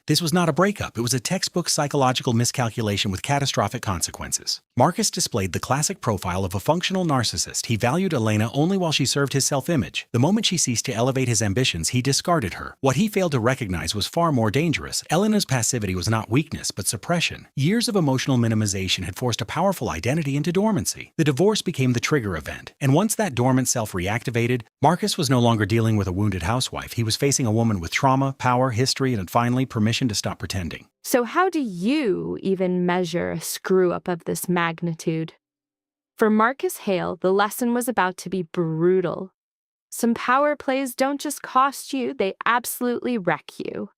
This was not a breakup, it was a textbook psychological miscalculation with catastrophic consequences. Marcus displayed the classic profile of a functional narcissist. He valued Elena only while she served his self-image. The moment she ceased to elevate his ambitions, he discarded her. What he failed to recognize was far more dangerous. Elena's passivity was not weakness, but suppression. Years of emotional minimization had forced a powerful identity into dormancy. The divorce became the trigger event, and once that dormant self reactivated, Marcus was no longer dealing with a wounded housewife. He was facing a woman with trauma, power, history, and finally, permission to stop pretending. So how do you even measure a screw-up of this magnitude? For Marcus Hale, the lesson was about to be brutal. Some power plays don't just cost you, they absolutely wreck you.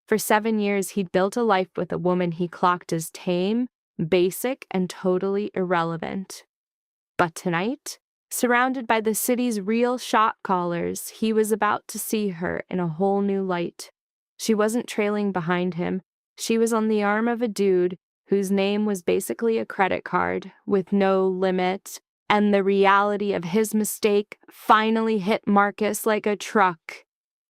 For 7 years, he'd built a life with a woman he clocked as tame, basic, and totally irrelevant. But tonight, surrounded by the city's real shot callers, he was about to see her in a whole new light. She wasn't trailing behind him. She was on the arm of a dude whose name was basically a credit card with no limit, and the reality of his mistake finally hit Marcus like a truck.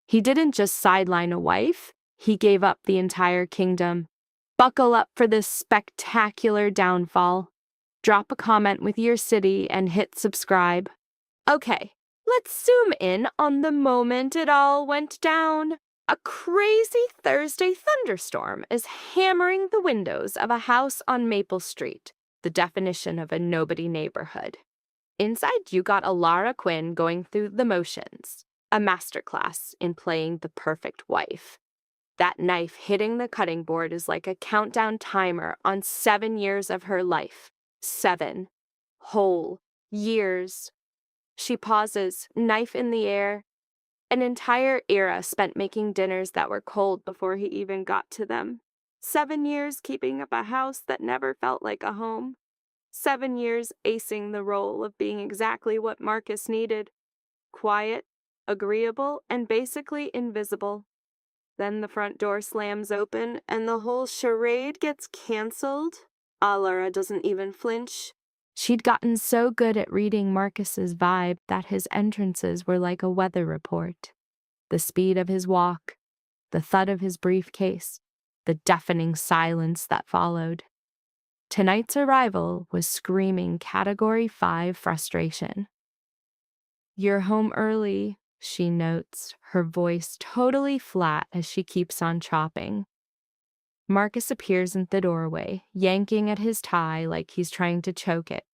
He didn't just sideline a wife, he gave up the entire kingdom. Buckle up for this spectacular downfall. Drop a comment with your city and hit subscribe. Okay, let's zoom in on the moment it all went down. A crazy Thursday thunderstorm is hammering the windows of a house on Maple Street, the definition of a nobody neighborhood. Inside, you got Alara Quinn going through the motions, a masterclass in playing the perfect wife. That knife hitting the cutting board is like a countdown timer on 7 years of her life. 7 whole years. She pauses, knife in the air. An entire era spent making dinners that were cold before he even got to them. 7 years keeping up a house that never felt like a home. 7 years acing the role of being exactly what Marcus needed. Quiet, agreeable, and basically invisible. Then the front door slams open and the whole charade gets canceled. Alara doesn't even flinch. She'd gotten so good at reading Marcus's vibe that his entrances were like a weather report. The speed of his walk, the thud of his briefcase, the deafening silence that followed. Tonight's arrival was screaming Category 5 frustration. "You're home early," she notes, her voice totally flat as she keeps on chopping. Marcus appears in the doorway, yanking at his tie like he's trying to choke it.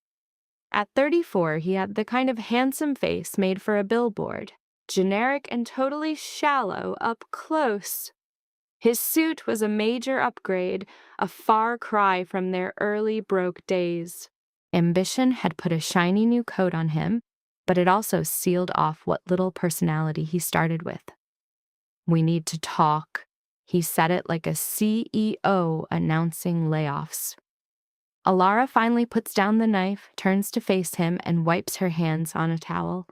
At 34, he had the kind of handsome face made for a billboard, generic and totally shallow up close. His suit was a major upgrade, a far cry from their early broke days. Ambition had put a shiny new coat on him, but it also sealed off what little personality he started with. "We need to talk." He said it like a CEO announcing layoffs. Alara finally puts down the knife, turns to face him, and wipes her hands on a towel.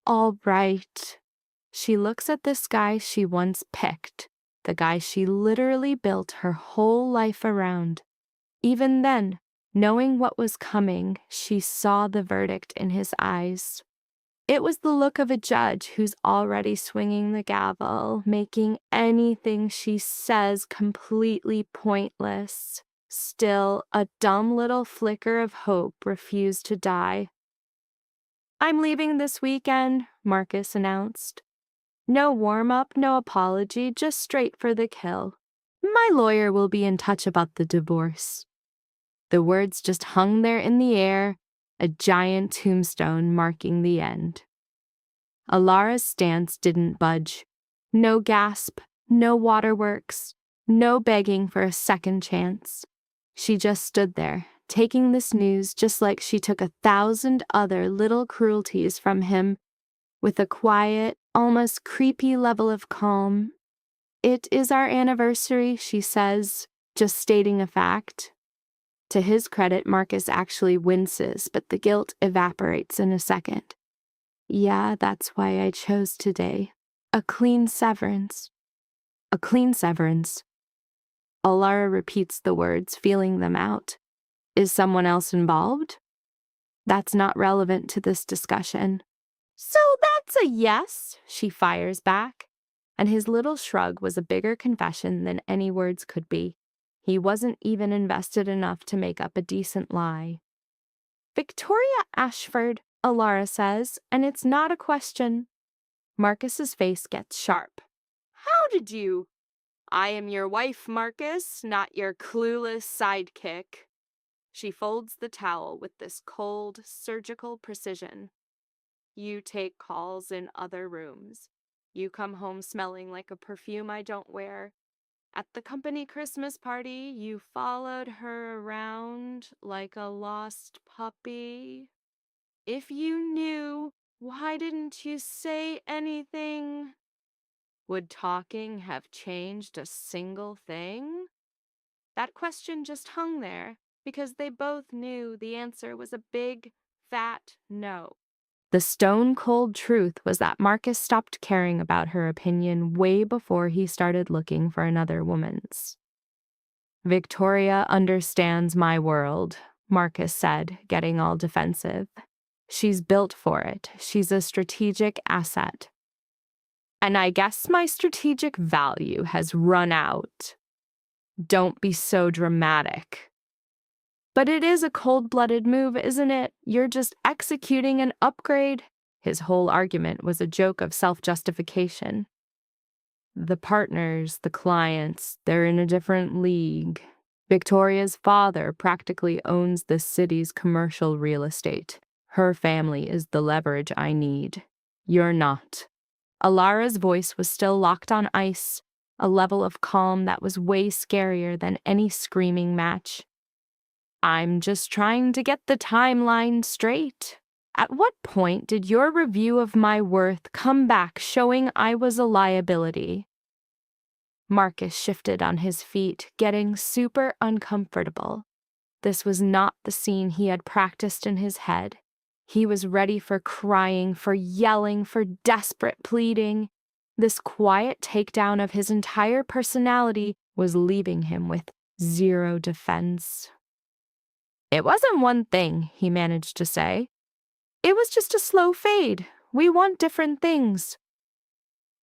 "All right." She looks at this guy she once picked, the guy she literally built her whole life around. Even then, knowing what was coming, she saw the verdict in his eyes. It was the look of a judge who's already swinging the gavel, making anything she says completely pointless. Still, a dumb little flicker of hope refused to die. "I'm leaving this weekend," Marcus announced. "No warm-up, no apology, just straight for the kill. My lawyer will be in touch about the divorce." The words just hung there in the air, a giant tombstone marking the end. Alara's stance didn't budge. No gasp, no waterworks, no begging for a second chance. She just stood there, taking this news just like she took 1,000 other little cruelties from him, with a quiet, almost creepy level of calm. "It is our anniversary," she says, just stating a fact. To his credit, Marcus actually winces, but the guilt evaporates in a second. "Yeah, that's why I chose today. A clean severance." "A clean severance." Alara repeats the words, feeling them out. "Is someone else involved?" "That's not relevant to this discussion." "So that's a yes," she fires back. And his little shrug was a bigger confession than any words could be. He wasn't even invested enough to make up a decent lie. Victoria Ashford, Alara says, and it's not a question. Marcus's face gets sharp. How did you? I am your wife, Marcus, not your clueless sidekick. She folds the towel with this cold, surgical precision. You take calls in other rooms. You come home smelling like a perfume I don't wear. At the company Christmas party, you followed her around like a lost puppy. If you knew, why didn't you say anything? Would talking have changed a single thing? That question just hung there because they both knew the answer was a big, fat no. The stone-cold truth was that Marcus stopped caring about her opinion way before he started looking for another woman's. Victoria understands my world, Marcus said, getting all defensive. She's built for it. She's a strategic asset. And I guess my strategic value has run out. Don't be so dramatic. But it is a cold-blooded move, isn't it? You're just executing an upgrade. His whole argument was a joke of self-justification. The partners, the clients, they're in a different league. Victoria's father practically owns the city's commercial real estate. Her family is the leverage I need. You're not. Alara's voice was still locked on ice, a level of calm that was way scarier than any screaming match. I'm just trying to get the timeline straight. At what point did your review of my worth come back showing I was a liability? Marcus shifted on his feet, getting super uncomfortable. This was not the scene he had practiced in his head. He was ready for crying, for yelling, for desperate pleading. This quiet takedown of his entire personality was leaving him with zero defense. It wasn't one thing, he managed to say. It was just a slow fade. We want different things.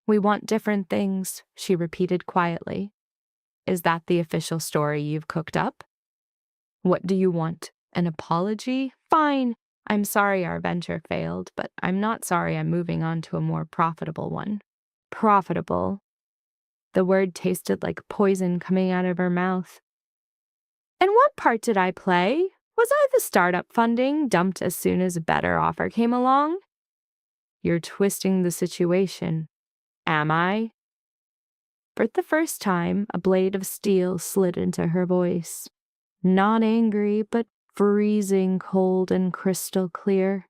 We want different things, she repeated quietly. Is that the official story you've cooked up? What do you want? An apology? Fine. I'm sorry our venture failed, but I'm not sorry I'm moving on to a more profitable one. Profitable. The word tasted like poison coming out of her mouth. And what part did I play? Was I the startup funding dumped as soon as a better offer came along? You're twisting the situation. Am I? For the first time, a blade of steel slid into her voice. Not angry, but freezing cold and crystal clear.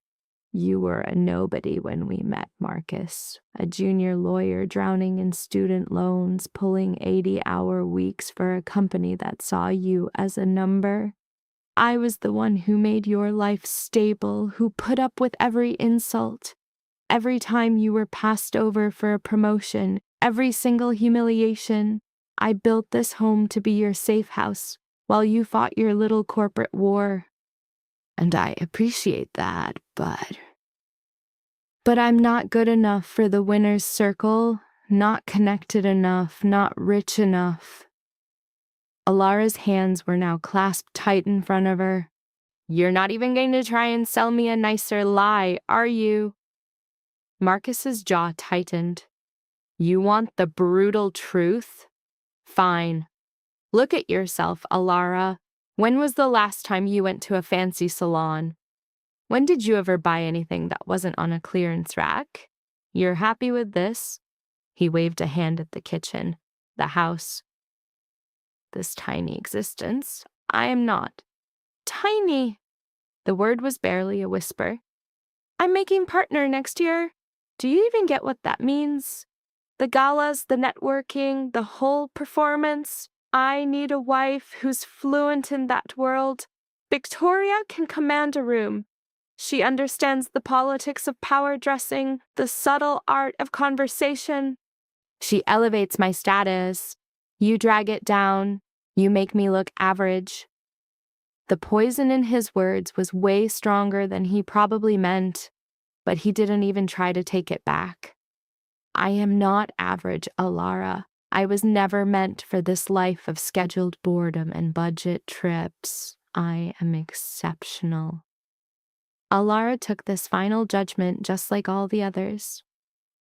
You were a nobody when we met, Marcus. A junior lawyer drowning in student loans, pulling 80-hour weeks for a company that saw you as a number. I was the one who made your life stable, who put up with every insult. Every time you were passed over for a promotion, every single humiliation, I built this home to be your safe house while you fought your little corporate war. And I appreciate that, but I'm not good enough for the winner's circle, not connected enough, not rich enough. Alara's hands were now clasped tight in front of her. You're not even going to try and sell me a nicer lie, are you? Marcus's jaw tightened. You want the brutal truth? Fine. Look at yourself, Alara. When was the last time you went to a fancy salon? When did you ever buy anything that wasn't on a clearance rack? You're happy with this? He waved a hand at the kitchen, the house. This tiny existence. I am not. Tiny. The word was barely a whisper. I'm making partner next year. Do you even get what that means? The galas, the networking, the whole performance. I need a wife who's fluent in that world. Victoria can command a room. She understands the politics of power dressing, the subtle art of conversation. She elevates my status. You drag it down. You make me look average. The poison in his words was way stronger than he probably meant, but he didn't even try to take it back. I am not average, Alara. I was never meant for this life of scheduled boredom and budget trips. I am exceptional. Alara took this final judgment just like all the others,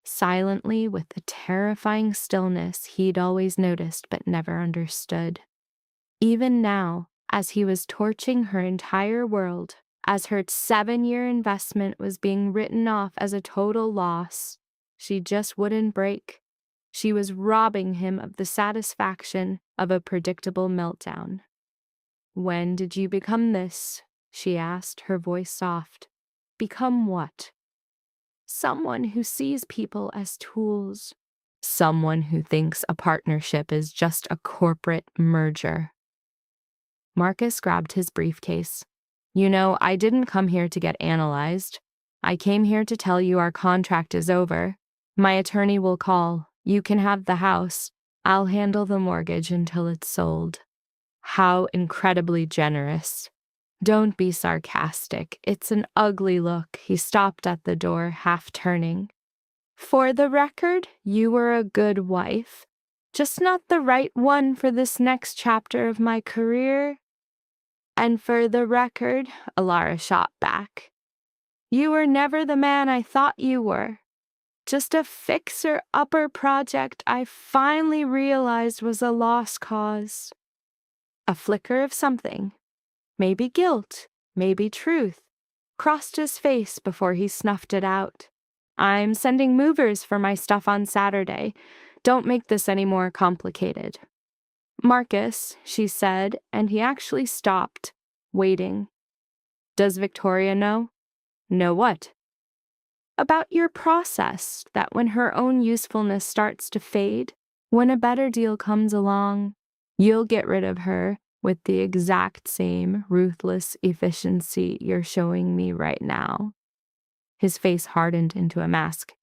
silently with the terrifying stillness he'd always noticed but never understood. Even now, as he was torching her entire world, as her 7-year investment was being written off as a total loss, she just wouldn't break. She was robbing him of the satisfaction of a predictable meltdown. "When did you become this?" she asked, her voice soft. "Become what?" "Someone who sees people as tools. Someone who thinks a partnership is just a corporate merger." Marcus grabbed his briefcase. "You know, I didn't come here to get analyzed. I came here to tell you our contract is over. My attorney will call. You can have the house. I'll handle the mortgage until it's sold." How incredibly generous. Don't be sarcastic. It's an ugly look. He stopped at the door, half turning. "For the record, you were a good wife. Just not the right one for this next chapter of my career." "And for the record," Alara shot back, "you were never the man I thought you were. Just a fixer-upper project I finally realized was a lost cause." A flicker of something, maybe guilt, maybe truth, crossed his face before he snuffed it out. "I'm sending movers for my stuff on Saturday. Don't make this any more complicated." "Marcus," she said, and he actually stopped, waiting. "Does Victoria know?" "Know what?" "About your process, that when her own usefulness starts to fade, when a better deal comes along, you'll get rid of her with the exact same ruthless efficiency you're showing me right now." His face hardened into a mask.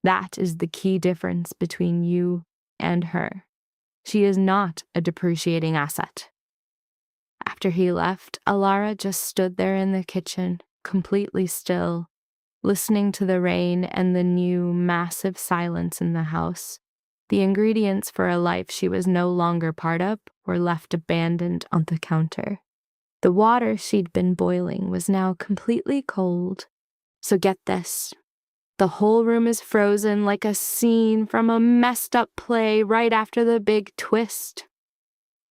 "That is the key difference between you and her. She is not a depreciating asset." After he left, Alara just stood there in the kitchen, completely still, listening to the rain and the new, massive silence in the house. The ingredients for a life she was no longer part of were left abandoned on the counter. The water she'd been boiling was now completely cold. So get this. The whole room is frozen like a scene from a messed-up play right after the big twist.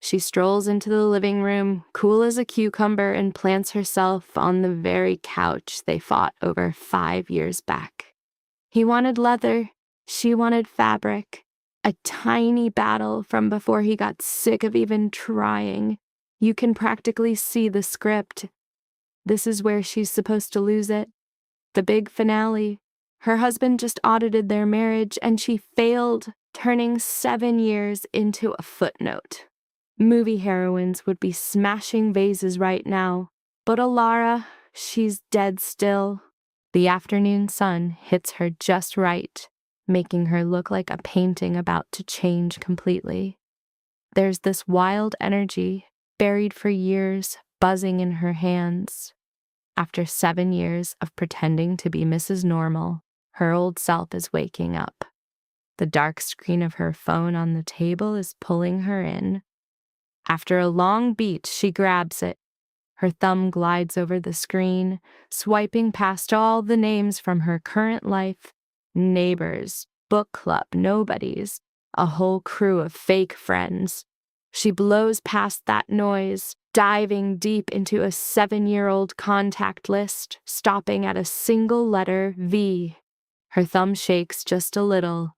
She strolls into the living room, cool as a cucumber, and plants herself on the very couch they fought over 5 years back. He wanted leather, she wanted fabric. A tiny battle from before he got sick of even trying. You can practically see the script. This is where she's supposed to lose it. The big finale. Her husband just audited their marriage, and she failed, turning 7 years into a footnote. Movie heroines would be smashing vases right now, but Alara, she's dead still. The afternoon sun hits her just right, making her look like a painting about to change completely. There's this wild energy, buried for years, buzzing in her hands. After 7 years of pretending to be Mrs. Normal, her old self is waking up. The dark screen of her phone on the table is pulling her in. After a long beat, she grabs it. Her thumb glides over the screen, swiping past all the names from her current life, neighbors, book club, nobodies, a whole crew of fake friends. She blows past that noise, diving deep into a 7-year-old contact list, stopping at a single letter V. Her thumb shakes just a little,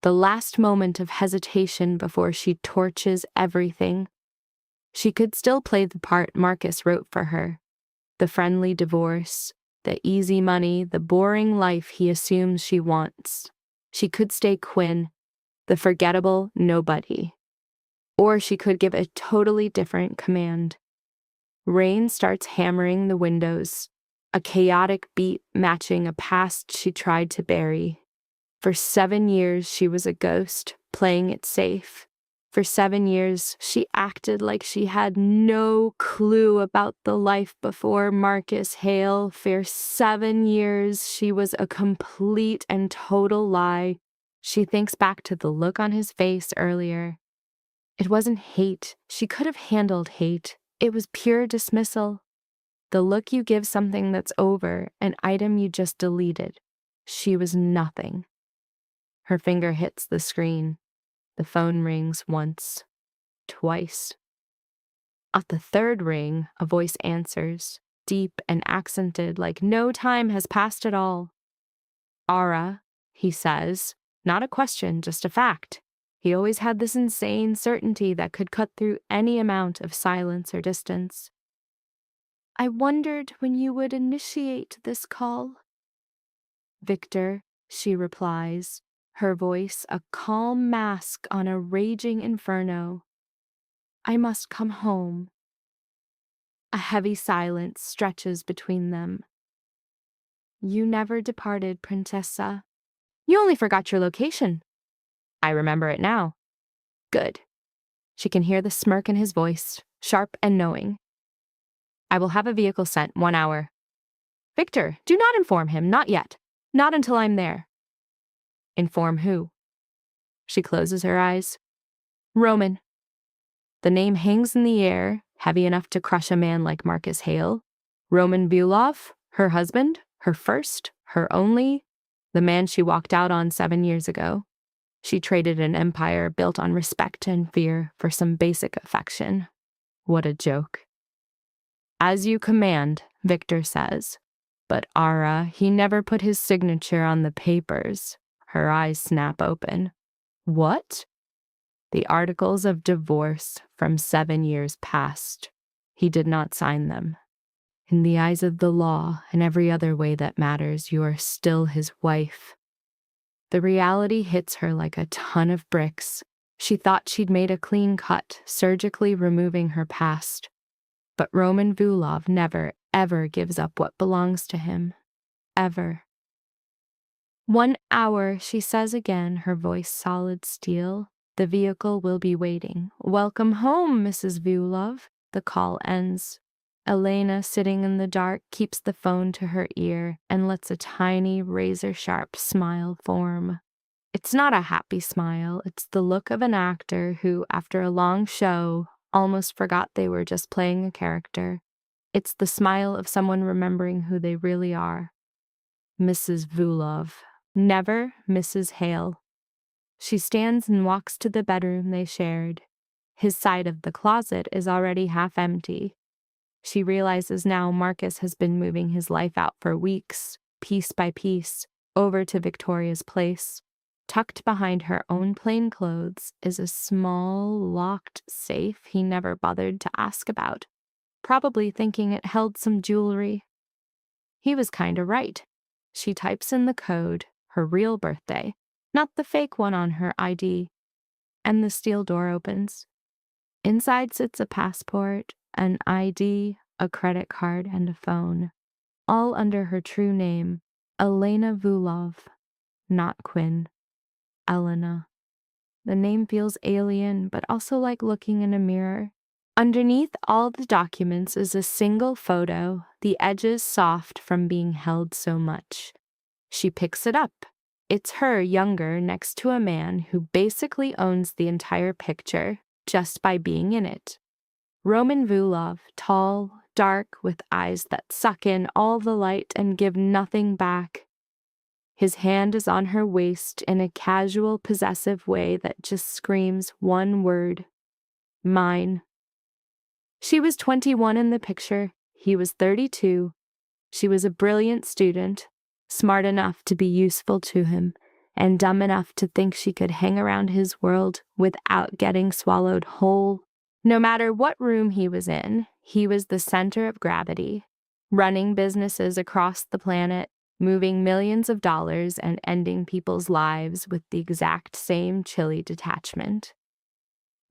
the last moment of hesitation before she torches everything. She could still play the part Marcus wrote for her. The friendly divorce, the easy money, the boring life he assumes she wants. She could stay Quinn, the forgettable nobody. Or she could give a totally different command. Rain starts hammering the windows, a chaotic beat matching a past she tried to bury. For 7 years she was a ghost, playing it safe. For 7 years, she acted like she had no clue about the life before Marcus Hale. For 7 years, she was a complete and total lie, She thinks back to the look on his face earlier. It wasn't hate. She could have handled hate. It was pure dismissal. The look you give something that's over, an item you just deleted. She was nothing. Her finger hits the screen. The phone rings once, twice. At the third ring, a voice answers, deep and accented, like no time has passed at all. Ara, he says, not a question, just a fact. He always had this insane certainty that could cut through any amount of silence or distance. I wondered when you would initiate this call. Victor, she replies, her voice a calm mask on a raging inferno. I must come home. A heavy silence stretches between them. You never departed, Princessa. You only forgot your location. I remember it now. Good. She can hear the smirk in his voice, sharp and knowing. I will have a vehicle sent 1 hour. Victor, do not inform him, not yet. Not until I'm there. Inform who? She closes her eyes. Roman. The name hangs in the air, heavy enough to crush a man like Marcus Hale. Roman Bulov, her husband, her first, her only, the man she walked out on 7 years ago. She traded an empire built on respect and fear for some basic affection. What a joke. As you command, Victor says. But Ara, he never put his signature on the papers. Her eyes snap open. What? The articles of divorce from 7 years past. He did not sign them. In the eyes of the law and every other way that matters, you are still his wife. The reality hits her like a ton of bricks. She thought she'd made a clean cut, surgically removing her past. But Roman Vulov never, ever gives up what belongs to him. Ever. 1 hour, she says again, her voice solid steel. The vehicle will be waiting. Welcome home, Mrs. Vulov. The call ends. Elena, sitting in the dark, keeps the phone to her ear and lets a tiny, razor-sharp smile form. It's not a happy smile. It's the look of an actor who, after a long show, almost forgot they were just playing a character. It's the smile of someone remembering who they really are. Mrs. Vulov. Never Mrs. Hale. She stands and walks to the bedroom they shared. His side of the closet is already half empty. She realizes now Marcus has been moving his life out for weeks, piece by piece, over to Victoria's place. Tucked behind her own plain clothes is a small, locked safe he never bothered to ask about, probably thinking it held some jewelry. He was kinda right. She types in the code, her real birthday, not the fake one on her ID, and the steel door opens. Inside sits a passport, an ID, a credit card, and a phone, all under her true name, Elena Vulov, not Quinn, Elena. The name feels alien, but also like looking in a mirror. Underneath all the documents is a single photo, the edges soft from being held so much. She picks it up. It's her younger next to a man who basically owns the entire picture just by being in it. Roman Vulov, tall, dark, with eyes that suck in all the light and give nothing back. His hand is on her waist in a casual, possessive way that just screams one word: mine. She was 21 in the picture. He was 32. She was a brilliant student, smart enough to be useful to him, and dumb enough to think she could hang around his world without getting swallowed whole. No matter what room he was in, he was the center of gravity, running businesses across the planet, moving millions of dollars and ending people's lives with the exact same chilly detachment.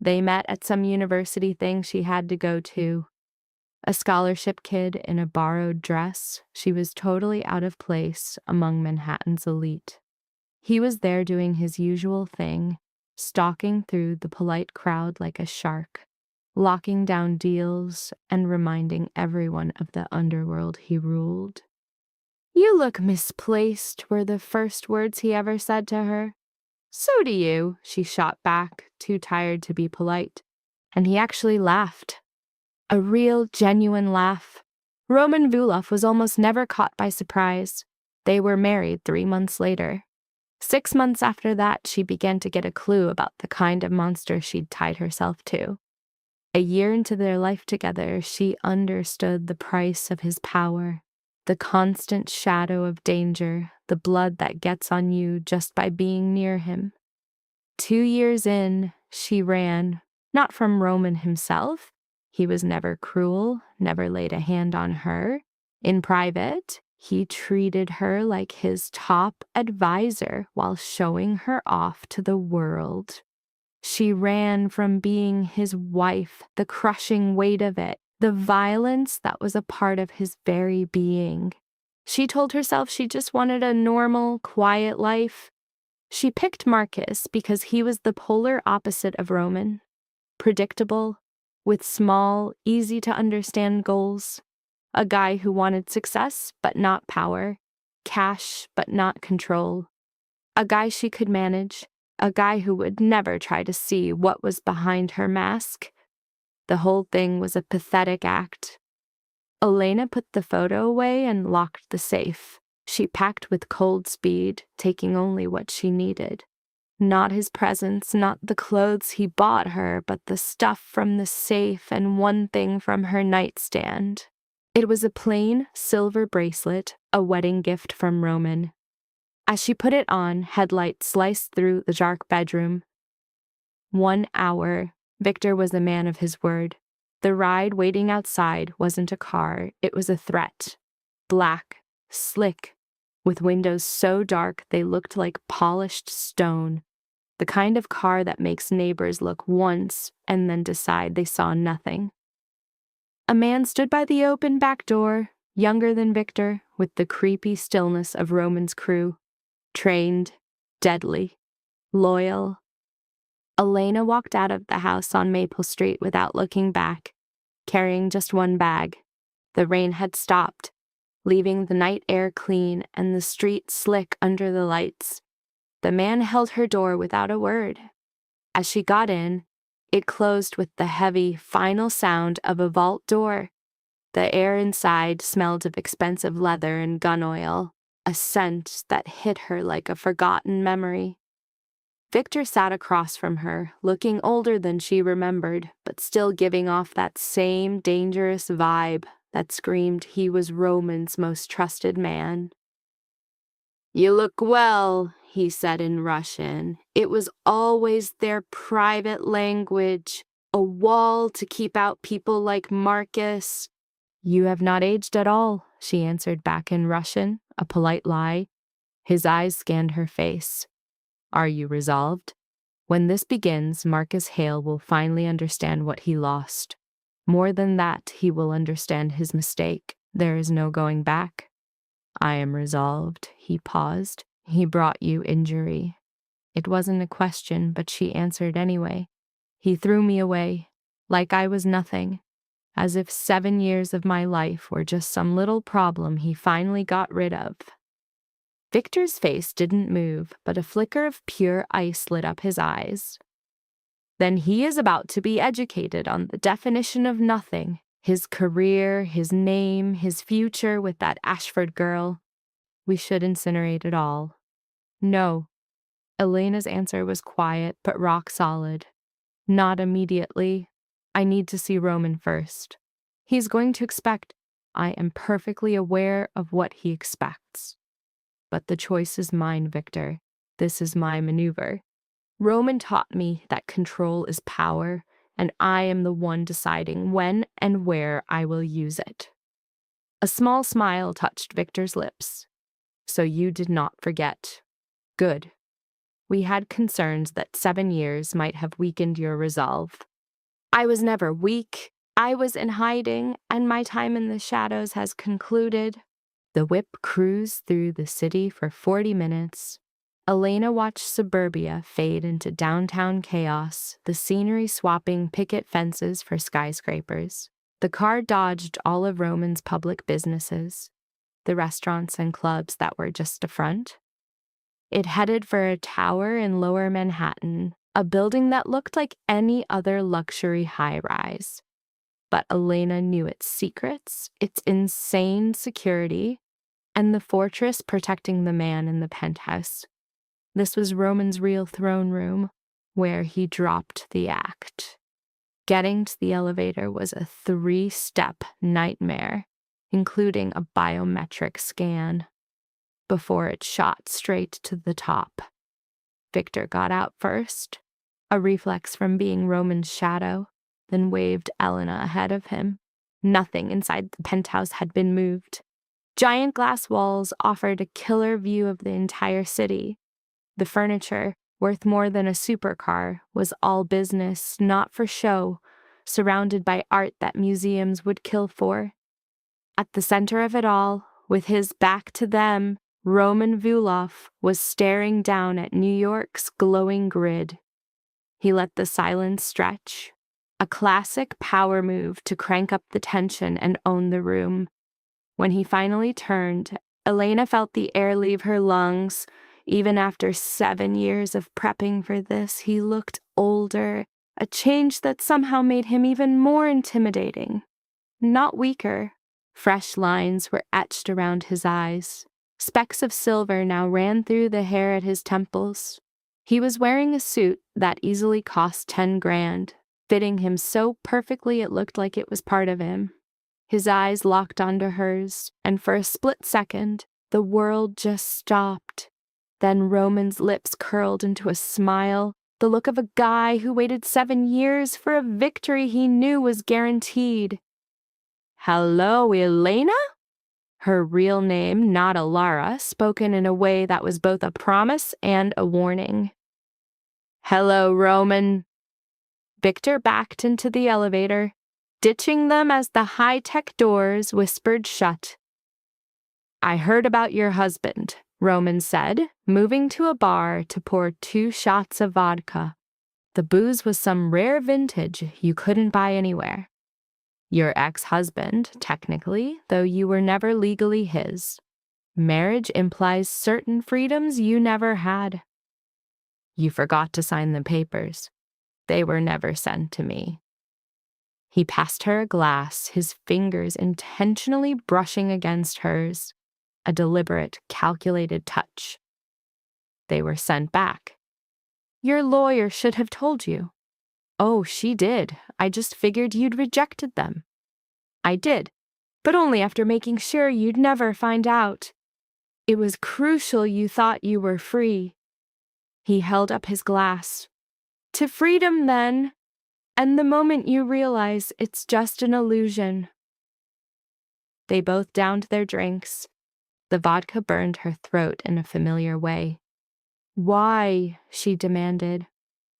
They met at some university thing she had to go to. A scholarship kid in a borrowed dress, she was totally out of place among Manhattan's elite. He was there doing his usual thing, stalking through the polite crowd like a shark, locking down deals and reminding everyone of the underworld he ruled. "You look misplaced," were the first words he ever said to her. So do you, she shot back, too tired to be polite. And he actually laughed. A real, genuine laugh. Roman Vulov was almost never caught by surprise. They were married 3 months later. 6 months after that, she began to get a clue about the kind of monster she'd tied herself to. A year into their life together, she understood the price of his power, the constant shadow of danger, the blood that gets on you just by being near him. 2 years in, she ran, not from Roman himself. He was never cruel, never laid a hand on her. In private, he treated her like his top advisor while showing her off to the world. She ran from being his wife, the crushing weight of it, the violence that was a part of his very being. She told herself she just wanted a normal, quiet life. She picked Marcus because he was the polar opposite of Roman. Predictable, with small, easy-to-understand goals. A guy who wanted success but not power, cash but not control. A guy she could manage, a guy who would never try to see what was behind her mask. The whole thing was a pathetic act. Elena put the photo away and locked the safe. She packed with cold speed, taking only what she needed. Not his presents, not the clothes he bought her, but the stuff from the safe and one thing from her nightstand. It was a plain silver bracelet, a wedding gift from Roman. As she put it on, headlights sliced through the dark bedroom. 1 hour. Victor was a man of his word. The ride waiting outside wasn't a car, it was a threat. Black, slick, with windows so dark they looked like polished stone. The kind of car that makes neighbors look once and then decide they saw nothing. A man stood by the open back door, younger than Victor, with the creepy stillness of Roman's crew. Trained, deadly, loyal. Elena walked out of the house on Maple Street without looking back, carrying just one bag. The rain had stopped, leaving the night air clean and the street slick under the lights. The man held her door without a word. As she got in, it closed with the heavy, final sound of a vault door. The air inside smelled of expensive leather and gun oil, a scent that hit her like a forgotten memory. Victor sat across from her, looking older than she remembered, but still giving off that same dangerous vibe that screamed he was Roman's most trusted man. "You look well," he said in Russian. It was always their private language, a wall to keep out people like Marcus. "You have not aged at all," she answered back in Russian, a polite lie. His eyes scanned her face. "Are you resolved? When this begins, Marcus Hale will finally understand what he lost. More than that, he will understand his mistake. There is no going back." "I am resolved." He paused. "He brought you injury." It wasn't a question, but she answered anyway. "He threw me away, like I was nothing, as if 7 years of my life were just some little problem he finally got rid of." Victor's face didn't move, but a flicker of pure ice lit up his eyes. "Then he is about to be educated on the definition of nothing, his career, his name, his future with that Ashford girl. We should incinerate it all." "No." Elena's answer was quiet but rock solid. "Not immediately. I need to see Roman first. He's going to expect. I am perfectly aware of what he expects. But the choice is mine, Victor. This is my maneuver. Roman taught me that control is power, and I am the one deciding when and where I will use it." A small smile touched Victor's lips. "So you did not forget. Good. We had concerns that 7 years might have weakened your resolve." "I was never weak. I was in hiding, and my time in the shadows has concluded." The whip cruised through the city for 40 minutes. Elena watched suburbia fade into downtown chaos, the scenery swapping picket fences for skyscrapers. The car dodged all of Roman's public businesses, the restaurants and clubs that were just a front. It headed for a tower in Lower Manhattan, a building that looked like any other luxury high-rise. But Elena knew its secrets, its insane security, and the fortress protecting the man in the penthouse. This was Roman's real throne room, where he dropped the act. Getting to the elevator was a 3-step nightmare, including a biometric scan, before it shot straight to the top. Victor got out first, a reflex from being Roman's shadow, then waved Elena ahead of him. Nothing inside the penthouse had been moved. Giant glass walls offered a killer view of the entire city. The furniture, worth more than a supercar, was all business, not for show, surrounded by art that museums would kill for. At the center of it all, with his back to them, Roman Vulov was staring down at New York's glowing grid. He let the silence stretch, a classic power move to crank up the tension and own the room. When he finally turned, Elena felt the air leave her lungs. Even after 7 years of prepping for this, he looked older, a change that somehow made him even more intimidating. Not weaker. Fresh lines were etched around his eyes. Specks of silver now ran through the hair at his temples. He was wearing a suit that easily cost 10 grand, fitting him so perfectly it looked like it was part of him. His eyes locked onto hers, and for a split second, the world just stopped. Then Roman's lips curled into a smile, the look of a guy who waited 7 years for a victory he knew was guaranteed. "Hello, Elena?" Her real name, not Alara, spoken in a way that was both a promise and a warning. "Hello, Roman." Victor backed into the elevator, ditching them as the high-tech doors whispered shut. "I heard about your husband," Roman said, moving to a bar to pour 2 shots of vodka. The booze was some rare vintage you couldn't buy anywhere. "Your ex-husband, technically, though you were never legally his. Marriage implies certain freedoms you never had. You forgot to sign the papers. They were never sent to me." He passed her a glass, his fingers intentionally brushing against hers, a deliberate, calculated touch. "They were sent back. Your lawyer should have told you." "Oh, she did. I just figured you'd rejected them." "I did, but only after making sure you'd never find out. It was crucial you thought you were free." He held up his glass. "To freedom, then, and the moment you realize it's just an illusion." They both downed their drinks. The vodka burned her throat in a familiar way. "Why?" she demanded.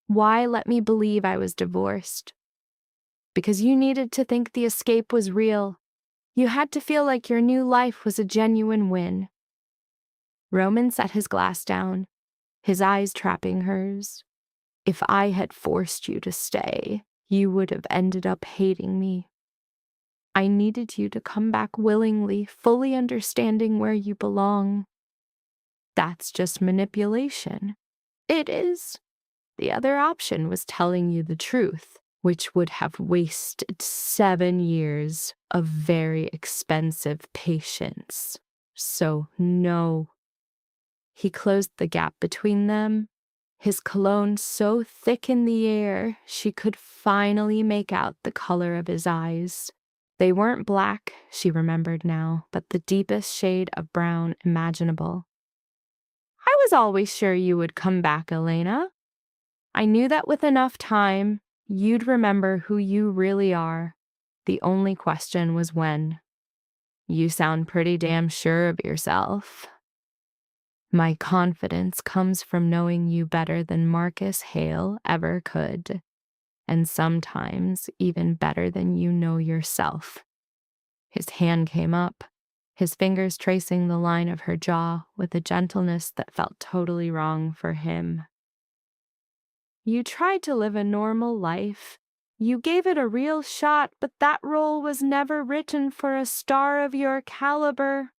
"Why let me believe I was divorced?" "Because you needed to think the escape was real. You had to feel like your new life was a genuine win." Roman set his glass down, his eyes trapping hers. "If I had forced you to stay, you would have ended up hating me. I needed you to come back willingly, fully understanding where you belong." "That's just manipulation." "It is. The other option was telling you the truth, which would have wasted 7 years of very expensive patience. So no." He closed the gap between them, his cologne so thick in the air she could finally make out the color of his eyes. They weren't black, she remembered now, but the deepest shade of brown imaginable. "I was always sure you would come back, Elena. I knew that with enough time, you'd remember who you really are. The only question was when." "You sound pretty damn sure of yourself." "My confidence comes from knowing you better than Marcus Hale ever could, and sometimes even better than you know yourself." His hand came up, his fingers tracing the line of her jaw with a gentleness that felt totally wrong for him. "You tried to live a normal life. You gave it a real shot, but that role was never written for a star of your caliber."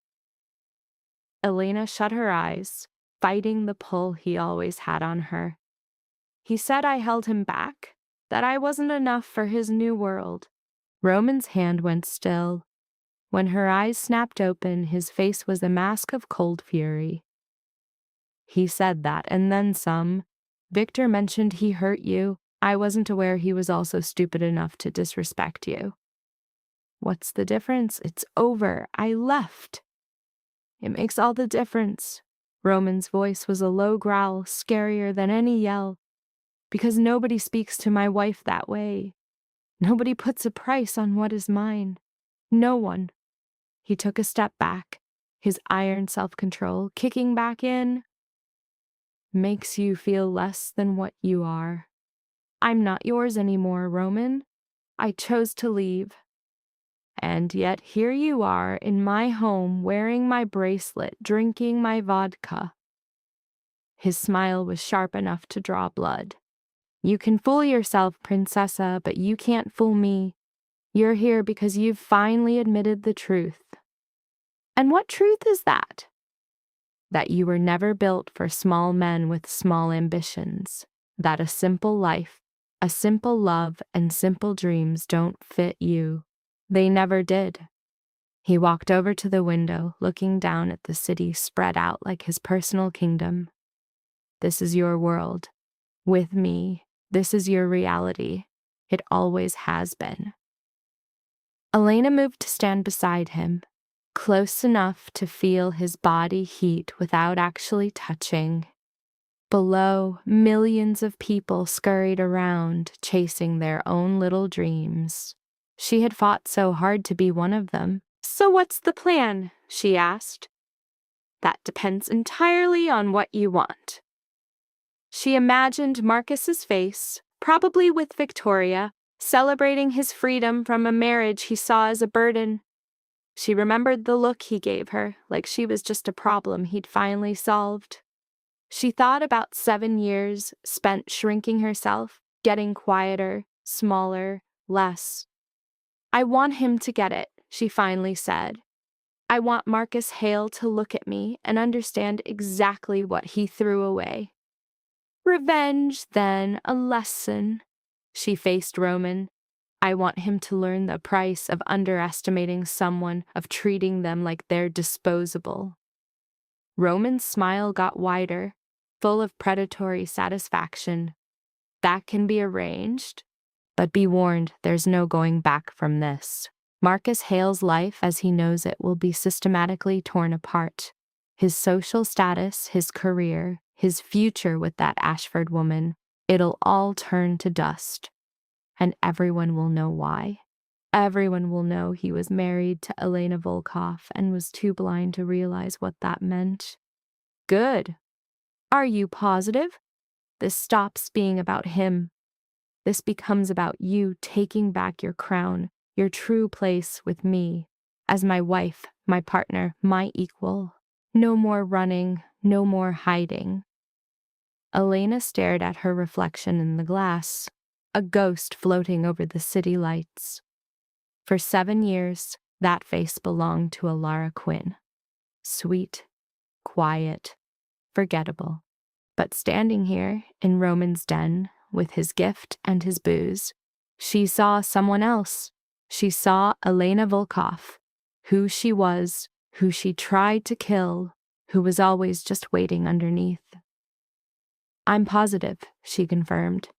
Elena shut her eyes, fighting the pull he always had on her. He said I held him back, that I wasn't enough for his new world. Roman's hand went still. When her eyes snapped open, his face was a mask of cold fury. He said that, and then some. Victor mentioned he hurt you. I wasn't aware he was also stupid enough to disrespect you. What's the difference? It's over. I left. It makes all the difference. Roman's voice was a low growl, scarier than any yell. Because nobody speaks to my wife that way. Nobody puts a price on what is mine. No one. He took a step back, his iron self-control kicking back in. Makes you feel less than what you are. I'm not yours anymore, Roman. I chose to leave. And yet here you are in my home wearing my bracelet, drinking my vodka. His smile was sharp enough to draw blood. You can fool yourself, Princessa, but you can't fool me. You're here because you've finally admitted the truth. And what truth is that? That you were never built for small men with small ambitions. That a simple life, a simple love, and simple dreams don't fit you. They never did. He walked over to the window, looking down at the city spread out like his personal kingdom. This is your world. With me, this is your reality. It always has been. Elena moved to stand beside him, close enough to feel his body heat without actually touching. Below, millions of people scurried around, chasing their own little dreams. She had fought so hard to be one of them. So what's the plan? She asked. That depends entirely on what you want. She imagined Marcus's face, probably with Victoria, celebrating his freedom from a marriage he saw as a burden. She remembered the look he gave her, like she was just a problem he'd finally solved. She thought about 7 years spent shrinking herself, getting quieter, smaller, less. I want him to get it, she finally said. I want Marcus Hale to look at me and understand exactly what he threw away. Revenge, then, a lesson. She faced Roman. I want him to learn the price of underestimating someone, of treating them like they're disposable. Roman's smile got wider, full of predatory satisfaction. That can be arranged, but be warned, there's no going back from this. Marcus Hale's life as he knows it will be systematically torn apart. His social status, his career, his future with that Ashford woman, it'll all turn to dust. And everyone will know why. Everyone will know he was married to Elena Volkov and was too blind to realize what that meant. Good. Are you positive? This stops being about him. This becomes about you taking back your crown, your true place with me, as my wife, my partner, my equal. No more running, no more hiding. Elena stared at her reflection in the glass, a ghost floating over the city lights. For 7 years, that face belonged to Alara Quinn. Sweet, quiet, forgettable. But standing here in Roman's den, with his gift and his booze, she saw someone else. She saw Elena Volkov, who she was, who she tried to kill, who was always just waiting underneath. I'm positive, she confirmed.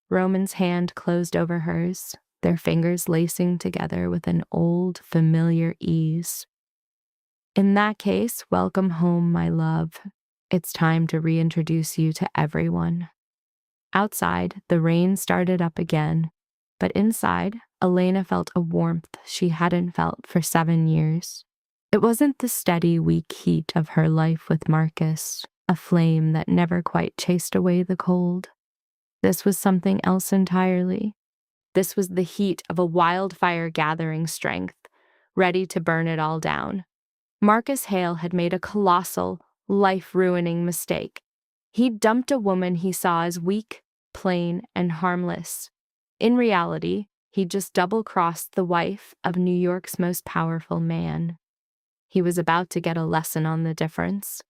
Roman's hand closed over hers, their fingers lacing together with an old, familiar ease. In that case, welcome home, my love. It's time to reintroduce you to everyone. Outside, the rain started up again, but inside, Elena felt a warmth she hadn't felt for 7 years. It wasn't the steady, weak heat of her life with Marcus, a flame that never quite chased away the cold. This was something else entirely. This was the heat of a wildfire gathering strength, ready to burn it all down. Marcus Hale had made a colossal, life-ruining mistake. He'd dumped a woman he saw as weak, plain, and harmless. In reality, he'd just double-crossed the wife of New York's most powerful man. He was about to get a lesson on the difference.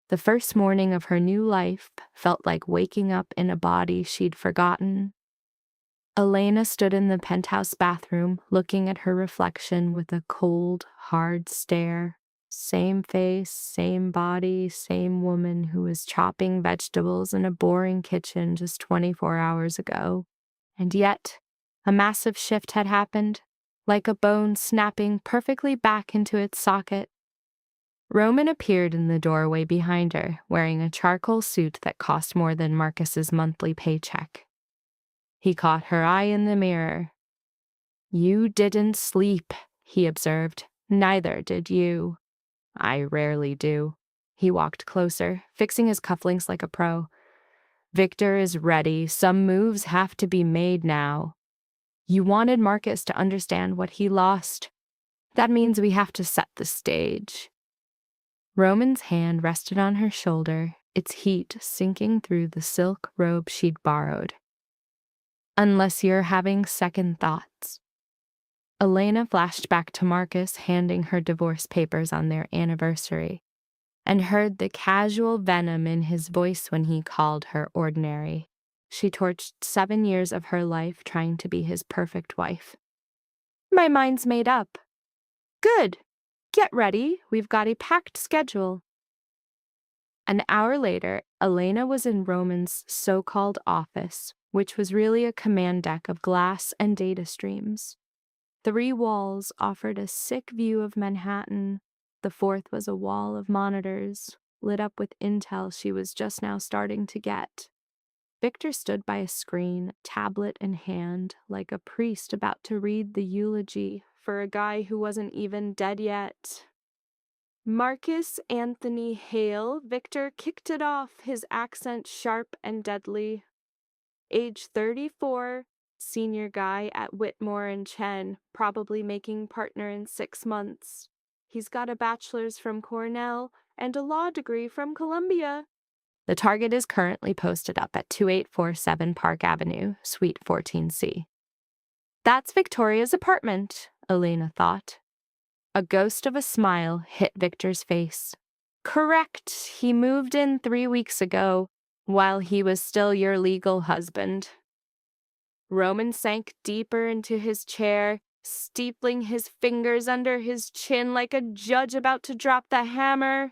The first morning of her new life felt like waking up in a body she'd forgotten. Elena stood in the penthouse bathroom, looking at her reflection with a cold, hard stare. Same face, same body, same woman who was chopping vegetables in a boring kitchen just 24 hours ago. And yet, a massive shift had happened, like a bone snapping perfectly back into its socket. Roman appeared in the doorway behind her, wearing a charcoal suit that cost more than Marcus's monthly paycheck. He caught her eye in the mirror. "You didn't sleep," he observed. "Neither did you." "I rarely do." He walked closer, fixing his cufflinks like a pro. "Victor is ready. Some moves have to be made now. You wanted Marcus to understand what he lost. That means we have to set the stage." Roman's hand rested on her shoulder, its heat sinking through the silk robe she'd borrowed. "Unless you're having second thoughts." Elena flashed back to Marcus handing her divorce papers on their anniversary, and heard the casual venom in his voice when he called her ordinary. She torched 7 years of her life trying to be his perfect wife. "My mind's made up." "Good. Get ready. We've got a packed schedule." An hour later, Elena was in Roman's so-called office, which was really a command deck of glass and data streams. 3 walls offered a sick view of Manhattan. The 4th was a wall of monitors, lit up with intel she was just now starting to get. Victor stood by a screen, tablet in hand, like a priest about to read the eulogy for a guy who wasn't even dead yet. "Marcus Anthony Hale," Victor kicked it off, his accent sharp and deadly. "Age 34, senior guy at Whitmore and Chen, probably making partner in 6 months. He's got a bachelor's from Cornell and a law degree from Columbia." The target is currently posted up at 2847 Park Avenue, Suite 14C. "That's Victoria's apartment," Elena thought. A ghost of a smile hit Victor's face. "Correct. He moved in 3 weeks ago, while he was still your legal husband." Roman sank deeper into his chair, steepling his fingers under his chin like a judge about to drop the hammer.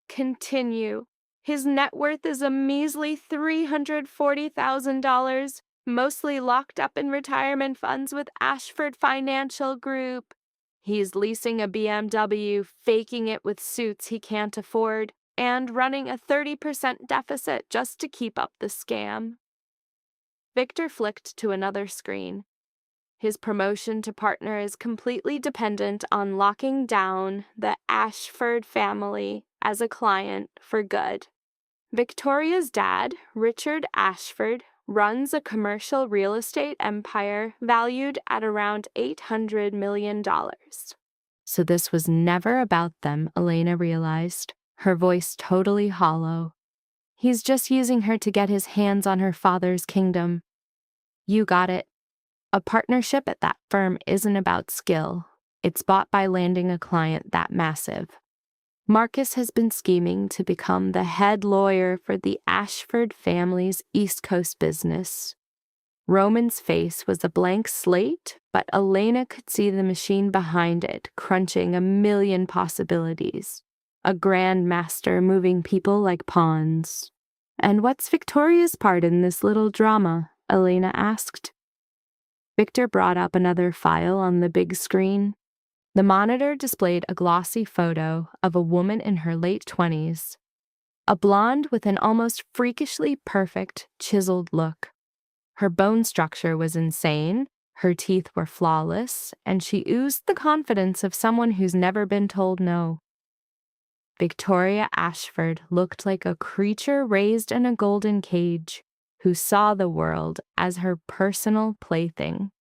"Continue. His net worth is a measly $340,000, mostly locked up in retirement funds with Ashford Financial Group. He's leasing a BMW, faking it with suits he can't afford, and running a 30% deficit just to keep up the scam." Victor flicked to another screen. His promotion to partner is completely dependent on locking down the Ashford family as a client for good. Victoria's dad, Richard Ashford, runs a commercial real estate empire valued at around $800 million. So this was never about them, Elena realized, her voice totally hollow. He's just using her to get his hands on her father's kingdom. You got it. A partnership at that firm isn't about skill. It's bought by landing a client that massive. Marcus has been scheming to become the head lawyer for the Ashford family's East Coast business. Roman's face was a blank slate, but Elena could see the machine behind it, crunching a million possibilities. A grandmaster moving people like pawns. "And what's Victoria's part in this little drama?" Elena asked. Victor brought up another file on the big screen. The monitor displayed a glossy photo of a woman in her late 20s, a blonde with an almost freakishly perfect, chiseled look. Her bone structure was insane, her teeth were flawless, and she oozed the confidence of someone who's never been told no. Victoria Ashford looked like a creature raised in a golden cage, who saw the world as her personal plaything.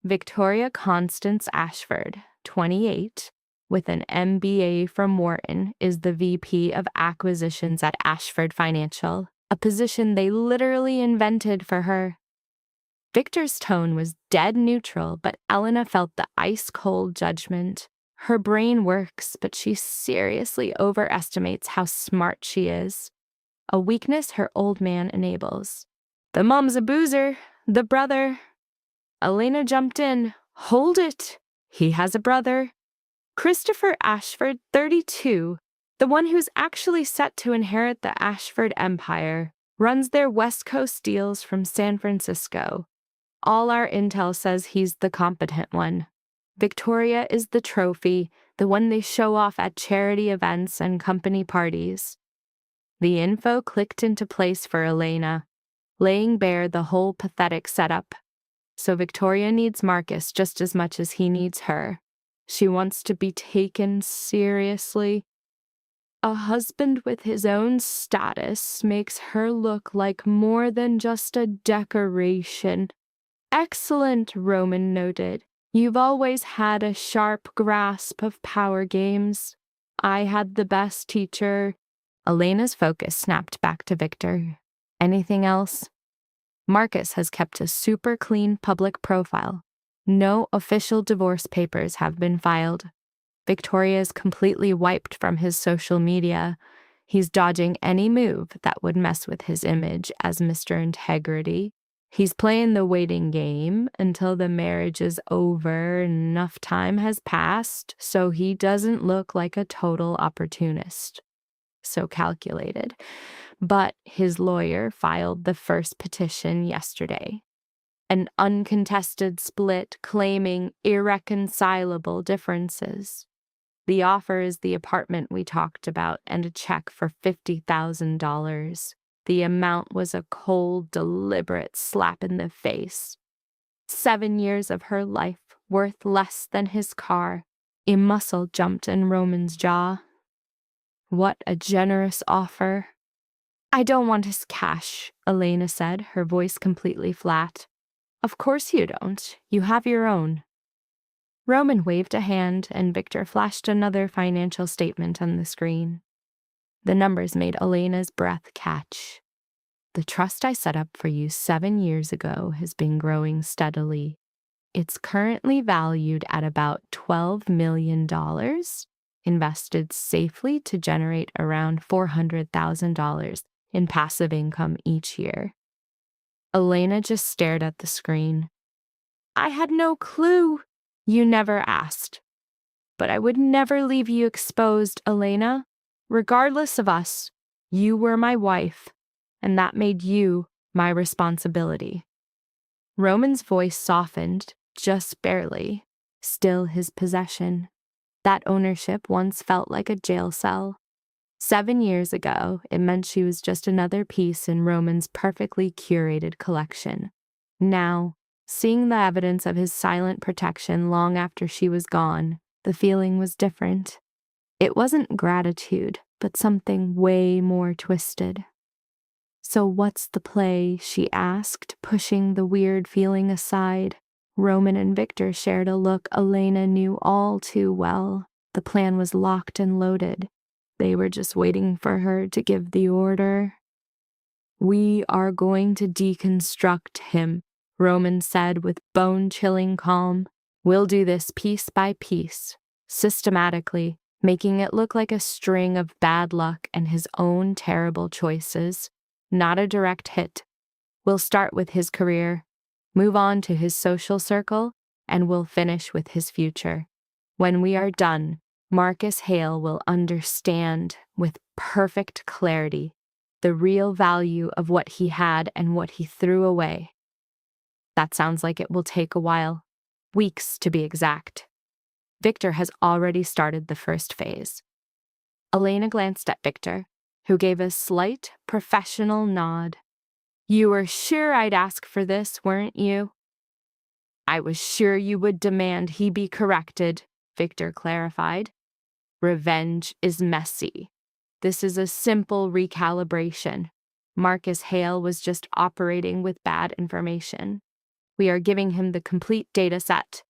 Victoria Constance Ashford, 28, with an MBA from Wharton, is the VP of Acquisitions at Ashford Financial, a position they literally invented for her. Victor's tone was dead neutral, but Elena felt the ice-cold judgment. Her brain works, but she seriously overestimates how smart she is. A weakness her old man enables. The mom's a boozer. The brother. Elena jumped in. Hold it. He has a brother. Christopher Ashford, 32, the one who's actually set to inherit the Ashford Empire, runs their West Coast deals from San Francisco. All our intel says he's the competent one. Victoria is the trophy, the one they show off at charity events and company parties. The info clicked into place for Elena, laying bare the whole pathetic setup. So Victoria needs Marcus just as much as he needs her. She wants to be taken seriously. A husband with his own status makes her look like more than just a decoration. Excellent, Roman noted. You've always had a sharp grasp of power games. I had the best teacher. Elena's focus snapped back to Victor. Anything else? Marcus has kept a super clean public profile. No official divorce papers have been filed. Victoria is completely wiped from his social media. He's dodging any move that would mess with his image as Mr. Integrity. He's playing the waiting game until the marriage is over and enough time has passed so he doesn't look like a total opportunist. So calculated. But his lawyer filed the first petition yesterday. An uncontested split claiming irreconcilable differences. The offer is the apartment we talked about and a check for $50,000. The amount was a cold, deliberate slap in the face. 7 years of her life worth less than his car. A muscle jumped in Roman's jaw. What a generous offer. I don't want his cash, Elena said, her voice completely flat. Of course you don't. You have your own. Roman waved a hand, and Victor flashed another financial statement on the screen. The numbers made Elena's breath catch. The trust I set up for you 7 years ago has been growing steadily. It's currently valued at about $12 million, invested safely to generate around $400,000 in passive income each year. Elena just stared at the screen. I had no clue. You never asked. But I would never leave you exposed, Elena. Regardless of us, you were my wife, and that made you my responsibility. Roman's voice softened, just barely, still his possession. That ownership once felt like a jail cell. 7 years ago, it meant she was just another piece in Roman's perfectly curated collection. Now, seeing the evidence of his silent protection long after she was gone, the feeling was different. It wasn't gratitude, but something way more twisted. So what's the play? She asked, pushing the weird feeling aside. Roman and Victor shared a look Elena knew all too well. The plan was locked and loaded. They were just waiting for her to give the order. We are going to deconstruct him, Roman said with bone-chilling calm. We'll do this piece by piece, systematically, making it look like a string of bad luck and his own terrible choices, not a direct hit. We'll start with his career, move on to his social circle, and we'll finish with his future. When we are done, Marcus Hale will understand with perfect clarity the real value of what he had and what he threw away. That sounds like it will take a while, weeks to be exact. Victor has already started the first phase. Elena glanced at Victor, who gave a slight, professional nod. You were sure I'd ask for this, weren't you? I was sure you would demand he be corrected, Victor clarified. Revenge is messy. This is a simple recalibration. Marcus Hale was just operating with bad information. We are giving him the complete data set.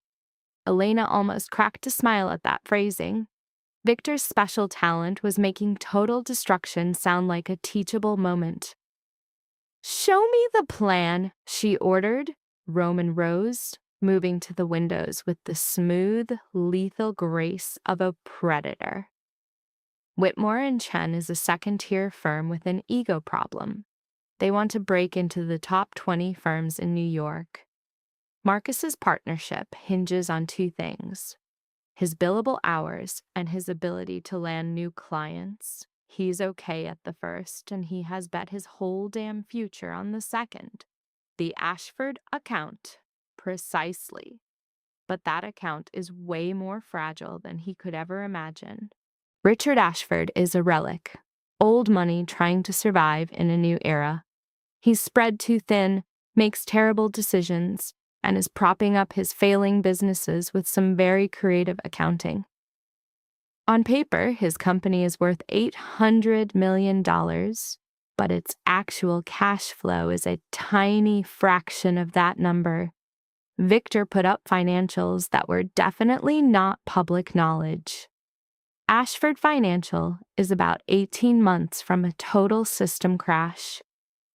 Elena almost cracked a smile at that phrasing. Victor's special talent was making total destruction sound like a teachable moment. Show me the plan, she ordered. Roman rose. moving to the windows with the smooth, lethal grace of a predator. Whitmore and Chen is a second-tier firm with an ego problem. They want to break into the top 20 firms in New York. Marcus's partnership hinges on two things: his billable hours and his ability to land new clients. He's okay at the first, and he has bet his whole damn future on the second. The Ashford account. Precisely. But that account is way more fragile than he could ever imagine. Richard Ashford is a relic, old money trying to survive in a new era. He's spread too thin, makes terrible decisions, and is propping up his failing businesses with some very creative accounting. On paper, his company is worth $800 million, but its actual cash flow is a tiny fraction of that number. Victor put up financials that were definitely not public knowledge. Ashford Financial is about 18 months from a total system crash.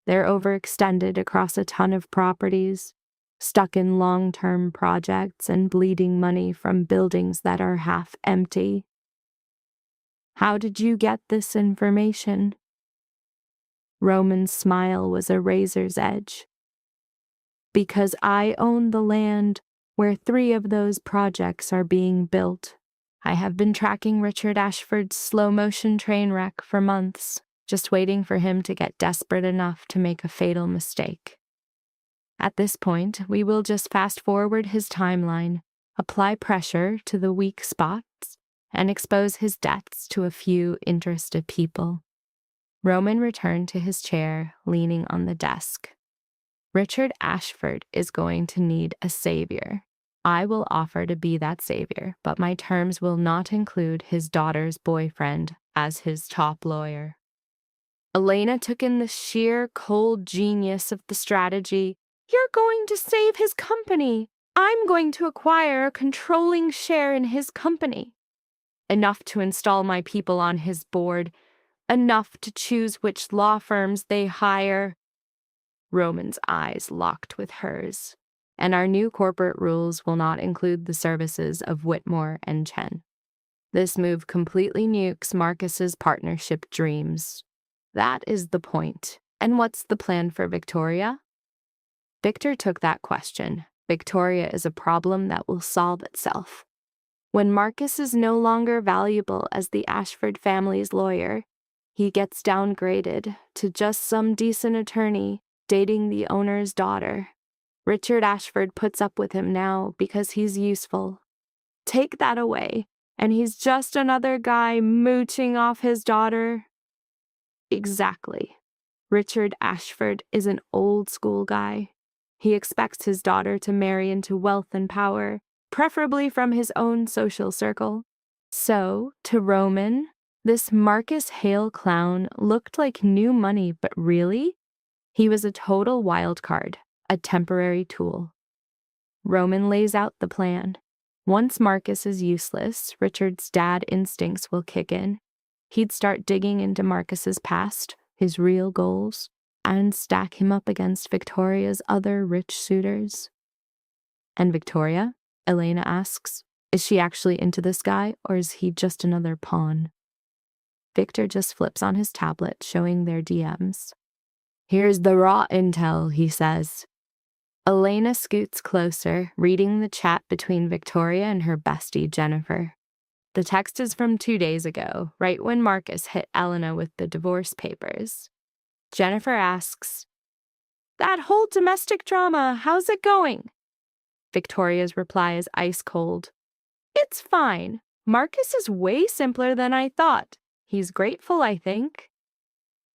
They're overextended across a ton of properties, stuck in long-term projects and bleeding money from buildings that are half empty. How did you get this information? Roman's smile was a razor's edge. Because I own the land where 3 of those projects are being built. I have been tracking Richard Ashford's slow-motion train wreck for months, just waiting for him to get desperate enough to make a fatal mistake. At this point, we will just fast-forward his timeline, apply pressure to the weak spots, and expose his debts to a few interested people. Roman returned to his chair, leaning on the desk. Richard Ashford is going to need a savior. I will offer to be that savior, but my terms will not include his daughter's boyfriend as his top lawyer. Elena took in the sheer cold genius of the strategy. You're going to save his company. I'm going to acquire a controlling share in his company. Enough to install my people on his board. Enough to choose which law firms they hire. Roman's eyes locked with hers. And our new corporate rules will not include the services of Whitmore and Chen. This move completely nukes Marcus's partnership dreams. That is the point. And what's the plan for Victoria? Victor took that question. Victoria is a problem that will solve itself. When Marcus is no longer valuable as the Ashford family's lawyer, he gets downgraded to just some decent attorney dating the owner's daughter. Richard Ashford puts up with him now because he's useful. Take that away, and he's just another guy mooching off his daughter. Exactly. Richard Ashford is an old-school guy. He expects his daughter to marry into wealth and power, preferably from his own social circle. So, to Roman, this Marcus Hale clown looked like new money, but really, he was a total wild card, a temporary tool. Roman lays out the plan. Once Marcus is useless, Richard's dad instincts will kick in. He'd start digging into Marcus's past, his real goals, and stack him up against Victoria's other rich suitors. And Victoria? Elena asks. Is she actually into this guy, or is he just another pawn? Victor just flips on his tablet, showing their DMs. Here's the raw intel, he says. Elena scoots closer, reading the chat between Victoria and her bestie, Jennifer. The text is from 2 days ago, right when Marcus hit Elena with the divorce papers. Jennifer asks, "That whole domestic drama, how's it going?" Victoria's reply is ice cold. "It's fine. Marcus is way simpler than I thought. He's grateful, I think."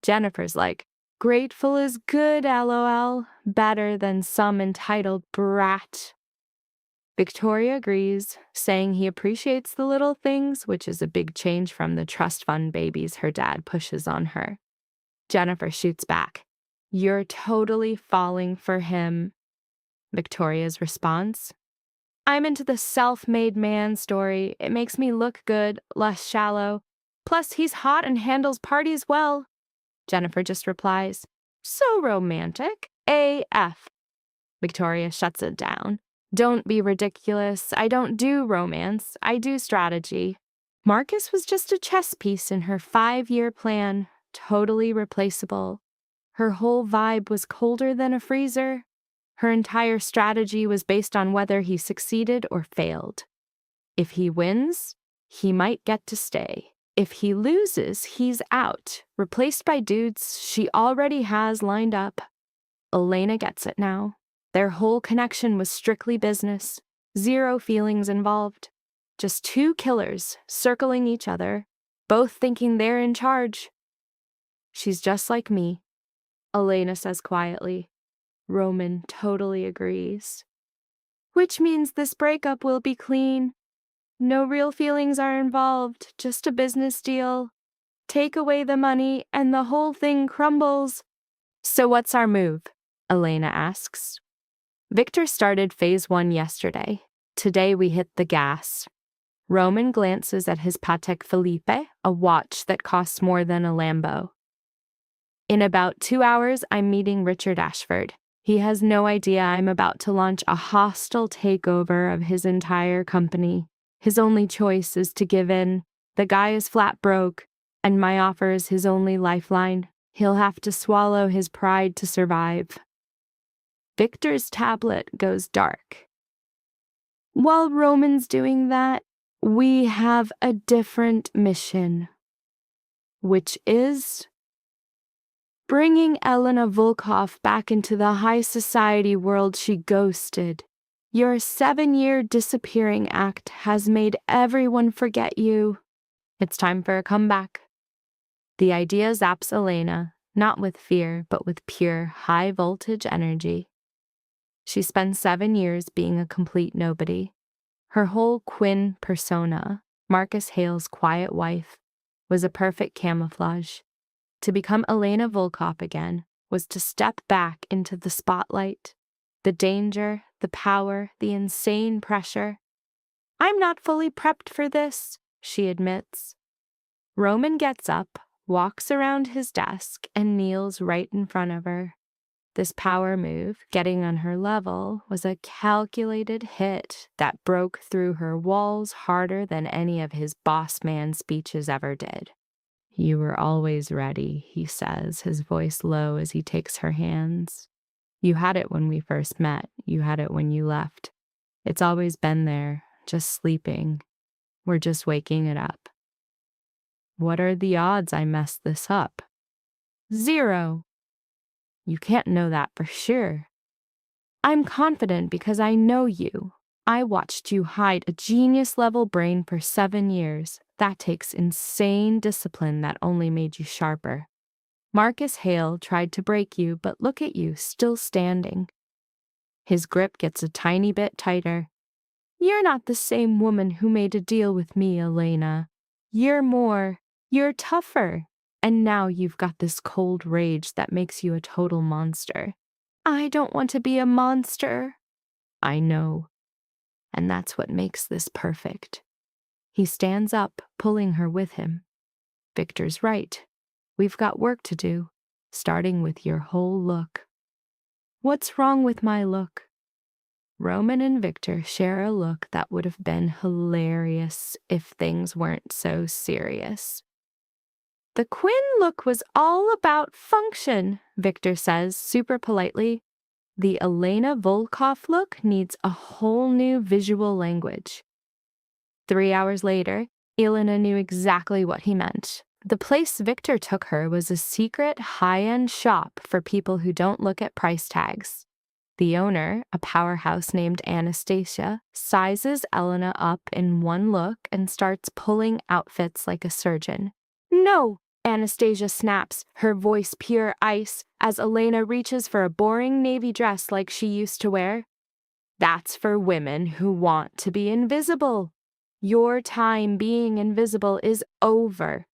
Jennifer's like, "Grateful is good, LOL. Better than some entitled brat." Victoria agrees, saying he appreciates the little things, which is a big change from the trust fund babies her dad pushes on her. Jennifer shoots back. "You're totally falling for him." Victoria's response? "I'm into the self-made man story. It makes me look good, less shallow. Plus, he's hot and handles parties well." Jennifer just replies, "So romantic. AF." Victoria shuts it down. Don't be ridiculous. I don't do romance. I do strategy. Marcus was just a chess piece in her 5-year plan, totally replaceable. Her whole vibe was colder than a freezer. Her entire strategy was based on whether he succeeded or failed. If he wins, he might get to stay. If he loses, he's out, replaced by dudes she already has lined up. Elena gets it now. Their whole connection was strictly business, 0 feelings involved. Just 2 killers circling each other, both thinking they're in charge. She's just like me, Elena says quietly. Roman totally agrees. Which means this breakup will be clean. No real feelings are involved, just a business deal. Take away the money and the whole thing crumbles. So what's our move? Elena asks. Victor started phase 1 yesterday. Today we hit the gas. Roman glances at his Patek Philippe, a watch that costs more than a Lambo. In about 2 hours, I'm meeting Richard Ashford. He has no idea I'm about to launch a hostile takeover of his entire company. His only choice is to give in. The guy is flat broke, and my offer is his only lifeline. He'll have to swallow his pride to survive. Victor's tablet goes dark. While Roman's doing that, we have a different mission, which is bringing Elena Volkov back into the high society world she ghosted. Your 7-year disappearing act has made everyone forget you. It's time for a comeback. The idea zaps Elena, not with fear, but with pure, high-voltage energy. She spends 7 years being a complete nobody. Her whole Quinn persona, Marcus Hale's quiet wife, was a perfect camouflage. To become Elena Volkov again was to step back into the spotlight. The danger, the power, the insane pressure. I'm not fully prepped for this, she admits. Roman gets up, walks around his desk, and kneels right in front of her. This power move, getting on her level, was a calculated hit that broke through her walls harder than any of his boss man speeches ever did. You were always ready, he says, his voice low as he takes her hands. You had it when we first met. You had it when you left. It's always been there, just sleeping. We're just waking it up. What are the odds I messed this up? 0. You can't know that for sure. I'm confident because I know you. I watched you hide a genius-level brain for 7 years. That takes insane discipline that only made you sharper. Marcus Hale tried to break you, but look at you, still standing. His grip gets a tiny bit tighter. You're not the same woman who made a deal with me, Elena. You're tougher. And now you've got this cold rage that makes you a total monster. I don't want to be a monster. I know. And that's what makes this perfect. He stands up, pulling her with him. Victor's right. We've got work to do, starting with your whole look. What's wrong with my look? Roman and Victor share a look that would have been hilarious if things weren't so serious. The Quinn look was all about function, Victor says super politely. The Elena Volkov look needs a whole new visual language. 3 hours later, Elena knew exactly what he meant. The place Victor took her was a secret high-end shop for people who don't look at price tags. The owner, a powerhouse named Anastasia, sizes Elena up in one look and starts pulling outfits like a surgeon. No! Anastasia snaps, her voice pure ice, as Elena reaches for a boring navy dress like she used to wear. That's for women who want to be invisible. Your time being invisible is over.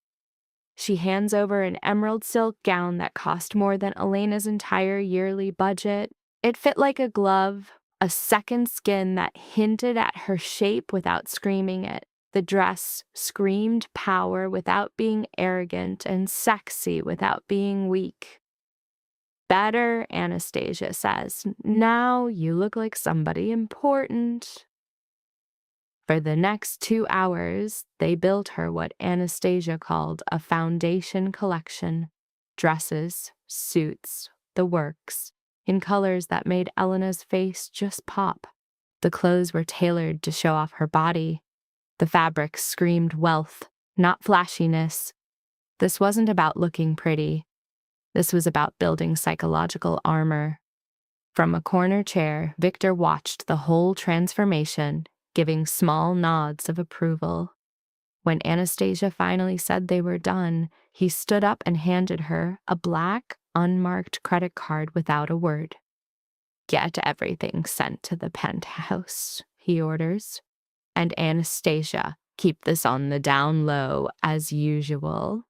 She hands over an emerald silk gown that cost more than Elena's entire yearly budget. It fit like a glove, a second skin that hinted at her shape without screaming it. The dress screamed power without being arrogant and sexy without being weak. Better, Anastasia says. Now you look like somebody important. For the next 2 hours, they built her what Anastasia called a foundation collection. Dresses, suits, the works, in colors that made Elena's face just pop. The clothes were tailored to show off her body. The fabric screamed wealth, not flashiness. This wasn't about looking pretty. This was about building psychological armor. From a corner chair, Victor watched the whole transformation, giving small nods of approval. When Anastasia finally said they were done, he stood up and handed her a black, unmarked credit card without a word. "Get everything sent to the penthouse," he orders. "And Anastasia, keep this on the down low, as usual."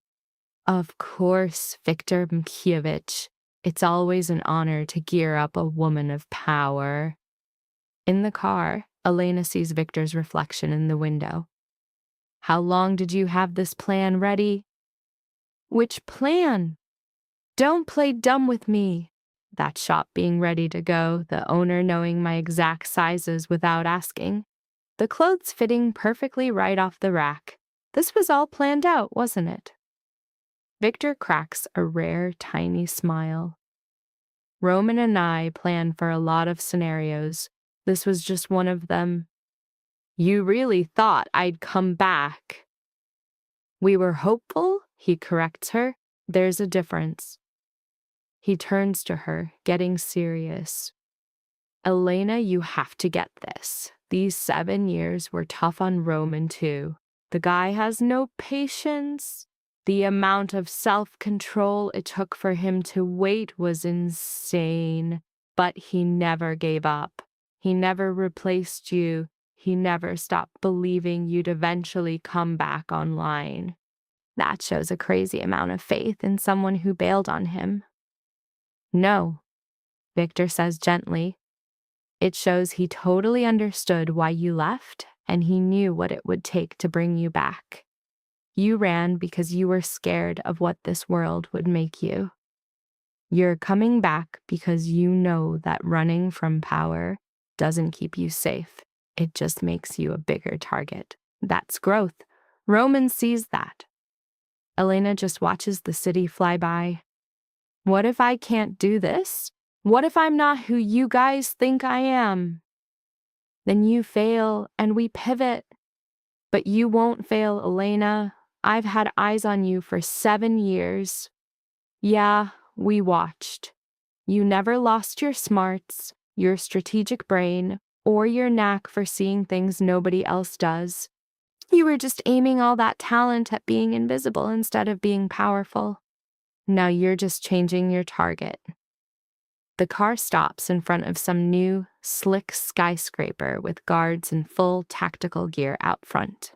Of course, Victor Mkievich. It's always an honor to gear up a woman of power. In the car, Elena sees Victor's reflection in the window. "How long did you have this plan ready?" "Which plan?" "Don't play dumb with me." "That shop being ready to go, the owner knowing my exact sizes without asking. The clothes fitting perfectly right off the rack. This was all planned out, wasn't it?" Victor cracks a rare, tiny smile. "Roman and I plan for a lot of scenarios. This was just one of them." "You really thought I'd come back?" "We were hopeful," he corrects her. "There's a difference." He turns to her, getting serious. "Elena, you have to get this. These 7 years were tough on Roman, too. The guy has no patience. The amount of self-control it took for him to wait was insane. But he never gave up. He never replaced you. He never stopped believing you'd eventually come back online." That shows a crazy amount of faith in someone who bailed on him. "No," Victor says gently. "It shows he totally understood why you left, and he knew what it would take to bring you back. You ran because you were scared of what this world would make you. You're coming back because you know that running from power doesn't keep you safe. It just makes you a bigger target. That's growth. Roman sees that." Elena just watches the city fly by. "What if I can't do this? What if I'm not who you guys think I am?" "Then you fail and we pivot." "But you won't fail, Elena. I've had eyes on you for 7 years. Yeah, we watched. You never lost your smarts, your strategic brain, or your knack for seeing things nobody else does. You were just aiming all that talent at being invisible instead of being powerful. Now you're just changing your target." The car stops in front of some new, slick skyscraper with guards in full tactical gear out front.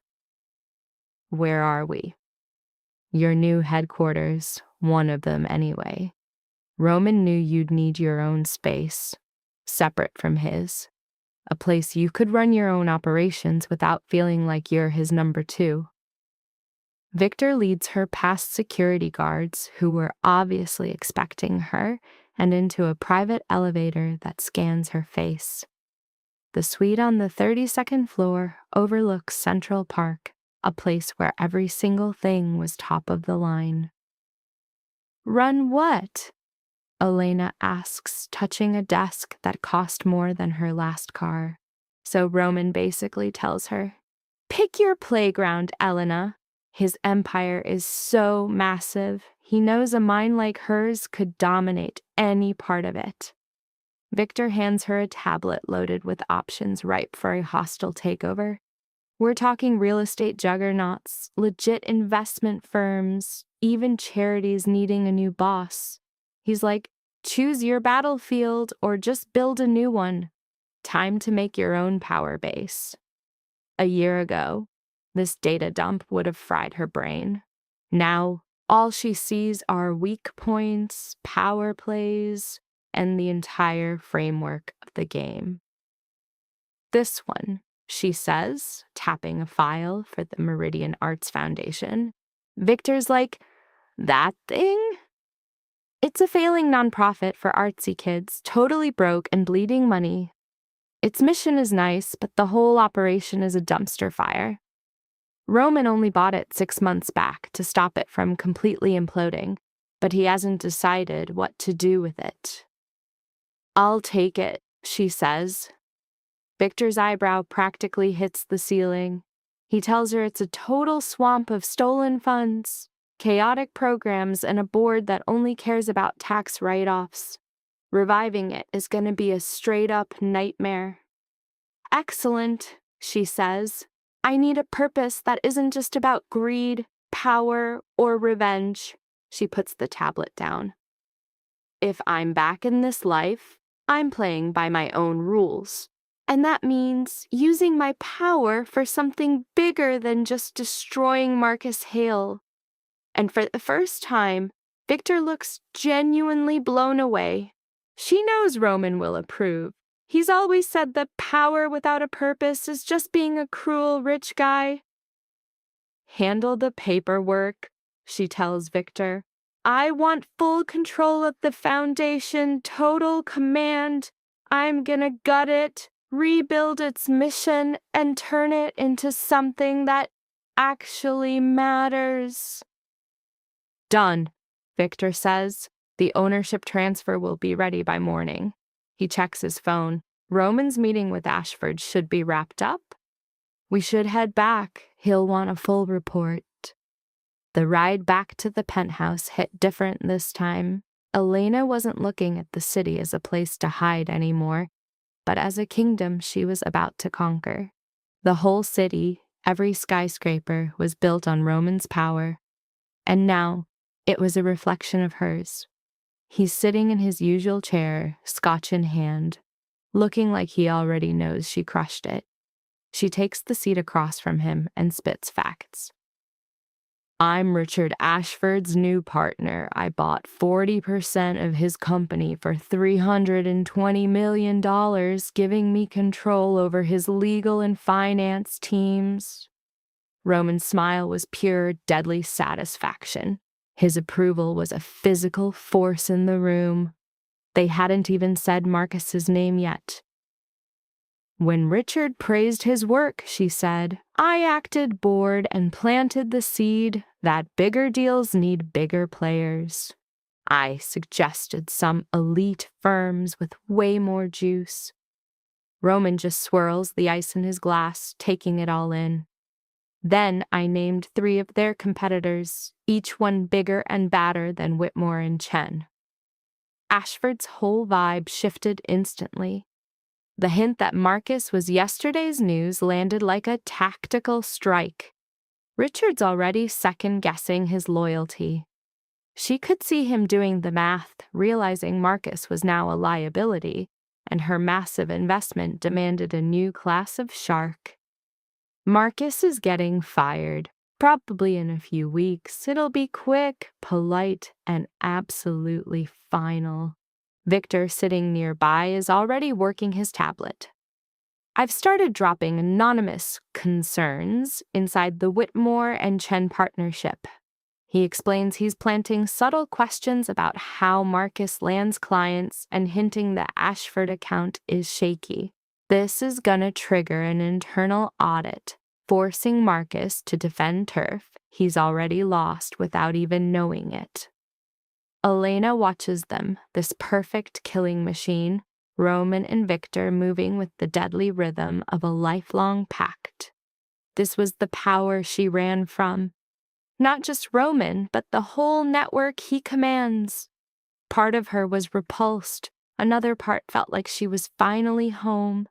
"Where are we?" "Your new headquarters, one of them anyway. Roman knew you'd need your own space, separate from his. A place you could run your own operations without feeling like you're his number 2. Victor leads her past security guards who were obviously expecting her and into a private elevator that scans her face. The suite on the 32nd floor overlooks Central Park, a place where every single thing was top of the line. "Run what?" Elena asks, touching a desk that cost more than her last car. So Roman basically tells her, "Pick your playground, Elena. His empire is so massive, he knows a mind like hers could dominate any part of it." Victor hands her a tablet loaded with options ripe for a hostile takeover. We're talking real estate juggernauts, legit investment firms, even charities needing a new boss. He's like, choose your battlefield or just build a new one. Time to make your own power base. A year ago, this data dump would have fried her brain. Now, all she sees are weak points, power plays, and the entire framework of the game. "This one," she says, tapping a file for the Meridian Arts Foundation. Victor's like, "That thing?" It's a failing nonprofit for artsy kids, totally broke and bleeding money. Its mission is nice, but the whole operation is a dumpster fire. Roman only bought it 6 months back to stop it from completely imploding, but he hasn't decided what to do with it. "I'll take it," she says. Victor's eyebrow practically hits the ceiling. He tells her it's a total swamp of stolen funds, chaotic programs, and a board that only cares about tax write-offs. Reviving it is going to be a straight-up nightmare. "Excellent," she says. "I need a purpose that isn't just about greed, power, or revenge." She puts the tablet down. "If I'm back in this life, I'm playing by my own rules. And that means using my power for something bigger than just destroying Marcus Hale." And for the first time, Victor looks genuinely blown away. She knows Roman will approve. He's always said that power without a purpose is just being a cruel rich guy. "Handle the paperwork," she tells Victor. "I want full control of the foundation, total command. I'm gonna gut it, rebuild its mission, and turn it into something that actually matters." "Done," Victor says. "The ownership transfer will be ready by morning." He checks his phone. Roman's meeting with Ashford should be wrapped up. "We should head back. He'll want a full report." The ride back to the penthouse hit different this time. Elena wasn't looking at the city as a place to hide anymore, but as a kingdom she was about to conquer. The whole city, every skyscraper, was built on Roman's power, and now it was a reflection of hers. He's sitting in his usual chair, scotch in hand, looking like he already knows she crushed it. She takes the seat across from him and spits facts. "I'm Richard Ashford's new partner. I bought 40% of his company for $320 million, giving me control over his legal and finance teams." Roman's smile was pure, deadly satisfaction. His approval was a physical force in the room. They hadn't even said Marcus's name yet. "When Richard praised his work," she said, "I acted bored and planted the seed that bigger deals need bigger players. I suggested some elite firms with way more juice." Roman just swirls the ice in his glass, taking it all in. "Then I named 3 of their competitors, each one bigger and badder than Whitmore and Chen." Ashford's whole vibe shifted instantly. The hint that Marcus was yesterday's news landed like a tactical strike. Richard's already second-guessing his loyalty. She could see him doing the math, realizing Marcus was now a liability, and her massive investment demanded a new class of shark. "Marcus is getting fired. Probably in a few weeks. It'll be quick, polite, and absolutely final." Victor, sitting nearby, is already working his tablet. "I've started dropping anonymous concerns inside the Whitmore and Chen partnership." He explains he's planting subtle questions about how Marcus lands clients and hinting the Ashford account is shaky. This is gonna trigger an internal audit, forcing Marcus to defend turf he's already lost without even knowing it. Elena watches them, this perfect killing machine, Roman and Victor moving with the deadly rhythm of a lifelong pact. This was the power she ran from. Not just Roman, but the whole network he commands. Part of her was repulsed. Another part felt like she was finally home.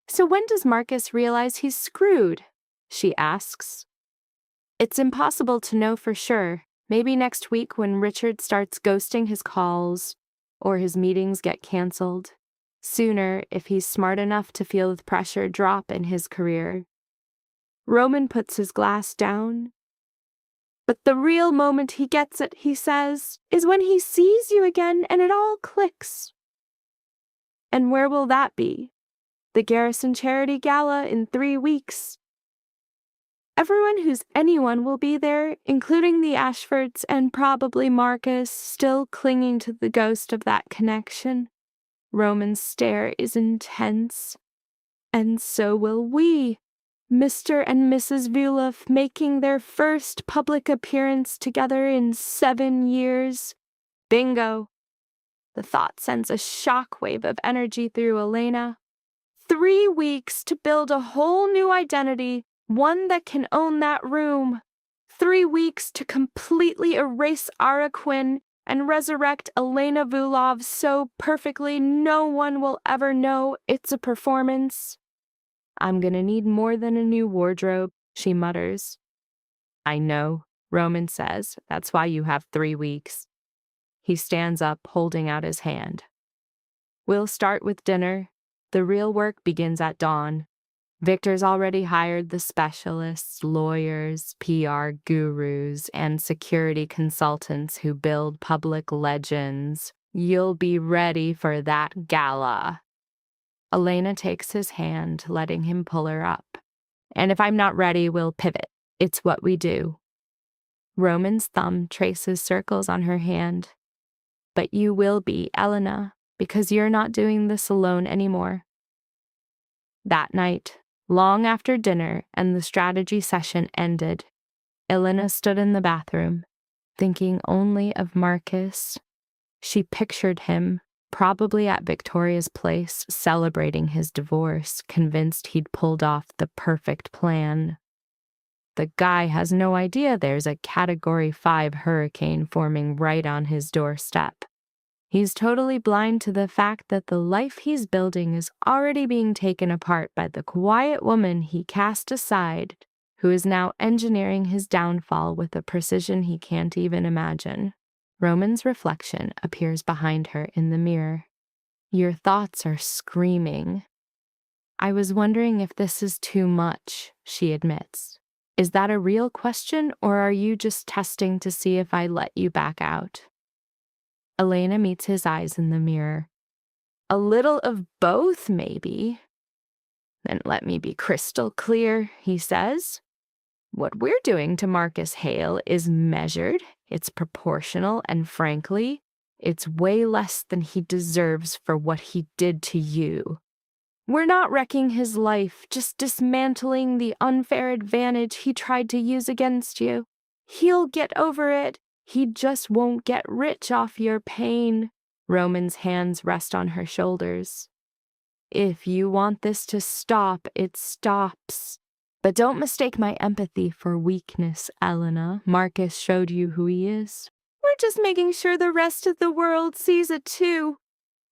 "So when does Marcus realize he's screwed?" she asks. "It's impossible to know for sure. Maybe next week when Richard starts ghosting his calls or his meetings get canceled. Sooner if he's smart enough to feel the pressure drop in his career." Roman puts his glass down. "But the real moment he gets it," he says, "is when he sees you again and it all clicks." "And where will that be?" "The Garrison Charity Gala in 3 weeks." Everyone who's anyone will be there, including the Ashfords and probably Marcus, still clinging to the ghost of that connection. Roman's stare is intense. And so will we. Mr. and Mrs. Vulov making their first public appearance together in 7 years. Bingo. The thought sends a shockwave of energy through Elena. 3 weeks to build a whole new identity, one that can own that room. 3 weeks to completely erase Ara Quinn and resurrect Elena Vulov so perfectly no one will ever know it's a performance. I'm gonna need more than a new wardrobe, she mutters. I know, Roman says. That's why you have 3 weeks. He stands up, holding out his hand. We'll start with dinner. The real work begins at dawn. Victor's already hired the specialists, lawyers, PR gurus, and security consultants who build public legends. You'll be ready for that gala. Elena takes his hand, letting him pull her up. And if I'm not ready, we'll pivot. It's what we do. Roman's thumb traces circles on her hand. But you will be, Elena, because you're not doing this alone anymore. That night, long after dinner and the strategy session ended, Elena stood in the bathroom, thinking only of Marcus. She pictured him, probably at Victoria's place, celebrating his divorce, convinced he'd pulled off the perfect plan. The guy has no idea there's a Category 5 hurricane forming right on his doorstep. He's totally blind to the fact that the life he's building is already being taken apart by the quiet woman he cast aside, who is now engineering his downfall with a precision he can't even imagine. Roman's reflection appears behind her in the mirror. Your thoughts are screaming. I was wondering if this is too much, she admits. Is that a real question, or are you just testing to see if I let you back out? Elena meets his eyes in the mirror. A little of both, maybe. Then let me be crystal clear, he says. What we're doing to Marcus Hale is measured, it's proportional, and frankly, it's way less than he deserves for what he did to you. We're not wrecking his life, just dismantling the unfair advantage he tried to use against you. He'll get over it. He just won't get rich off your pain. Roman's hands rest on her shoulders. If you want this to stop, it stops. But don't mistake my empathy for weakness, Elena. Marcus showed you who he is. We're just making sure the rest of the world sees it too.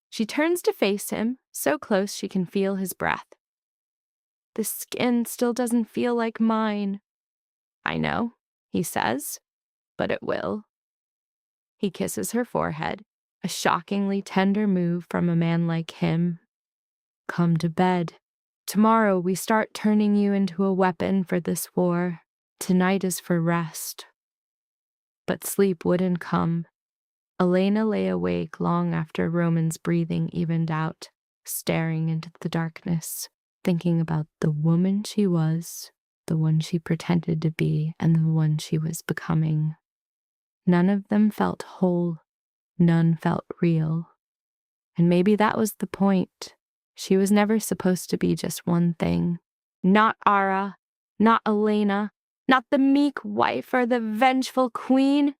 She turns to face him, so close she can feel his breath. The skin still doesn't feel like mine. I know, he says, but it will. He kisses her forehead, a shockingly tender move from a man like him. Come to bed. Tomorrow we start turning you into a weapon for this war. Tonight is for rest. But sleep wouldn't come. Elena lay awake long after Roman's breathing evened out, staring into the darkness, thinking about the woman she was, the one she pretended to be, and the one she was becoming. None of them felt whole. None felt real. And maybe that was the point. She was never supposed to be just one thing. Not Ara, not Elena, not the meek wife or the vengeful queen.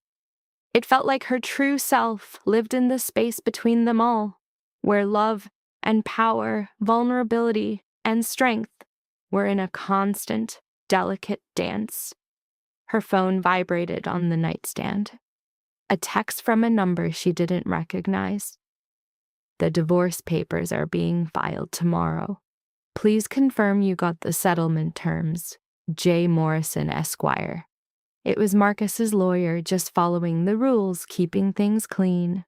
It felt like her true self lived in the space between them all, where love and power, vulnerability and strength were in a constant, delicate dance. Her phone vibrated on the nightstand. A text from a number she didn't recognize. The divorce papers are being filed tomorrow. Please confirm you got the settlement terms. J. Morrison, Esquire. It was Marcus's lawyer, just following the rules, keeping things clean.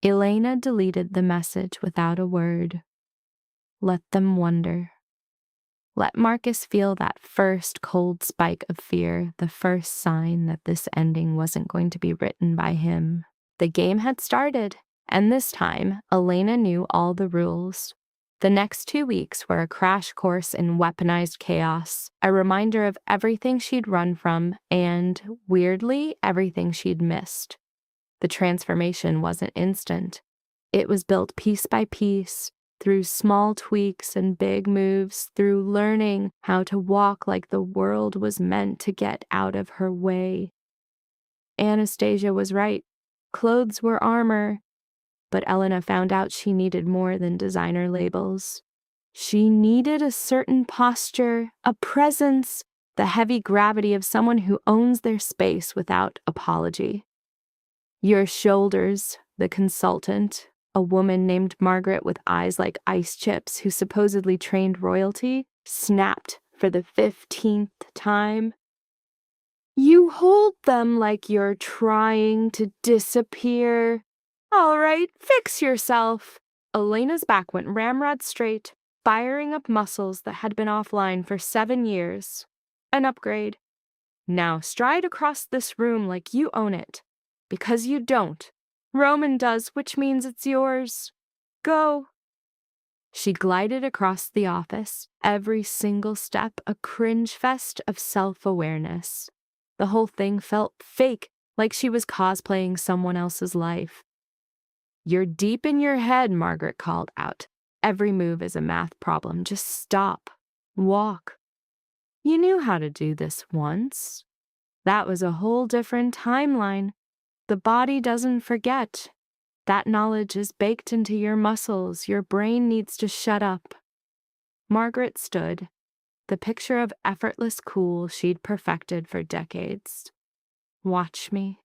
Elena deleted the message without a word. Let them wonder. Let Marcus feel that first cold spike of fear, the first sign that this ending wasn't going to be written by him. The game had started, and this time, Elena knew all the rules. The next 2 weeks were a crash course in weaponized chaos, a reminder of everything she'd run from and, weirdly, everything she'd missed. The transformation wasn't instant. It was built piece by piece, through small tweaks and big moves, through learning how to walk like the world was meant to get out of her way. Anastasia was right. Clothes were armor, but Elena found out she needed more than designer labels. She needed a certain posture, a presence, the heavy gravity of someone who owns their space without apology. Your shoulders, the consultant, a woman named Margaret with eyes like ice chips who supposedly trained royalty, snapped for the 15th time. You hold them like you're trying to disappear. All right, fix yourself. Elena's back went ramrod straight, firing up muscles that had been offline for 7 years. An upgrade. Now stride across this room like you own it. Because you don't. Roman does, which means it's yours. Go. She glided across the office, every single step a cringe fest of self-awareness. The whole thing felt fake, like she was cosplaying someone else's life. You're deep in your head, Margaret called out. Every move is a math problem. Just stop. Walk. You knew how to do this once. That was a whole different timeline. The body doesn't forget. That knowledge is baked into your muscles. Your brain needs to shut up. Margaret stood, the picture of effortless cool she'd perfected for decades. Watch me.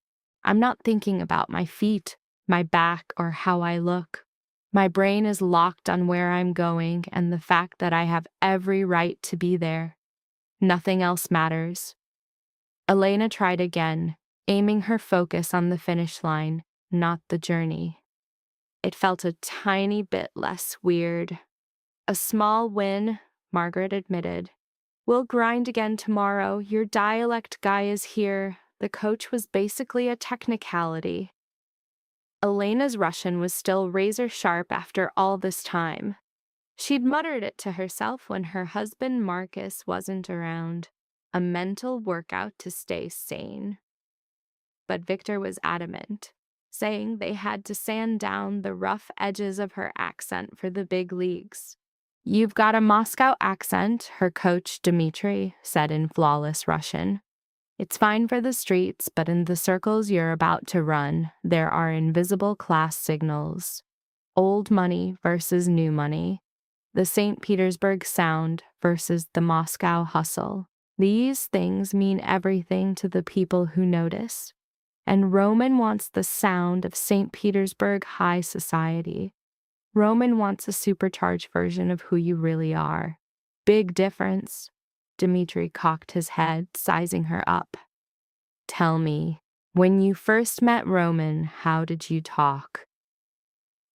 I'm not thinking about my feet, my back, or how I look. My brain is locked on where I'm going and the fact that I have every right to be there. Nothing else matters. Elena tried again, aiming her focus on the finish line, not the journey. It felt a tiny bit less weird. A small win, Margaret admitted. We'll grind again tomorrow. Your dialect guy is here. The coach was basically a technicality. Elena's Russian was still razor sharp after all this time. She'd muttered it to herself when her husband Marcus wasn't around. A mental workout to stay sane. But Victor was adamant, saying they had to sand down the rough edges of her accent for the big leagues. You've got a Moscow accent, her coach Dmitri said in flawless Russian. It's fine for the streets, but in the circles you're about to run, there are invisible class signals. Old money versus new money. The St. Petersburg sound versus the Moscow hustle. These things mean everything to the people who notice. And Roman wants the sound of St. Petersburg high society. Roman wants a supercharged version of who you really are. Big difference. Dmitri cocked his head, sizing her up. Tell me, when you first met Roman, how did you talk?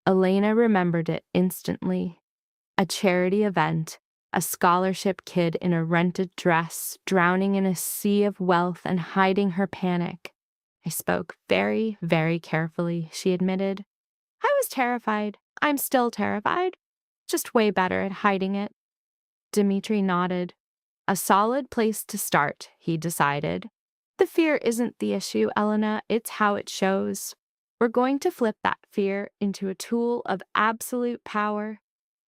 Elena remembered it instantly. A charity event, a scholarship kid in a rented dress, drowning in a sea of wealth and hiding her panic. I spoke very, very carefully, she admitted. I was terrified. I'm still terrified. Just way better at hiding it. Dmitri nodded. A solid place to start, he decided. The fear isn't the issue, Elena. It's how it shows. We're going to flip that fear into a tool of absolute power.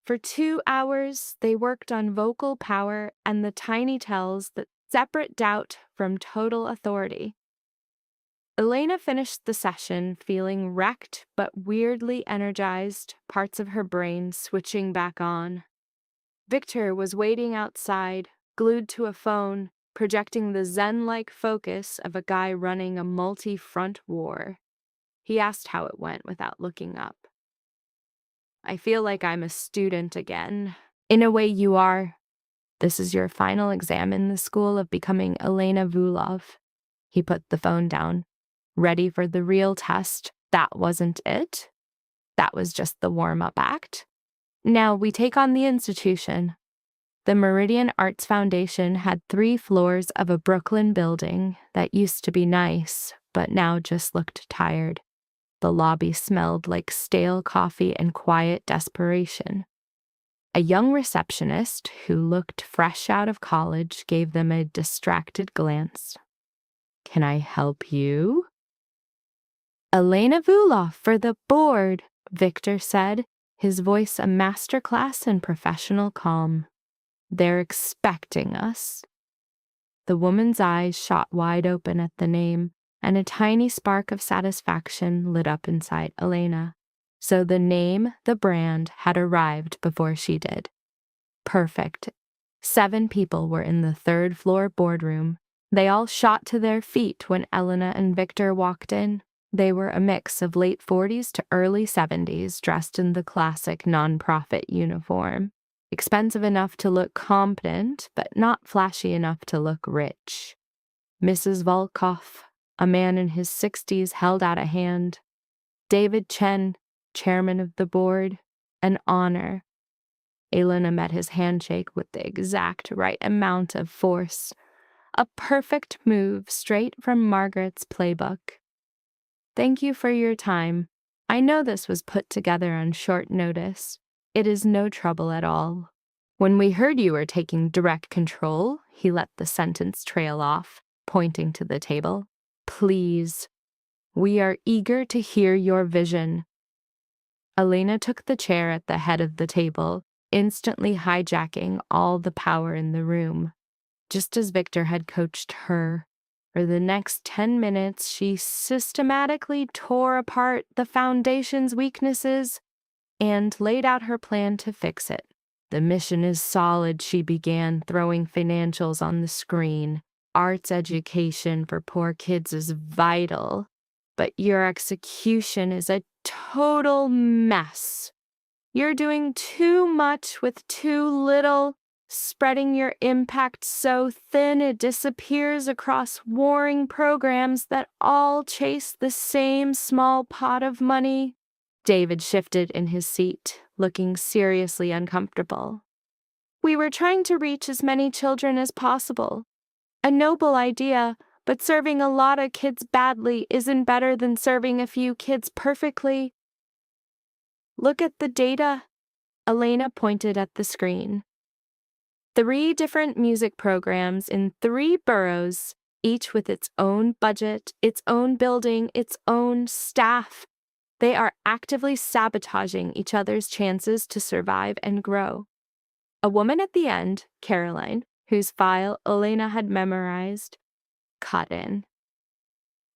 For 2 hours, they worked on vocal power and the tiny tells that separate doubt from total authority. Elena finished the session feeling wrecked but weirdly energized, parts of her brain switching back on. Victor was waiting outside, glued to a phone, projecting the zen-like focus of a guy running a multi-front war. He asked how it went without looking up. I feel like I'm a student again. In a way you are. This is your final exam in the school of becoming Elena Vulov. He put the phone down. Ready for the real test. That wasn't it. That was just the warm-up act. Now we take on the institution. The Meridian Arts Foundation had 3 floors of a Brooklyn building that used to be nice, but now just looked tired. The lobby smelled like stale coffee and quiet desperation. A young receptionist who looked fresh out of college gave them a distracted glance. "Can I help you?" "Elena Vulov for the board," Victor said, his voice a masterclass in professional calm. "They're expecting us." The woman's eyes shot wide open at the name, and a tiny spark of satisfaction lit up inside Elena. So the name, the brand, had arrived before she did. Perfect. 7 people were in the third-floor boardroom. They all shot to their feet when Elena and Victor walked in. They were a mix of late 40s to early 70s, dressed in the classic nonprofit uniform. Expensive enough to look competent, but not flashy enough to look rich. Mrs. Volkov, a man in his 60s, held out a hand. David Chen, chairman of the board, an honor. Elena met his handshake with the exact right amount of force. A perfect move straight from Margaret's playbook. "Thank you for your time. I know this was put together on short notice. It is no trouble at all. When we heard you were taking direct control," he let the sentence trail off, pointing to the table. "Please, we are eager to hear your vision." Elena took the chair at the head of the table, instantly hijacking all the power in the room. Just as Victor had coached her, for the next 10 minutes, she systematically tore apart the foundation's weaknesses and laid out her plan to fix it. "The mission is solid," she began, throwing financials on the screen. "Arts education for poor kids is vital, but your execution is a total mess. You're doing too much with too little, spreading your impact so thin it disappears across warring programs that all chase the same small pot of money." David shifted in his seat, looking seriously uncomfortable. "We were trying to reach as many children as possible. A noble idea, but serving a lot of kids badly isn't better than serving a few kids perfectly. Look at the data." Elena pointed at the screen. 3 different music programs in 3 boroughs, each with its own budget, its own building, its own staff. They are actively sabotaging each other's chances to survive and grow. A woman at the end, Caroline, whose file Elena had memorized, cut in.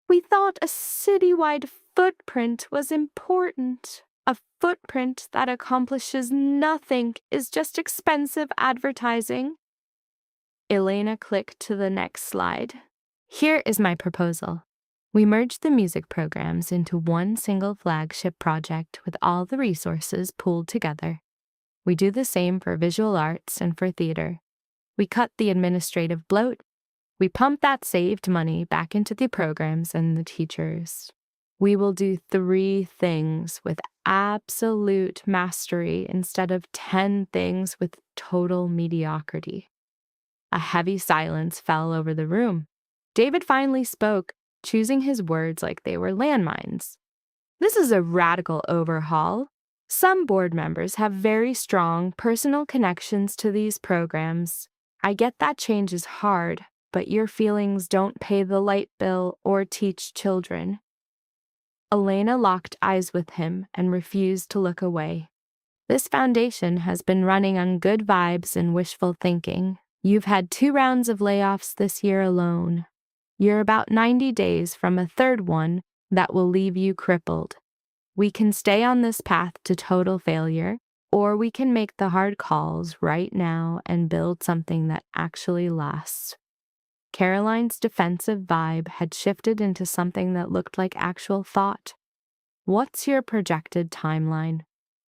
"We thought a citywide footprint was important. A footprint that accomplishes nothing is just expensive advertising." Elena clicked to the next slide. "Here is my proposal. We merge the music programs into one single flagship project with all the resources pooled together. We do the same for visual arts and for theater. We cut the administrative bloat. We pump that saved money back into the programs and the teachers. We will do 3 things with absolute mastery instead of 10 things with total mediocrity." A heavy silence fell over the room. David finally spoke, choosing his words like they were landmines. "This is a radical overhaul. Some board members have very strong personal connections to these programs. I get that change is hard, but your feelings don't pay the light bill or teach children." Elena locked eyes with him and refused to look away. "This foundation has been running on good vibes and wishful thinking. You've had 2 rounds of layoffs this year alone. You're about 90 days from a 3rd one that will leave you crippled. We can stay on this path to total failure, or we can make the hard calls right now and build something that actually lasts." Caroline's defensive vibe had shifted into something that looked like actual thought. "What's your projected timeline?"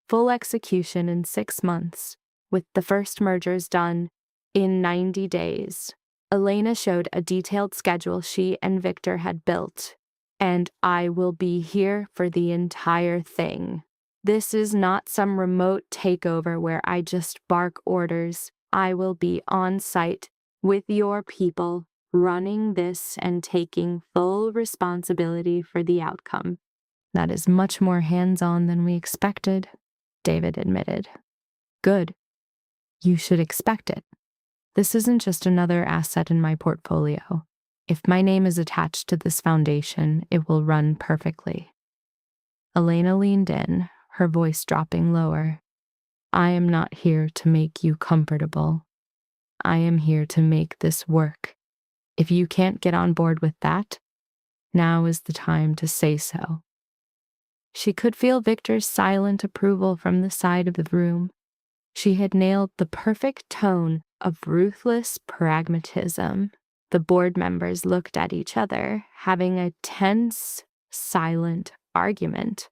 "Full execution in 6 months, with the first mergers done in 90 days. Elena showed a detailed schedule she and Victor had built. "And I will be here for the entire thing. This is not some remote takeover where I just bark orders. I will be on site with your people, running this and taking full responsibility for the outcome." "That is much more hands-on than we expected," David admitted. "Good. You should expect it. This isn't just another asset in my portfolio. If my name is attached to this foundation, it will run perfectly. Elena leaned in, her voice dropping lower. I am not here to make you comfortable. I am here to make this work. If you can't get on board with that, now is the time to say so. She could feel Victor's silent approval from the side of the room. She had nailed the perfect tone of ruthless pragmatism. The board members looked at each other, having a tense, silent argument.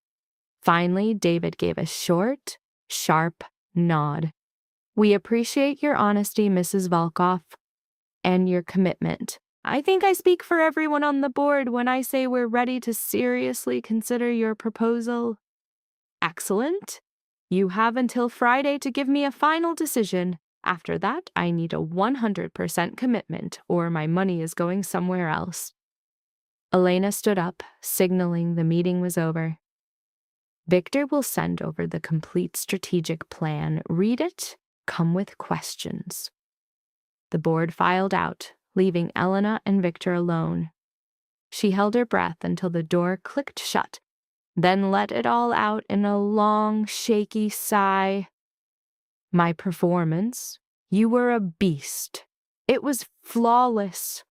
Finally, David gave a short, sharp nod. We appreciate your honesty, Mrs. Volkoff, and your commitment. I think I speak for everyone on the board when I say we're ready to seriously consider your proposal. Excellent. You have until Friday to give me a final decision. After that, I need a 100% commitment, or my money is going somewhere else. Elena stood up, signaling the meeting was over. Victor will send over the complete strategic plan. Read it. Come with questions. The board filed out, leaving Elena and Victor alone. She held her breath until the door clicked shut, then let it all out in a long, shaky sigh. My performance? You were a beast. It was flawless.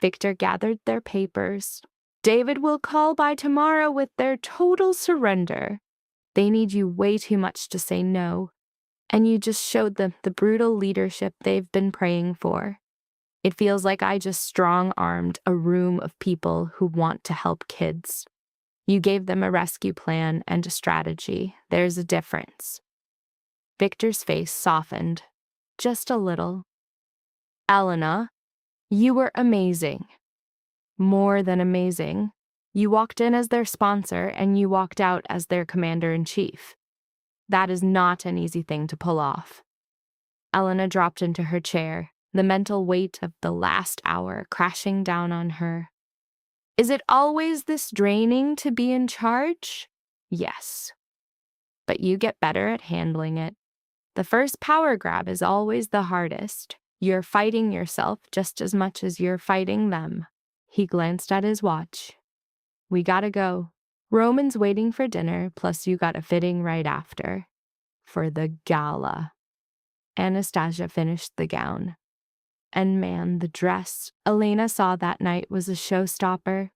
Victor gathered their papers. David will call by tomorrow with their total surrender. They need you way too much to say no, and you just showed them the brutal leadership they've been praying for. It feels like I just strong-armed a room of people who want to help kids. You gave them a rescue plan and a strategy. There's a difference. Victor's face softened, just a little. Elena, you were amazing. More than amazing. You walked in as their sponsor and you walked out as their commander-in-chief. That is not an easy thing to pull off. Elena dropped into her chair, the mental weight of the last hour crashing down on her. Is it always this draining to be in charge? Yes. But you get better at handling it. The first power grab is always the hardest. You're fighting yourself just as much as you're fighting them. He glanced at his watch. We gotta go. Roman's waiting for dinner, plus you got a fitting right after. For the gala. Anastasia finished the gown. And man, the dress Elena saw that night was a showstopper.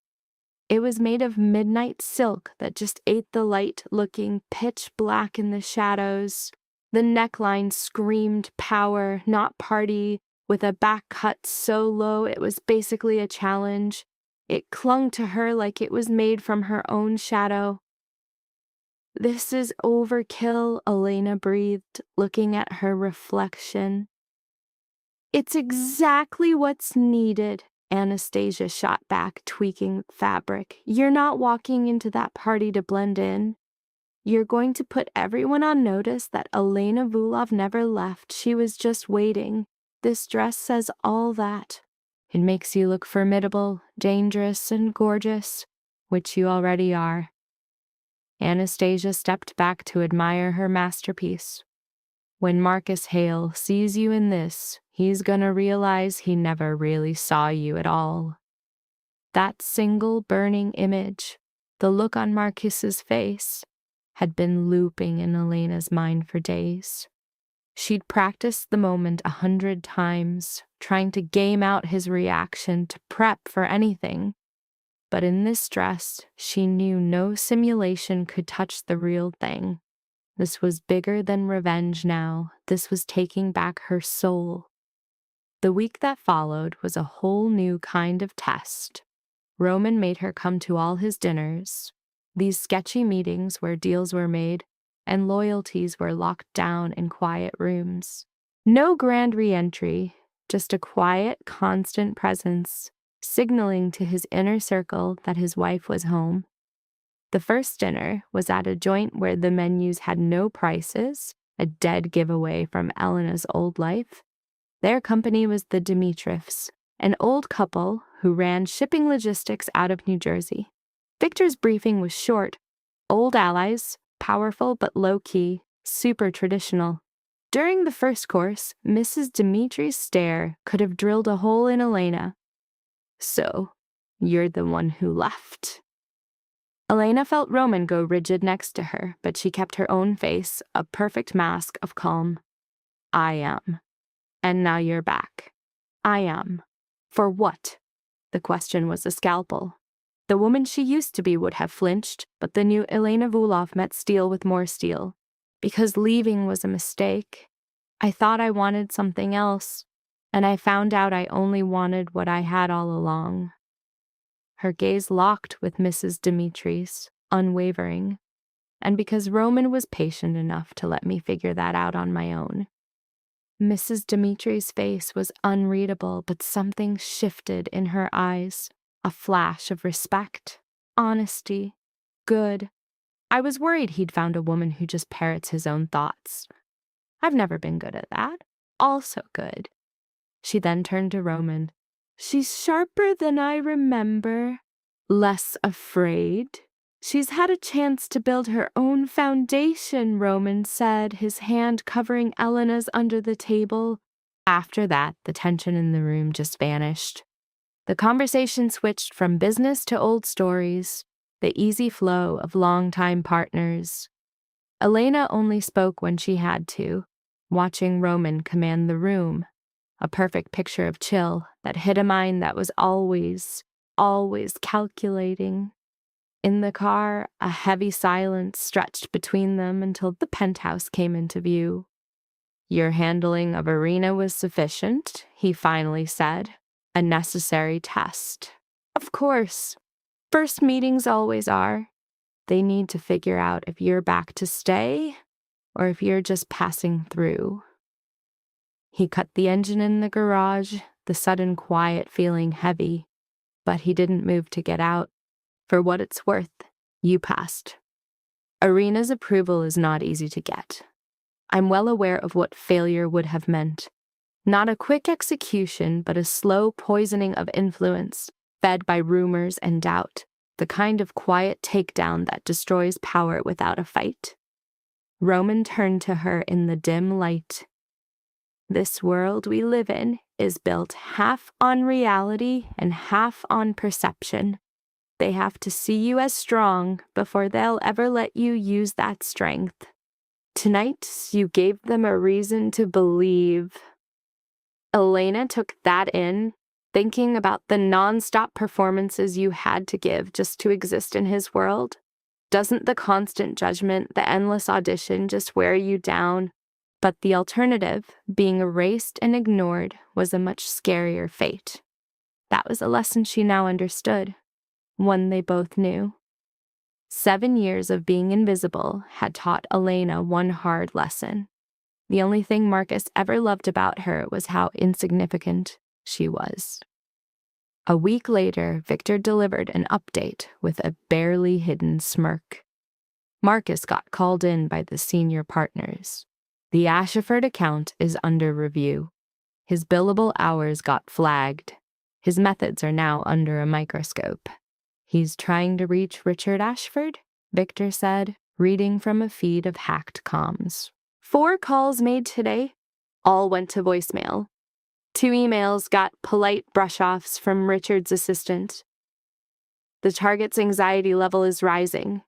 It was made of midnight silk that just ate the light, looking pitch black in the shadows. The neckline screamed power, not party, with a back cut so low it was basically a challenge. It clung to her like it was made from her own shadow. This is overkill, Elena breathed, looking at her reflection. It's exactly what's needed, Anastasia shot back, tweaking fabric. You're not walking into that party to blend in. You're going to put everyone on notice that Elena Vulov never left. She was just waiting. This dress says all that. It makes you look formidable, dangerous, and gorgeous, which you already are. Anastasia stepped back to admire her masterpiece. When Marcus Hale sees you in this, he's gonna realize he never really saw you at all. That single burning image, the look on Marcus's face, had been looping in Elena's mind for days. She'd practiced the moment 100 times, trying to game out his reaction, to prep for anything. But in this dress, she knew no simulation could touch the real thing. This was bigger than revenge now. This was taking back her soul. The week that followed was a whole new kind of test. Roman made her come to all his dinners, these sketchy meetings where deals were made and loyalties were locked down in quiet rooms. No grand re-entry, just a quiet, constant presence, signaling to his inner circle that his wife was home. The first dinner was at a joint where the menus had no prices, a dead giveaway from Elena's old life. Their company was the Dimitrievs, an old couple who ran shipping logistics out of New Jersey. Victor's briefing was short. Old allies, powerful but low-key, super traditional. During the first course, Mrs. Dimitri's stare could have drilled a hole in Elena. "So, you're the one who left." Elena felt Roman go rigid next to her, but she kept her own face, a perfect mask of calm. "I am. And now you're back." "I am. For what?" The question was a scalpel. The woman she used to be would have flinched, but the new Elena Vulov met steel with more steel. "Because leaving was a mistake. I thought I wanted something else, and I found out I only wanted what I had all along." Her gaze locked with Mrs. Dimitri's, unwavering, and because Roman was patient enough to let me figure that out on my own. Mrs. Dimitri's face was unreadable, but something shifted in her eyes, a flash of respect, honesty, good. I was worried he'd found a woman who just parrots his own thoughts. I've never been good at that. Also good. She then turned to Roman. "She's sharper than I remember. Less afraid. She's had a chance to build her own foundation," Roman said, his hand covering Elena's under the table. After that, the tension in the room just vanished. The conversation switched from business to old stories, the easy flow of longtime partners. Elena only spoke when she had to, watching Roman command the room, a perfect picture of chill that hid a mind that was always calculating. In the car, a heavy silence stretched between them until the penthouse came into view. "Your handling of Irina was sufficient," he finally said. "A necessary test." "Of course. First meetings always are. They need to figure out if you're back to stay or if you're just passing through." He cut the engine in the garage, the sudden quiet feeling heavy, but he didn't move to get out. "For what it's worth, you passed. Irina's approval is not easy to get. I'm well aware of what failure would have meant. Not a quick execution, but a slow poisoning of influence, fed by rumors and doubt, the kind of quiet takedown that destroys power without a fight." Roman turned to her in the dim light. "This world we live in is built half on reality and half on perception. They have to see you as strong before they'll ever let you use that strength. Tonight, you gave them a reason to believe." Elena took that in, thinking about the non-stop performances you had to give just to exist in his world. Doesn't the constant judgment, the endless audition just wear you down? But the alternative, being erased and ignored, was a much scarier fate. That was a lesson she now understood. One they both knew. 7 years of being invisible had taught Elena one hard lesson. The only thing Marcus ever loved about her was how insignificant she was. A week later, Victor delivered an update with a barely hidden smirk. Marcus got called in by the senior partners. The Ashford account is under review. His billable hours got flagged. His methods are now under a microscope. "He's trying to reach Richard Ashford," Victor said, reading from a feed of hacked comms. 4 calls made today. All went to voicemail. 2 emails got polite brush-offs from Richard's assistant. The target's anxiety level is rising.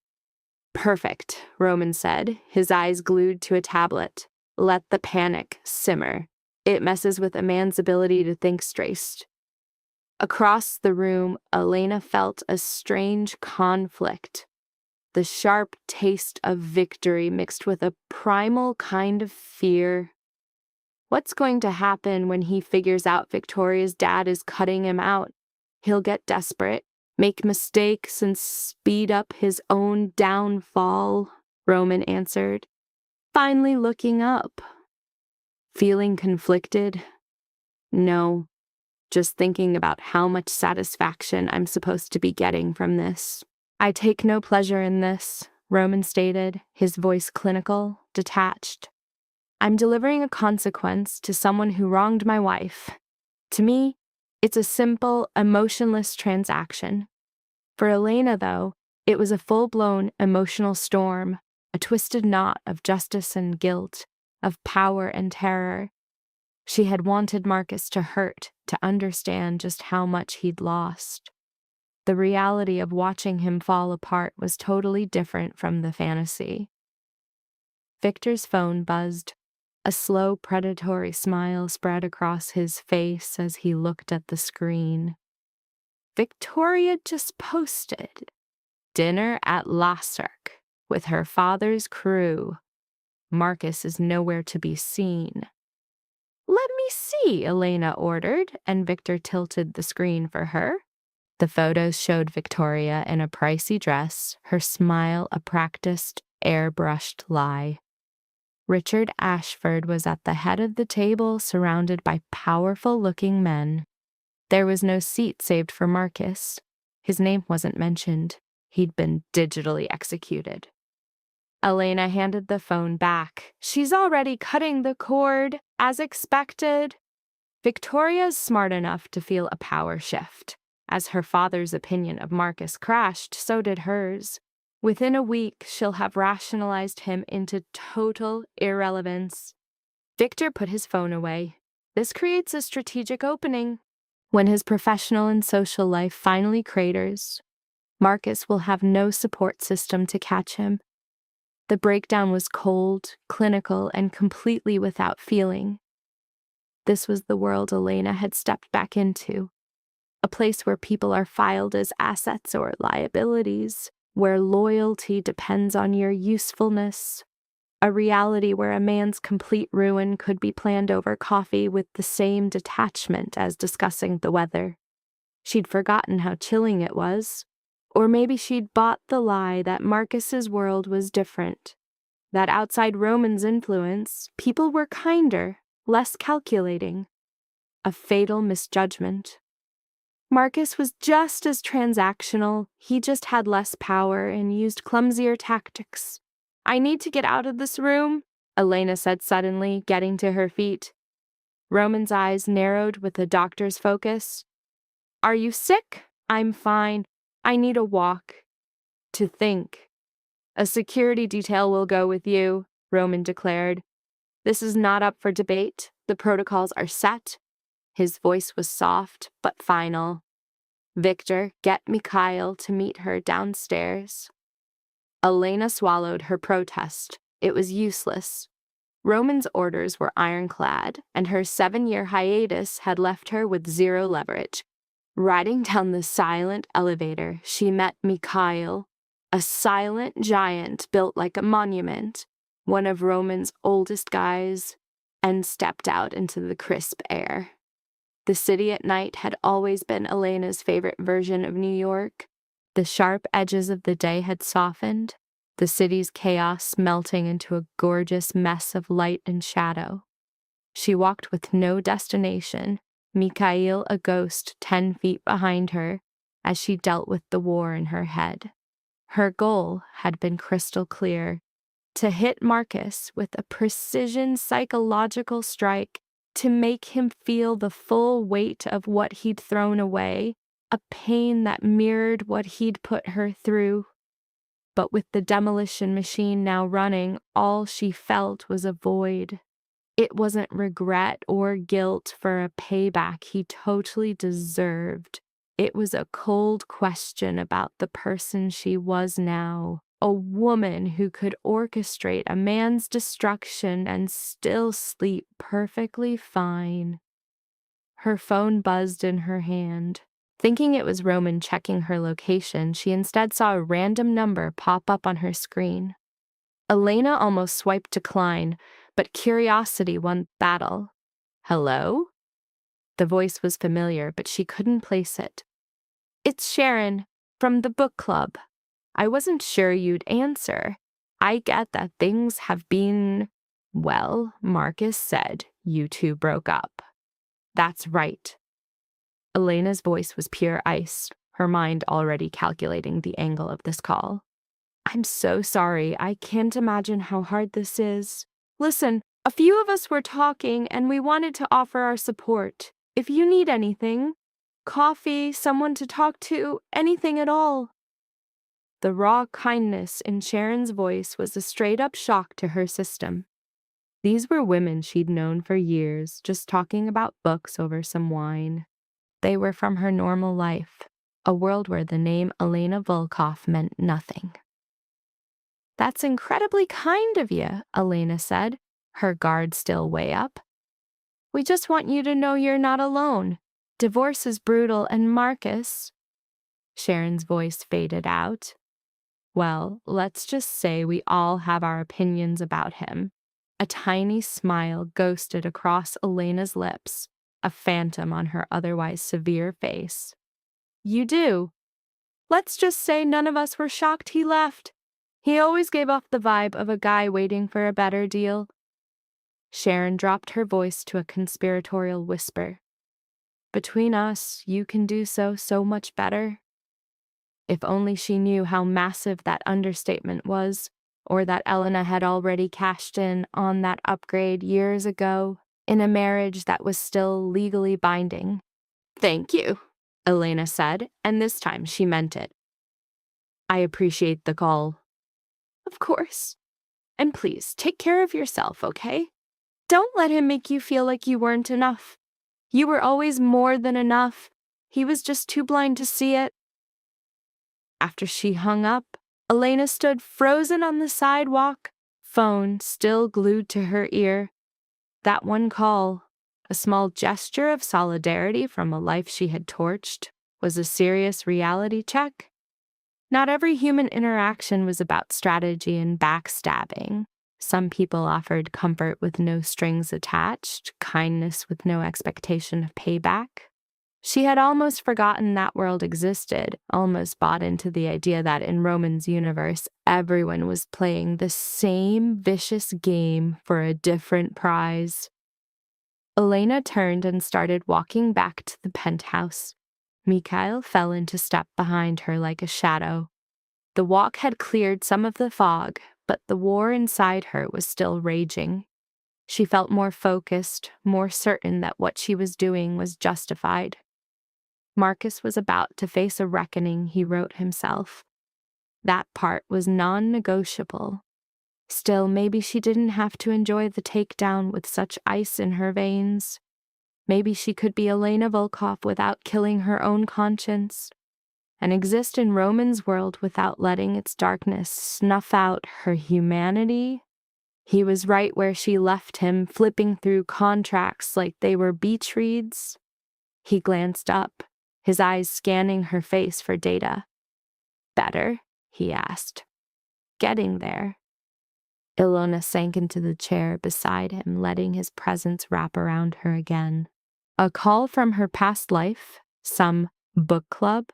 "Perfect," Roman said, his eyes glued to a tablet. "Let the panic simmer. It messes with a man's ability to think straight." Across the room, Elena felt a strange conflict. The sharp taste of victory mixed with a primal kind of fear. What's going to happen when he figures out Victoria's dad is cutting him out? He'll get desperate, make mistakes, and speed up his own downfall, Roman answered, finally looking up. Feeling conflicted? No. Just thinking about how much satisfaction I'm supposed to be getting from this. "I take no pleasure in this," Roman stated, his voice clinical, detached. "I'm delivering a consequence to someone who wronged my wife. To me, it's a simple, emotionless transaction. For Elena, though, it was a full-blown emotional storm, a twisted knot of justice and guilt, of power and terror. She had wanted Marcus to hurt, to understand just how much he'd lost. The reality of watching him fall apart was totally different from the fantasy. Victor's phone buzzed. A slow, predatory smile spread across his face as he looked at the screen. Victoria just posted dinner at Lasark with her father's crew. Marcus is nowhere to be seen. "Let me see," Elena ordered, and Victor tilted the screen for her. The photos showed Victoria in a pricey dress, her smile a practiced, airbrushed lie. Richard Ashford was at the head of the table, surrounded by powerful-looking men. There was no seat saved for Marcus. His name wasn't mentioned. He'd been digitally executed. Elena handed the phone back. "She's already cutting the cord, as expected." Victoria's smart enough to feel a power shift. As her father's opinion of Marcus crashed, so did hers. Within a week, she'll have rationalized him into total irrelevance. Victor put his phone away. This creates a strategic opening. When his professional and social life finally craters, Marcus will have no support system to catch him. The breakdown was cold, clinical, and completely without feeling. This was the world Elena had stepped back into. A place where people are filed as assets or liabilities, where loyalty depends on your usefulness. A reality where a man's complete ruin could be planned over coffee with the same detachment as discussing the weather. She'd forgotten how chilling it was. Or maybe she'd bought the lie that Marcus's world was different. That outside Roman's influence, people were kinder, less calculating. A fatal misjudgment. Marcus was just as transactional. He just had less power and used clumsier tactics. "I need to get out of this room," Elena said suddenly, getting to her feet. Roman's eyes narrowed with the doctor's focus. "Are you sick?" "I'm fine. I need a walk." To think. "A security detail will go with you," Roman declared. "This is not up for debate. The protocols are set." His voice was soft but final. "Victor, get Mikhail to meet her downstairs." Elena swallowed her protest. It was useless. Roman's orders were ironclad, and her 7-year hiatus had left her with zero leverage. Riding down the silent elevator, she met Mikhail, a silent giant built like a monument, one of Roman's oldest guys, and stepped out into the crisp air. The city at night had always been Elena's favorite version of New York. The sharp edges of the day had softened, the city's chaos melting into a gorgeous mess of light and shadow. She walked with no destination, Mikhail a ghost 10 feet behind her, as she dealt with the war in her head. Her goal had been crystal clear: to hit Marcus with a precision psychological strike, to make him feel the full weight of what he'd thrown away, a pain that mirrored what he'd put her through. But with the demolition machine now running, all she felt was a void. It wasn't regret or guilt for a payback he totally deserved. It was a cold question about the person she was now. A woman who could orchestrate a man's destruction and still sleep perfectly fine. Her phone buzzed in her hand. Thinking it was Roman checking her location, she instead saw a random number pop up on her screen. Elena almost swiped decline, but curiosity won battle. "Hello?" The voice was familiar, but she couldn't place it. "It's Sharon, from the book club. I wasn't sure you'd answer. I get that things have been... Well, Marcus said you two broke up." "That's right." Elena's voice was pure ice, her mind already calculating the angle of this call. "I'm so sorry. I can't imagine how hard this is. Listen, a few of us were talking and we wanted to offer our support. If you need anything, coffee, someone to talk to, anything at all." The raw kindness in Sharon's voice was a straight-up shock to her system. These were women she'd known for years, just talking about books over some wine. They were from her normal life, a world where the name Elena Volkov meant nothing. "That's incredibly kind of you," Elena said, her guard still way up. "We just want you to know you're not alone. Divorce is brutal, and Marcus—" Sharon's voice faded out. "Well, let's just say we all have our opinions about him." A tiny smile ghosted across Elena's lips, a phantom on her otherwise severe face. "You do? Let's just say none of us were shocked he left. He always gave off the vibe of a guy waiting for a better deal." Sharon dropped her voice to a conspiratorial whisper. "Between us, you can do so much better." If only she knew how massive that understatement was, or that Elena had already cashed in on that upgrade years ago in a marriage that was still legally binding. "Thank you," Elena said, and this time she meant it. "I appreciate the call." "Of course. And please, take care of yourself, okay? Don't let him make you feel like you weren't enough. You were always more than enough. He was just too blind to see it." After she hung up, Elena stood frozen on the sidewalk, phone still glued to her ear. That one call, a small gesture of solidarity from a life she had torched, was a serious reality check. Not every human interaction was about strategy and backstabbing. Some people offered comfort with no strings attached, kindness with no expectation of payback. She had almost forgotten that world existed, almost bought into the idea that in Roman's universe, everyone was playing the same vicious game for a different prize. Elena turned and started walking back to the penthouse. Mikhail fell into step behind her like a shadow. The walk had cleared some of the fog, but the war inside her was still raging. She felt more focused, more certain that what she was doing was justified. Marcus was about to face a reckoning he wrote himself. That part was non-negotiable. Still, maybe she didn't have to enjoy the takedown with such ice in her veins. Maybe she could be Elena Volkov without killing her own conscience, and exist in Roman's world without letting its darkness snuff out her humanity. He was right where she left him, flipping through contracts like they were beach reads. He glanced up, his eyes scanning her face for data. "Better?" he asked. "Getting there." Ilona sank into the chair beside him, letting his presence wrap around her again. A call from her past life, some book club,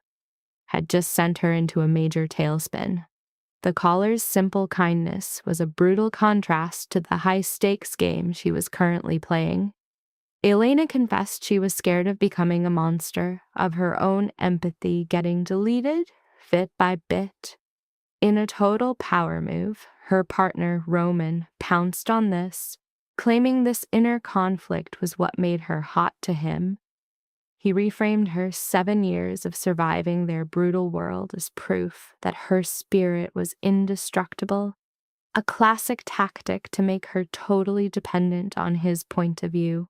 had just sent her into a major tailspin. The caller's simple kindness was a brutal contrast to the high-stakes game she was currently playing. Elena confessed she was scared of becoming a monster, of her own empathy getting deleted, bit by bit. In a total power move, her partner, Roman, pounced on this, claiming this inner conflict was what made her hot to him. He reframed her 7 years of surviving their brutal world as proof that her spirit was indestructible, a classic tactic to make her totally dependent on his point of view.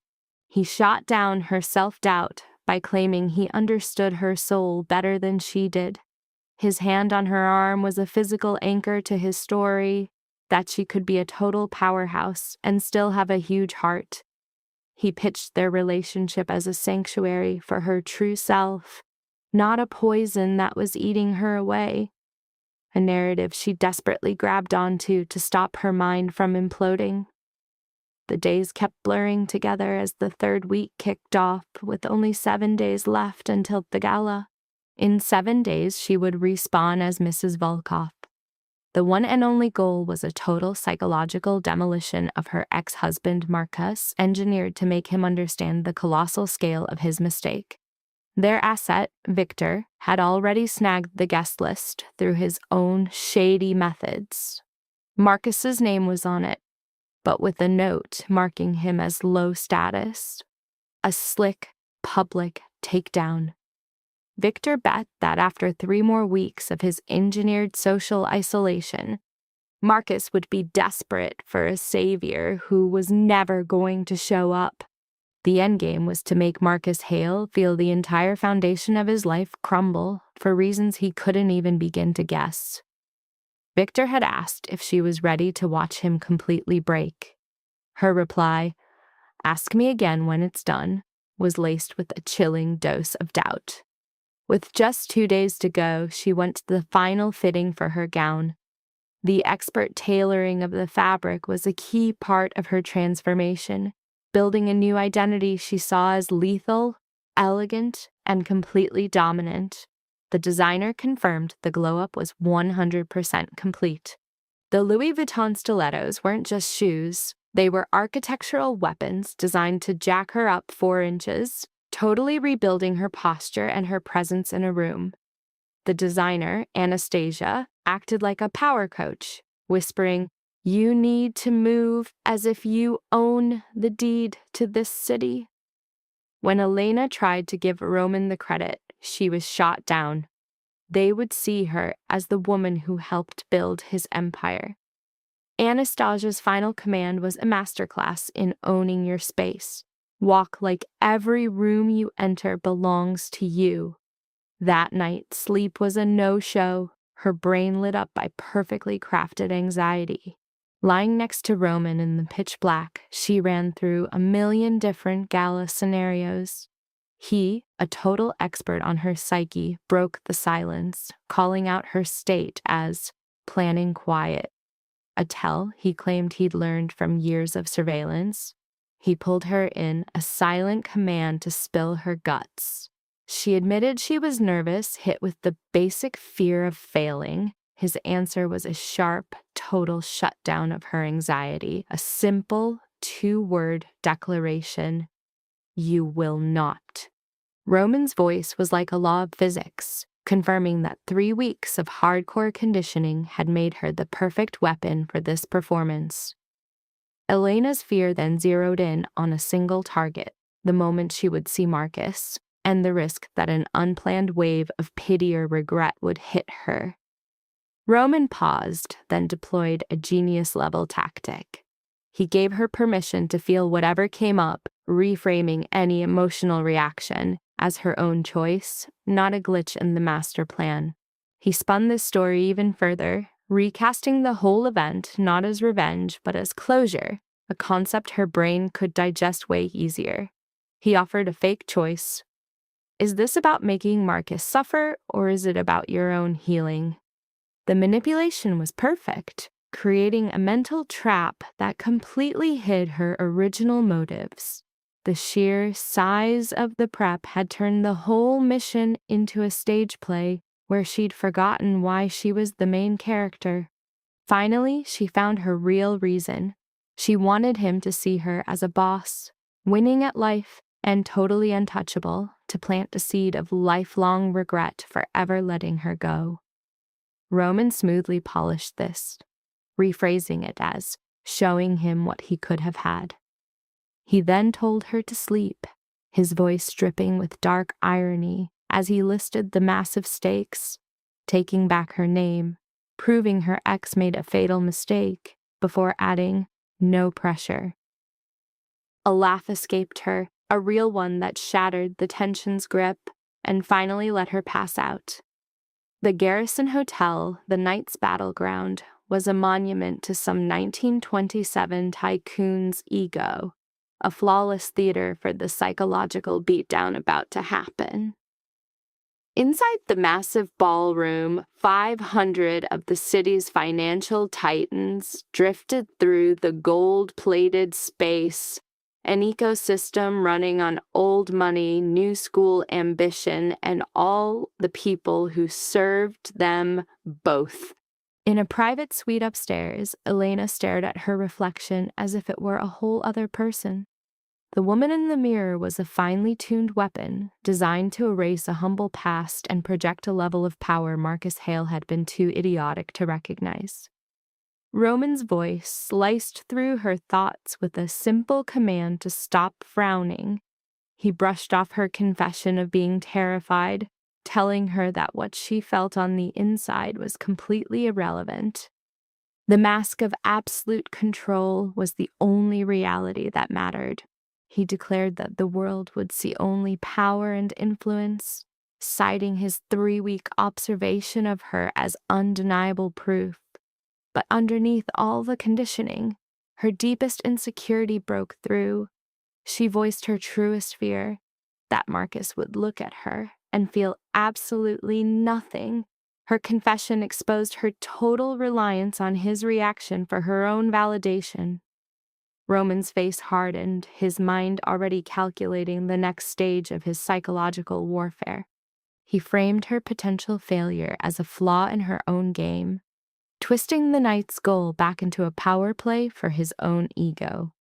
He shot down her self-doubt by claiming he understood her soul better than she did. His hand on her arm was a physical anchor to his story, that she could be a total powerhouse and still have a huge heart. He pitched their relationship as a sanctuary for her true self, not a poison that was eating her away. A narrative she desperately grabbed onto to stop her mind from imploding. The days kept blurring together as the 3rd week kicked off, with only 7 days left until the gala. In 7 days, she would respawn as Mrs. Volkov. The one and only goal was a total psychological demolition of her ex-husband Marcus, engineered to make him understand the colossal scale of his mistake. Their asset, Victor, had already snagged the guest list through his own shady methods. Marcus's name was on it, but with a note marking him as low status. A slick, public takedown. Victor bet that after 3 more weeks of his engineered social isolation, Marcus would be desperate for a savior who was never going to show up. The endgame was to make Marcus Hale feel the entire foundation of his life crumble for reasons he couldn't even begin to guess. Victor had asked if she was ready to watch him completely break. Her reply, "Ask me again when it's done," was laced with a chilling dose of doubt. With just 2 days to go, she went to the final fitting for her gown. The expert tailoring of the fabric was a key part of her transformation, building a new identity she saw as lethal, elegant, and completely dominant. The designer confirmed the glow-up was 100% complete. The Louis Vuitton stilettos weren't just shoes. They were architectural weapons designed to jack her up 4 inches, totally rebuilding her posture and her presence in a room. The designer, Anastasia, acted like a power coach, whispering, "You need to move as if you own the deed to this city." When Elena tried to give Roman the credit, she was shot down. They would see her as the woman who helped build his empire. Anastasia's final command was a masterclass in owning your space. Walk like every room you enter belongs to you. That night, sleep was a no-show, her brain lit up by perfectly crafted anxiety. Lying next to Roman in the pitch black, she ran through a million different gala scenarios. He, a total expert on her psyche, broke the silence, calling out her state as planning quiet, a tell he claimed he'd learned from years of surveillance. He pulled her in, a silent command to spill her guts. She admitted she was nervous, hit with the basic fear of failing. His answer was a sharp, total shutdown of her anxiety, a simple 2-word declaration: "You will not." Roman's voice was like a law of physics, confirming that 3 weeks of hardcore conditioning had made her the perfect weapon for this performance. Elena's fear then zeroed in on a single target, the moment she would see Marcus, and the risk that an unplanned wave of pity or regret would hit her. Roman paused, then deployed a genius-level tactic. He gave her permission to feel whatever came up, reframing any emotional reaction as her own choice, not a glitch in the master plan. He spun this story even further, recasting the whole event not as revenge but as closure, a concept her brain could digest way easier. He offered a fake choice. Is this about making Marcus suffer, or is it about your own healing? The manipulation was perfect, creating a mental trap that completely hid her original motives. The sheer size of the prep had turned the whole mission into a stage play where she'd forgotten why she was the main character. Finally, she found her real reason. She wanted him to see her as a boss, winning at life and totally untouchable, to plant a seed of lifelong regret for ever letting her go. Roman smoothly polished this, rephrasing it as showing him what he could have had. He then told her to sleep, his voice dripping with dark irony as he listed the massive stakes, taking back her name, proving her ex made a fatal mistake, before adding, "No pressure." A laugh escaped her, a real one that shattered the tension's grip and finally let her pass out. The Garrison Hotel, the night's battleground, was a monument to some 1927 tycoon's ego, a flawless theater for the psychological beatdown about to happen. Inside the massive ballroom, 500 of the city's financial titans drifted through the gold-plated space, an ecosystem running on old money, new school ambition, and all the people who served them both. In a private suite upstairs, Elena stared at her reflection as if it were a whole other person. The woman in the mirror was a finely tuned weapon, designed to erase a humble past and project a level of power Marcus Hale had been too idiotic to recognize. Roman's voice sliced through her thoughts with a simple command to stop frowning. He brushed off her confession of being terrified, telling her that what she felt on the inside was completely irrelevant. The mask of absolute control was the only reality that mattered. He declared that the world would see only power and influence, citing his 3-week observation of her as undeniable proof. But underneath all the conditioning, her deepest insecurity broke through. She voiced her truest fear, that Marcus would look at her and feel absolutely nothing. Her confession exposed her total reliance on his reaction for her own validation. Roman's face hardened, his mind already calculating the next stage of his psychological warfare. He framed her potential failure as a flaw in her own game, twisting the night's goal back into a power play for his own ego.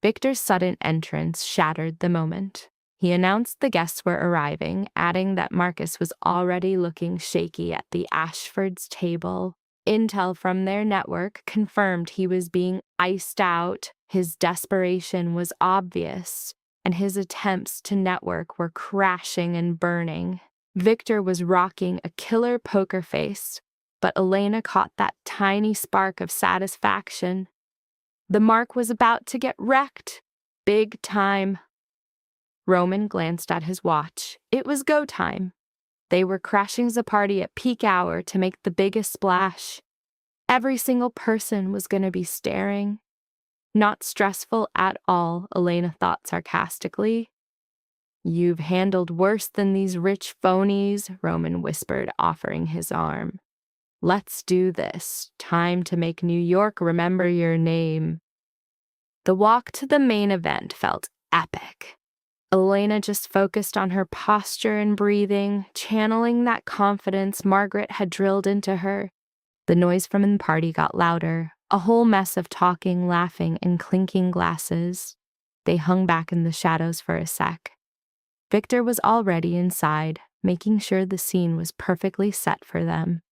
Victor's sudden entrance shattered the moment. He announced the guests were arriving, adding that Marcus was already looking shaky at the Ashfords' table. Intel from their network confirmed he was being iced out. His desperation was obvious, and his attempts to network were crashing and burning. Victor was rocking a killer poker face, but Elena caught that tiny spark of satisfaction. The mark was about to get wrecked. Big time. Roman glanced at his watch. It was go time. They were crashing the party at peak hour to make the biggest splash. Every single person was going to be staring. Not stressful at all, Elena thought sarcastically. You've handled worse than these rich phonies, Roman whispered, offering his arm. Let's do this. Time to make New York remember your name. The walk to the main event felt epic. Elena just focused on her posture and breathing, channeling that confidence Margaret had drilled into her. The noise from the party got louder, a whole mess of talking, laughing, and clinking glasses. They hung back in the shadows for a sec. Victor was already inside, making sure the scene was perfectly set for them.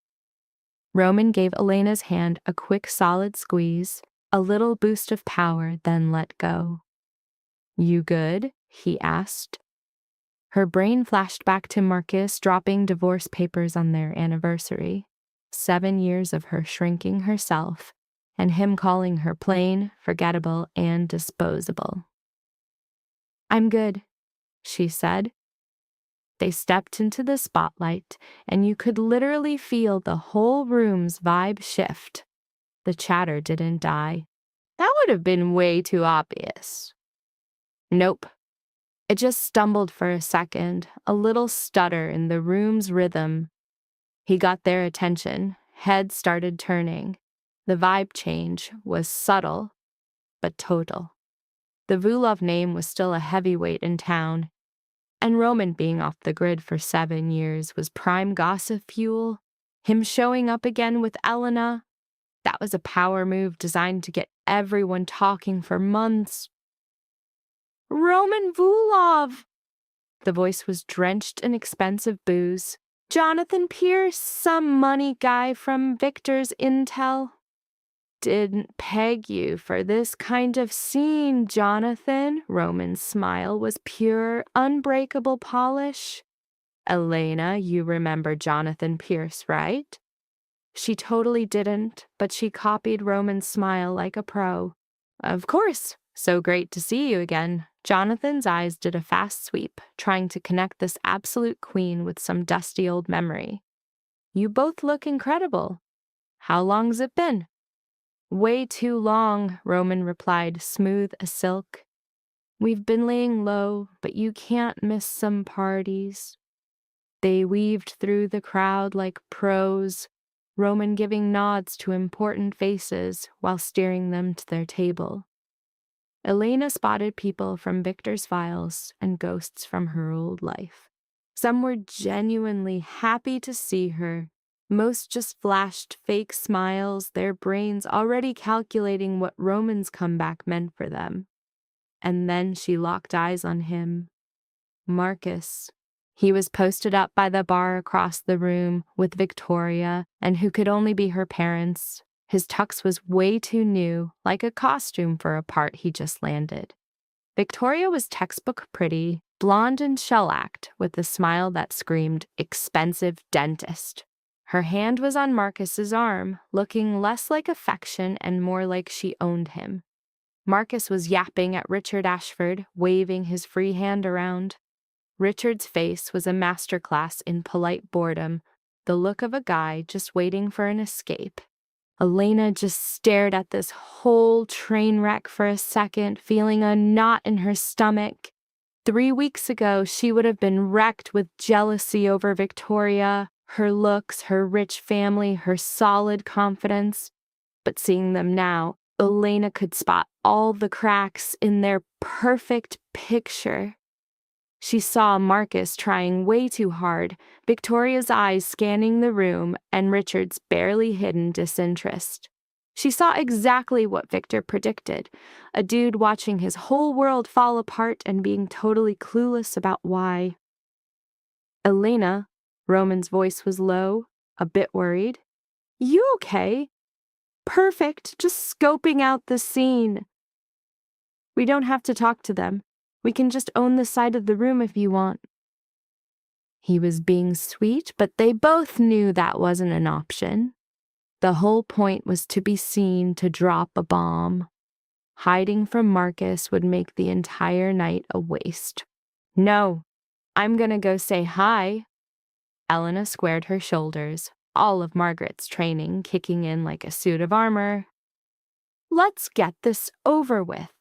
Roman gave Elena's hand a quick, solid squeeze, a little boost of power, then let go. You good? He asked. Her brain flashed back to Marcus dropping divorce papers on their anniversary. 7 years of her shrinking herself, and him calling her plain, forgettable, and disposable. I'm good, she said. They stepped into the spotlight, and you could literally feel the whole room's vibe shift. The chatter didn't die. That would have been way too obvious. Nope. It just stumbled for a second, a little stutter in the room's rhythm. He got their attention. Heads started turning. The vibe change was subtle, but total. The Vulov name was still a heavyweight in town, and Roman being off the grid for 7 years was prime gossip fuel. Him showing up again with Elena, that was a power move designed to get everyone talking for months. Roman Vulov! The voice was drenched in expensive booze. Jonathan Pierce, some money guy from Victor's Intel. Didn't peg you for this kind of scene, Jonathan. Roman's smile was pure, unbreakable polish. Elena, you remember Jonathan Pierce, right? She totally didn't, but she copied Roman's smile like a pro. Of course. So great to see you again. Jonathan's eyes did a fast sweep, trying to connect this absolute queen with some dusty old memory. You both look incredible. How long's it been? Way too long, Roman replied, smooth as silk. We've been laying low, but you can't miss some parties. They weaved through the crowd like pros, Roman giving nods to important faces while steering them to their table. Elena spotted people from Victor's files and ghosts from her old life. Some were genuinely happy to see her. Most just flashed fake smiles, their brains already calculating what Roman's comeback meant for them. And then she locked eyes on him. Marcus. He was posted up by the bar across the room with Victoria, and who could only be her parents. His tux was way too new, like a costume for a part he just landed. Victoria was textbook pretty, blonde and shellacked, with a smile that screamed expensive dentist. Her hand was on Marcus's arm, looking less like affection and more like she owned him. Marcus was yapping at Richard Ashford, waving his free hand around. Richard's face was a masterclass in polite boredom, the look of a guy just waiting for an escape. Elena just stared at this whole train wreck for a second, feeling a knot in her stomach. 3 weeks ago, she would have been wrecked with jealousy over Victoria, her looks, her rich family, her solid confidence. But seeing them now, Elena could spot all the cracks in their perfect picture. She saw Marcus trying way too hard, Victoria's eyes scanning the room, and Richard's barely hidden disinterest. She saw exactly what Victor predicted, a dude watching his whole world fall apart and being totally clueless about why. Elena, Roman's voice was low, a bit worried. You okay? Perfect, just scoping out the scene. We don't have to talk to them. We can just own the side of the room if you want. He was being sweet, but they both knew that wasn't an option. The whole point was to be seen to drop a bomb. Hiding from Marcus would make the entire night a waste. No, I'm gonna go say hi. Elena squared her shoulders, all of Margaret's training kicking in like a suit of armor. Let's get this over with.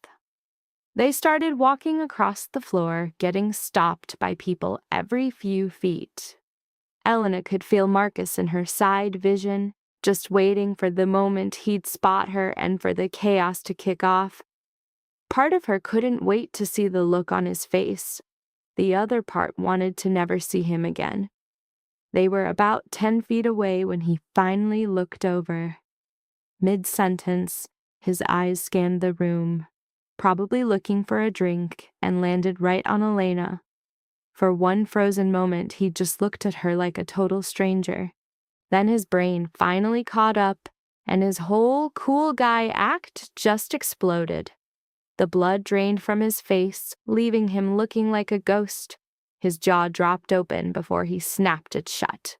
They started walking across the floor, getting stopped by people every few feet. Elena could feel Marcus in her side vision, just waiting for the moment he'd spot her and for the chaos to kick off. Part of her couldn't wait to see the look on his face. The other part wanted to never see him again. They were about 10 feet away when he finally looked over. Mid-sentence, his eyes scanned the room, probably looking for a drink, and landed right on Elena. For one frozen moment, he just looked at her like a total stranger. Then his brain finally caught up, and his whole cool guy act just exploded. The blood drained from his face, leaving him looking like a ghost. His jaw dropped open before he snapped it shut.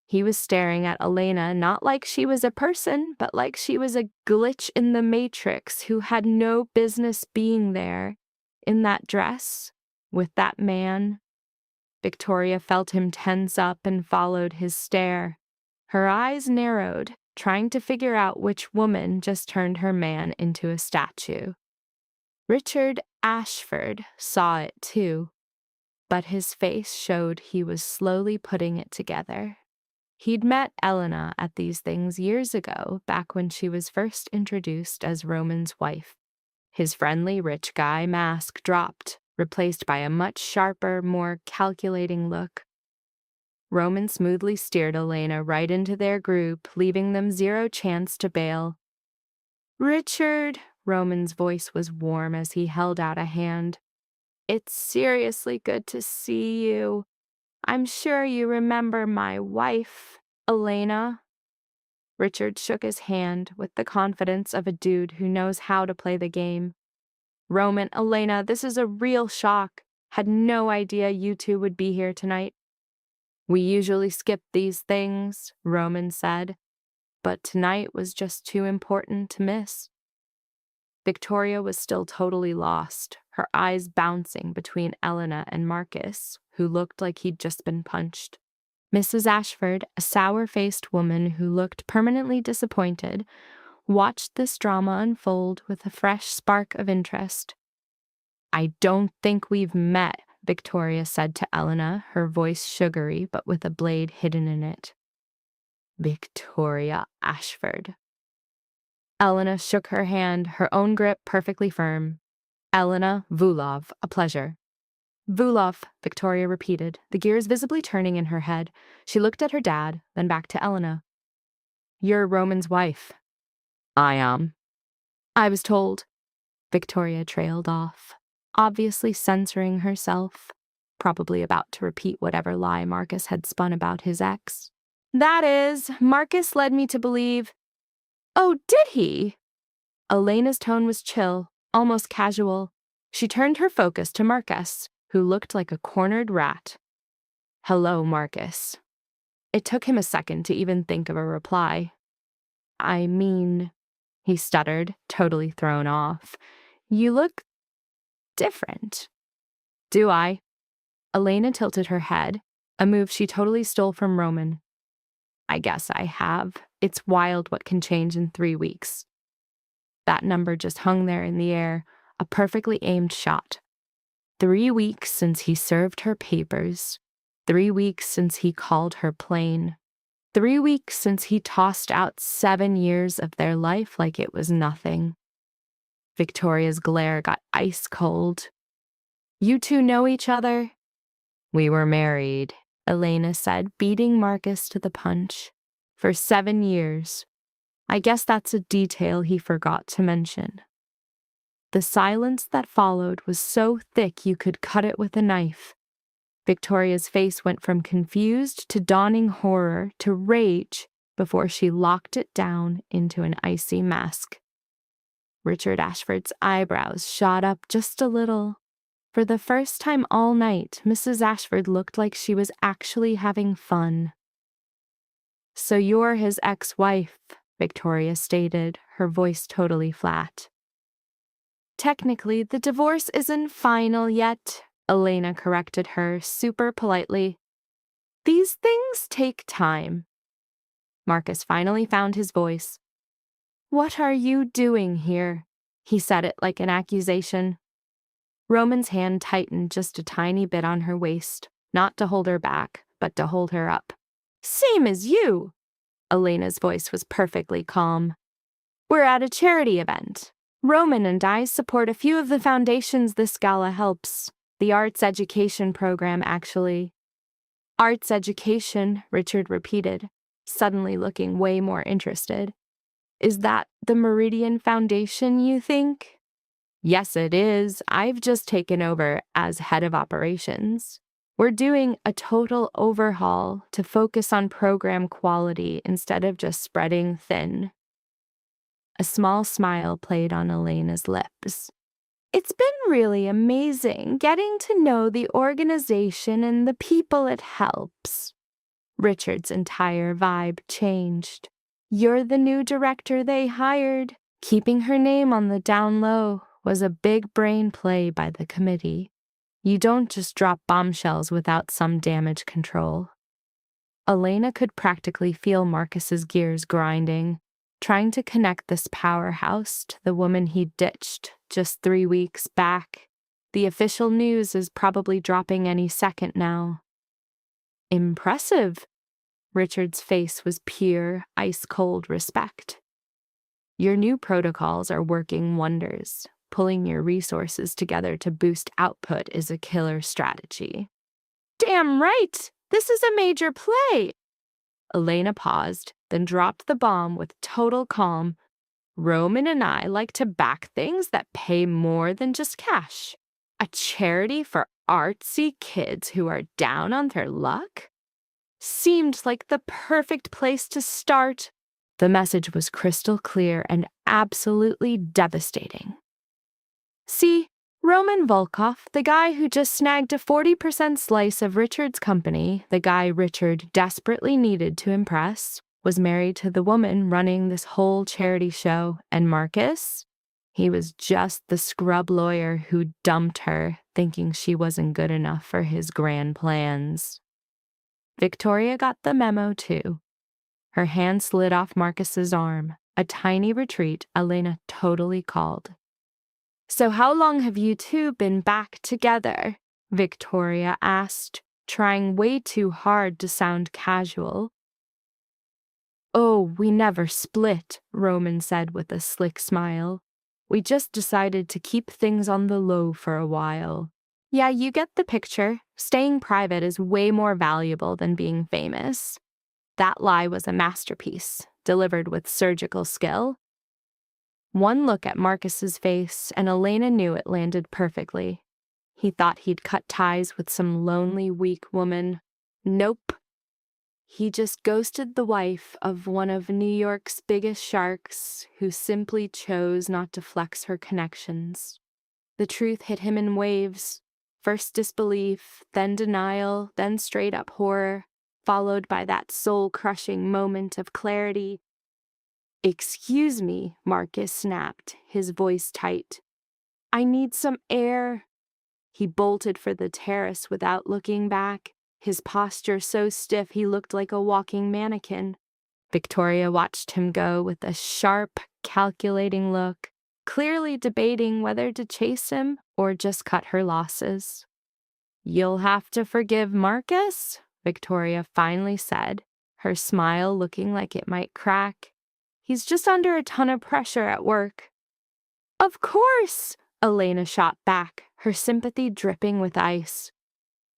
He was staring at Elena not like she was a person, but like she was a glitch in the Matrix who had no business being there, in that dress, with that man. Victoria felt him tense up and followed his stare. Her eyes narrowed, trying to figure out which woman just turned her man into a statue. Richard Ashford saw it too, but his face showed he was slowly putting it together. He'd met Elena at these things years ago, back when she was first introduced as Roman's wife. His friendly rich guy mask dropped, replaced by a much sharper, more calculating look. Roman smoothly steered Elena right into their group, leaving them zero chance to bail. Richard, Roman's voice was warm as he held out a hand. It's seriously good to see you. I'm sure you remember my wife, Elena. Richard shook his hand with the confidence of a dude who knows how to play the game. Roman, Elena, this is a real shock. Had no idea you two would be here tonight. We usually skip these things, Roman said, but tonight was just too important to miss. Victoria was still totally lost, her eyes bouncing between Elena and Marcus, who looked like he'd just been punched. Mrs. Ashford, a sour-faced woman who looked permanently disappointed, watched this drama unfold with a fresh spark of interest. I don't think we've met, Victoria said to Elena, her voice sugary but with a blade hidden in it. Victoria Ashford. Elena shook her hand, her own grip perfectly firm. Elena Vulov, a pleasure. Vulov, Victoria repeated, the gears visibly turning in her head. She looked at her dad, then back to Elena. You're Roman's wife. I am. I was told. Victoria trailed off, obviously censoring herself, probably about to repeat whatever lie Marcus had spun about his ex. That is, Marcus led me to believe. Oh, did he? Elena's tone was chill, almost casual. She turned her focus to Marcus, who looked like a cornered rat. Hello, Marcus. It took him a second to even think of a reply. I mean, he stuttered, totally thrown off. You look different. Do I? Elena tilted her head, a move she totally stole from Roman. I guess I have. It's wild what can change in 3 weeks. That number just hung there in the air, a perfectly aimed shot. 3 weeks since he served her papers. 3 weeks since he called her plain. 3 weeks since he tossed out 7 years of their life like it was nothing. Victoria's glare got ice cold. You two know each other? We were married, Elena said, beating Marcus to the punch. For 7 years. I guess that's a detail he forgot to mention. The silence that followed was so thick you could cut it with a knife. Victoria's face went from confused to dawning horror to rage before she locked it down into an icy mask. Richard Ashford's eyebrows shot up just a little. For the first time all night, Mrs. Ashford looked like she was actually having fun. So you're his ex-wife, Victoria stated, her voice totally flat. Technically, the divorce isn't final yet, Elena corrected her super politely. These things take time. Marcus finally found his voice. What are you doing here? He said it like an accusation. Roman's hand tightened just a tiny bit on her waist, not to hold her back, but to hold her up. Same as you. Elena's voice was perfectly calm. We're at a charity event. Roman and I support a few of the foundations this gala helps. The arts education program, actually. Arts education, Richard repeated, suddenly looking way more interested. Is that the Meridian Foundation, you think? Yes, it is. I've just taken over as head of operations. We're doing a total overhaul to focus on program quality instead of just spreading thin. A small smile played on Elena's lips. It's been really amazing getting to know the organization and the people it helps. Richard's entire vibe changed. You're the new director they hired. Keeping her name on the down low was a big brain play by the committee. You don't just drop bombshells without some damage control. Elena could practically feel Marcus's gears grinding, trying to connect this powerhouse to the woman he ditched just 3 weeks back. The official news is probably dropping any second now. Impressive. Richard's face was pure, ice-cold respect. Your new protocols are working wonders. Pulling your resources together to boost output is a killer strategy. Damn right! This is a major play! Elena paused, then dropped the bomb with total calm. Roman and I like to back things that pay more than just cash. A charity for artsy kids who are down on their luck? Seemed like the perfect place to start. The message was crystal clear and absolutely devastating. See, Roman Volkov, the guy who just snagged a 40% slice of Richard's company, the guy Richard desperately needed to impress, was married to the woman running this whole charity show, and Marcus? He was just the scrub lawyer who dumped her, thinking she wasn't good enough for his grand plans. Victoria got the memo, too. Her hand slid off Marcus's arm, a tiny retreat Elena totally called. So how long have you two been back together? Victoria asked, trying way too hard to sound casual. Oh, we never split, Roman said with a slick smile. We just decided to keep things on the low for a while. Yeah, you get the picture. Staying private is way more valuable than being famous. That lie was a masterpiece, delivered with surgical skill. One look at Marcus's face, and Elena knew it landed perfectly. He thought he'd cut ties with some lonely, weak woman. Nope. He just ghosted the wife of one of New York's biggest sharks who simply chose not to flex her connections. The truth hit him in waves. First disbelief, then denial, then straight-up horror, followed by that soul-crushing moment of clarity. "Excuse me," Marcus snapped, his voice tight. "I need some air." He bolted for the terrace without looking back, his posture so stiff he looked like a walking mannequin. Victoria watched him go with a sharp, calculating look, clearly debating whether to chase him or just cut her losses. "You'll have to forgive Marcus," Victoria finally said, her smile looking like it might crack. "He's just under a ton of pressure at work." "Of course," Elena shot back, her sympathy dripping with ice.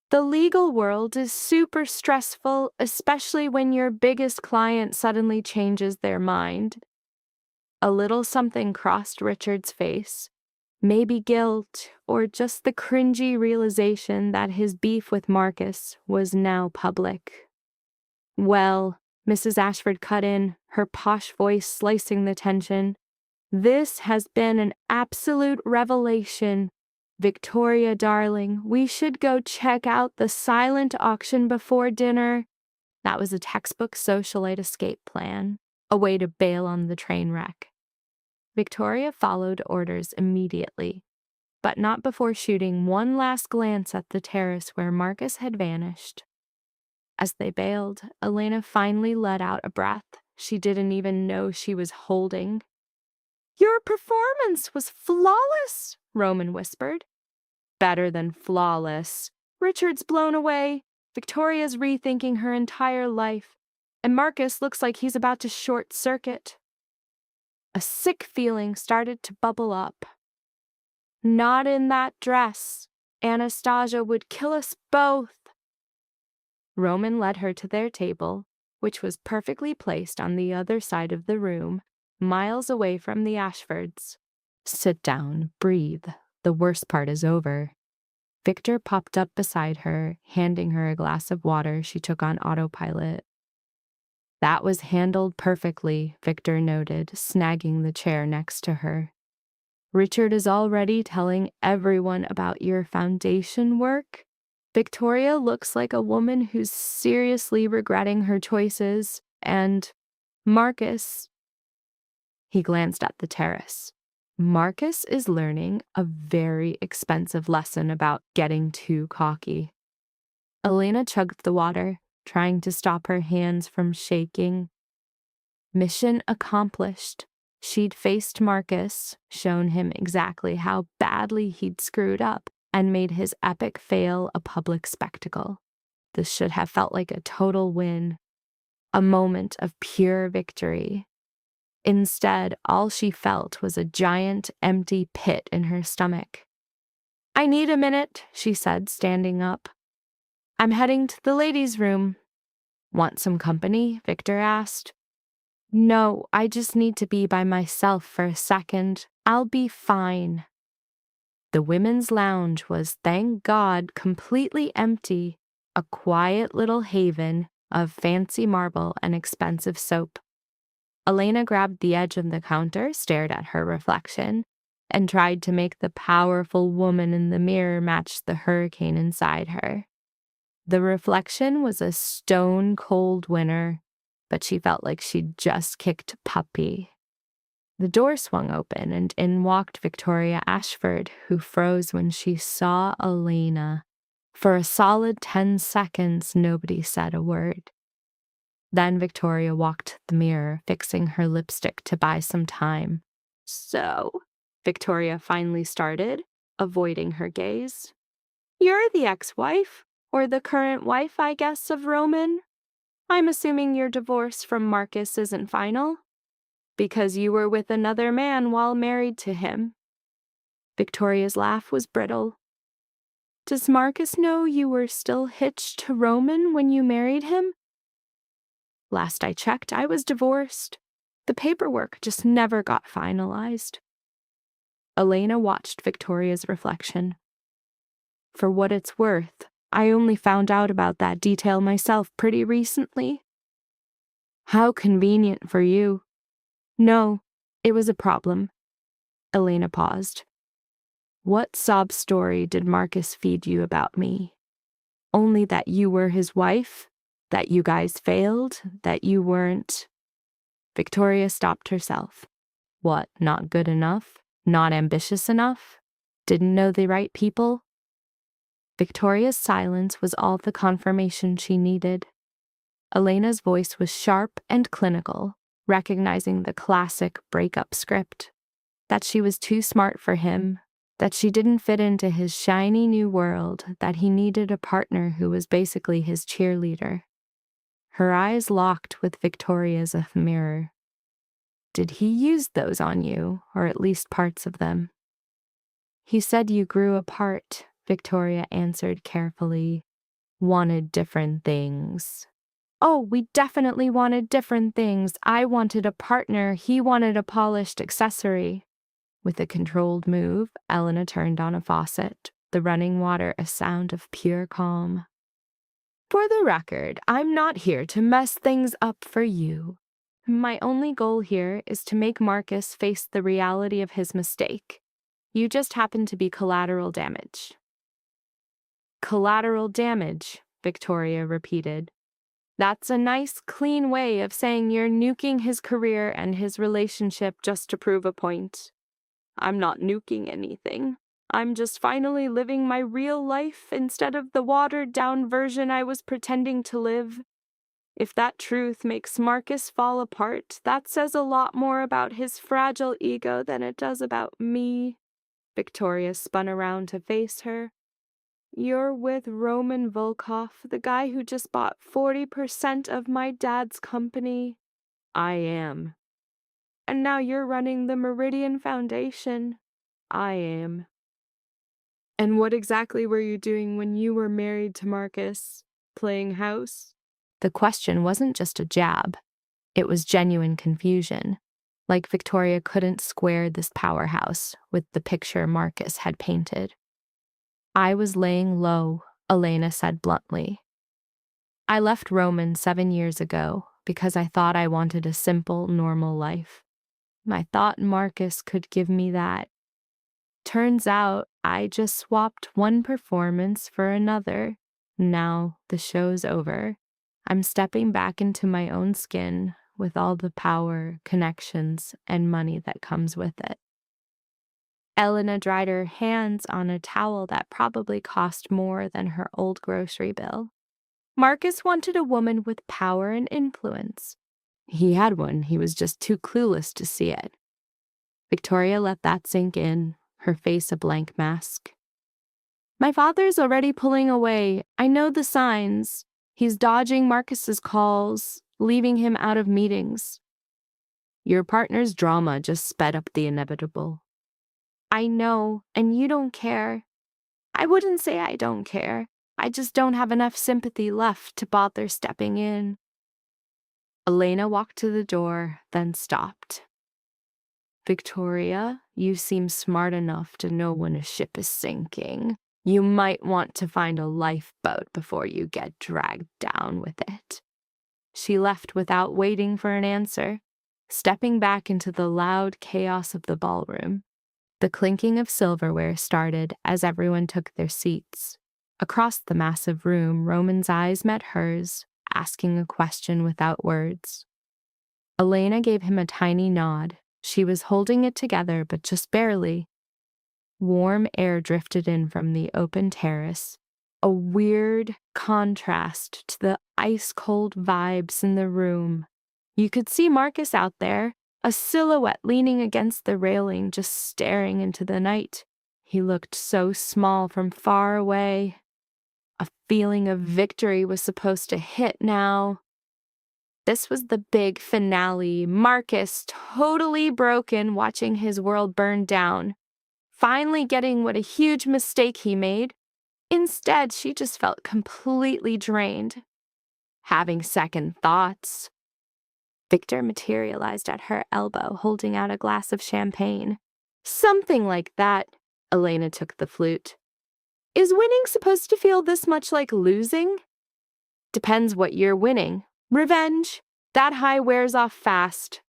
"The legal world is super stressful, especially when your biggest client suddenly changes their mind." A little something crossed Richard's face. Maybe guilt, or just the cringy realization that his beef with Marcus was now public. "Well," Mrs. Ashford cut in, her posh voice slicing the tension, "this has been an absolute revelation. Victoria, darling, we should go check out the silent auction before dinner." That was a textbook socialite escape plan, a way to bail on the train wreck. Victoria followed orders immediately, but not before shooting one last glance at the terrace where Marcus had vanished. As they bailed, Elena finally let out a breath she didn't even know she was holding. "Your performance was flawless," Roman whispered. "Better than flawless." Richard's blown away, Victoria's rethinking her entire life, and Marcus looks like he's about to short circuit. A sick feeling started to bubble up. "Not in that dress. Anastasia would kill us both." Roman led her to their table, which was perfectly placed on the other side of the room, miles away from the Ashfords. "Sit down, breathe. The worst part is over." Victor popped up beside her, handing her a glass of water she took on autopilot. "That was handled perfectly," Victor noted, snagging the chair next to her. "Richard is already telling everyone about your foundation work." Victoria looks like a woman who's seriously regretting her choices, and Marcus. He glanced at the terrace. "Marcus is learning a very expensive lesson about getting too cocky." Elena chugged the water, trying to stop her hands from shaking. Mission accomplished. She'd faced Marcus, shown him exactly how badly he'd screwed up, and made his epic fail a public spectacle. This should have felt like a total win, a moment of pure victory. Instead, all she felt was a giant, empty pit in her stomach. "I need a minute," she said, standing up. "I'm heading to the ladies' room." "Want some company?" Victor asked. "No, I just need to be by myself for a second. I'll be fine." The women's lounge was, thank God, completely empty, a quiet little haven of fancy marble and expensive soap. Elena grabbed the edge of the counter, stared at her reflection, and tried to make the powerful woman in the mirror match the hurricane inside her. The reflection was a stone-cold winner, but she felt like she'd just kicked puppy. The door swung open, and in walked Victoria Ashford, who froze when she saw Elena. For a solid 10 seconds, nobody said a word. Then Victoria walked to the mirror, fixing her lipstick to buy some time. "So," Victoria finally started, avoiding her gaze, "you're the ex-wife, or the current wife, I guess, of Roman. I'm assuming your divorce from Marcus isn't final, because you were with another man while married to him." Victoria's laugh was brittle. "Does Marcus know you were still hitched to Roman when you married him?" "Last I checked, I was divorced. The paperwork just never got finalized." Elena watched Victoria's reflection. "For what it's worth, I only found out about that detail myself pretty recently." "How convenient for you." "No, it was a problem." Elena paused. "What sob story did Marcus feed you about me?" "Only that you were his wife." That you guys failed? That you weren't... Victoria stopped herself. What, not good enough? Not ambitious enough? Didn't know the right people? Victoria's silence was all the confirmation she needed. Elena's voice was sharp and clinical, recognizing the classic breakup script. That she was too smart for him, that she didn't fit into his shiny new world, that he needed a partner who was basically his cheerleader. Her eyes locked with Victoria's a mirror. Did he use those on you, or at least parts of them? He said you grew apart, Victoria answered carefully. Wanted different things. Oh, we definitely wanted different things. I wanted a partner. He wanted a polished accessory. With a controlled move, Elena turned on a faucet, the running water a sound of pure calm. For the record, I'm not here to mess things up for you. My only goal here is to make Marcus face the reality of his mistake. You just happen to be collateral damage. Collateral damage, Victoria repeated. That's a nice, clean way of saying you're nuking his career and his relationship just to prove a point. I'm not nuking anything. I'm just finally living my real life instead of the watered-down version I was pretending to live. If that truth makes Marcus fall apart, that says a lot more about his fragile ego than it does about me. Victoria spun around to face her. You're with Roman Volkov, the guy who just bought 40% of my dad's company. I am. And now you're running the Meridian Foundation. I am. And what exactly were you doing when you were married to Marcus? Playing house? The question wasn't just a jab. It was genuine confusion. Like Victoria couldn't square this powerhouse with the picture Marcus had painted. I was laying low, Elena said bluntly. I left Roman 7 years ago because I thought I wanted a simple, normal life. I thought Marcus could give me that. Turns out I just swapped one performance for another. Now the show's over. I'm stepping back into my own skin with all the power, connections, and money that comes with it. Elena dried her hands on a towel that probably cost more than her old grocery bill. Marcus wanted a woman with power and influence. He had one, he was just too clueless to see it. Victoria let that sink in, her face a blank mask. My father's already pulling away. I know the signs. He's dodging Marcus's calls, leaving him out of meetings. Your partner's drama just sped up the inevitable. I know, and you don't care. I wouldn't say I don't care. I just don't have enough sympathy left to bother stepping in. Elena walked to the door, then stopped. Victoria, you seem smart enough to know when a ship is sinking. You might want to find a lifeboat before you get dragged down with it. She left without waiting for an answer, stepping back into the loud chaos of the ballroom. The clinking of silverware started as everyone took their seats. Across the massive room, Roman's eyes met hers, asking a question without words. Elena gave him a tiny nod. She was holding it together, but just barely. Warm air drifted in from the open terrace, a weird contrast to the ice-cold vibes in the room. You could see Marcus out there, a silhouette leaning against the railing, just staring into the night. He looked so small from far away. A feeling of victory was supposed to hit now. This was the big finale. Marcus, totally broken, watching his world burn down. Finally getting what a huge mistake he made. Instead, she just felt completely drained. Having second thoughts. Victor materialized at her elbow, holding out a glass of champagne. Something like that. Elena took the flute. Is winning supposed to feel this much like losing? Depends what you're winning. Revenge. That high wears off fast.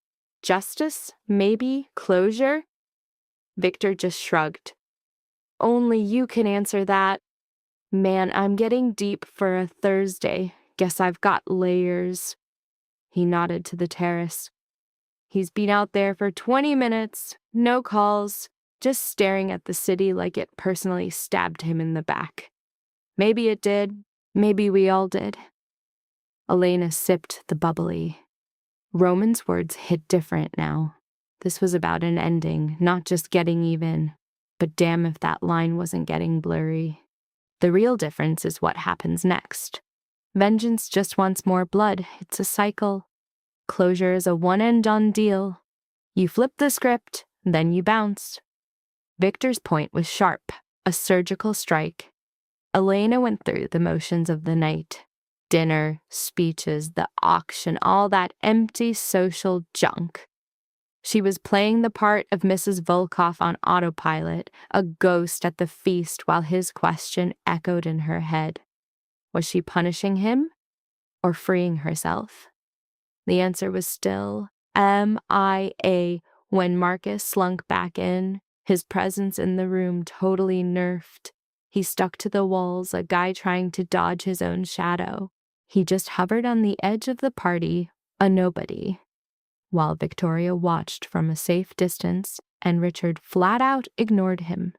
Justice? Maybe. Closure? Victor just shrugged. Only you can answer that. Man, I'm getting deep for a Thursday. Guess I've got layers. He nodded to the terrace. He's been out there for 20 minutes, no calls, just staring at the city like it personally stabbed him in the back. Maybe it did. Maybe we all did. Elena sipped the bubbly. Roman's words hit different now. This was about an ending, not just getting even. But damn if that line wasn't getting blurry. The real difference is what happens next. Vengeance just wants more blood. It's a cycle. Closure is a one-and-done deal. You flip the script, then you bounce. Victor's point was sharp, a surgical strike. Elena went through the motions of the night. Dinner, speeches, the auction, all that empty social junk. She was playing the part of Mrs. Volkoff on autopilot, a ghost at the feast while his question echoed in her head. Was she punishing him or freeing herself? The answer was still MIA when Marcus slunk back in, his presence in the room totally nerfed. He stuck to the walls, a guy trying to dodge his own shadow. He just hovered on the edge of the party, a nobody, while Victoria watched from a safe distance and Richard flat out ignored him.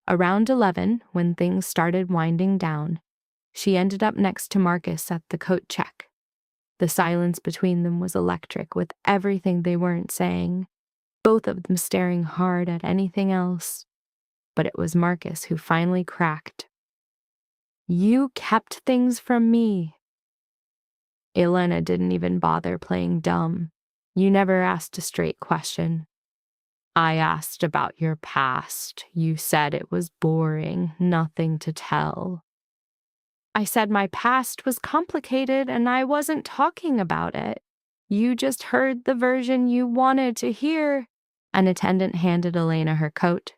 Around 11, when things started winding down, she ended up next to Marcus at the coat check. The silence between them was electric with everything they weren't saying, both of them staring hard at anything else. But it was Marcus who finally cracked. You kept things from me. Elena didn't even bother playing dumb. You never asked a straight question. I asked about your past. You said it was boring, nothing to tell. I said my past was complicated and I wasn't talking about it. You just heard the version you wanted to hear. An attendant handed Elena her coat.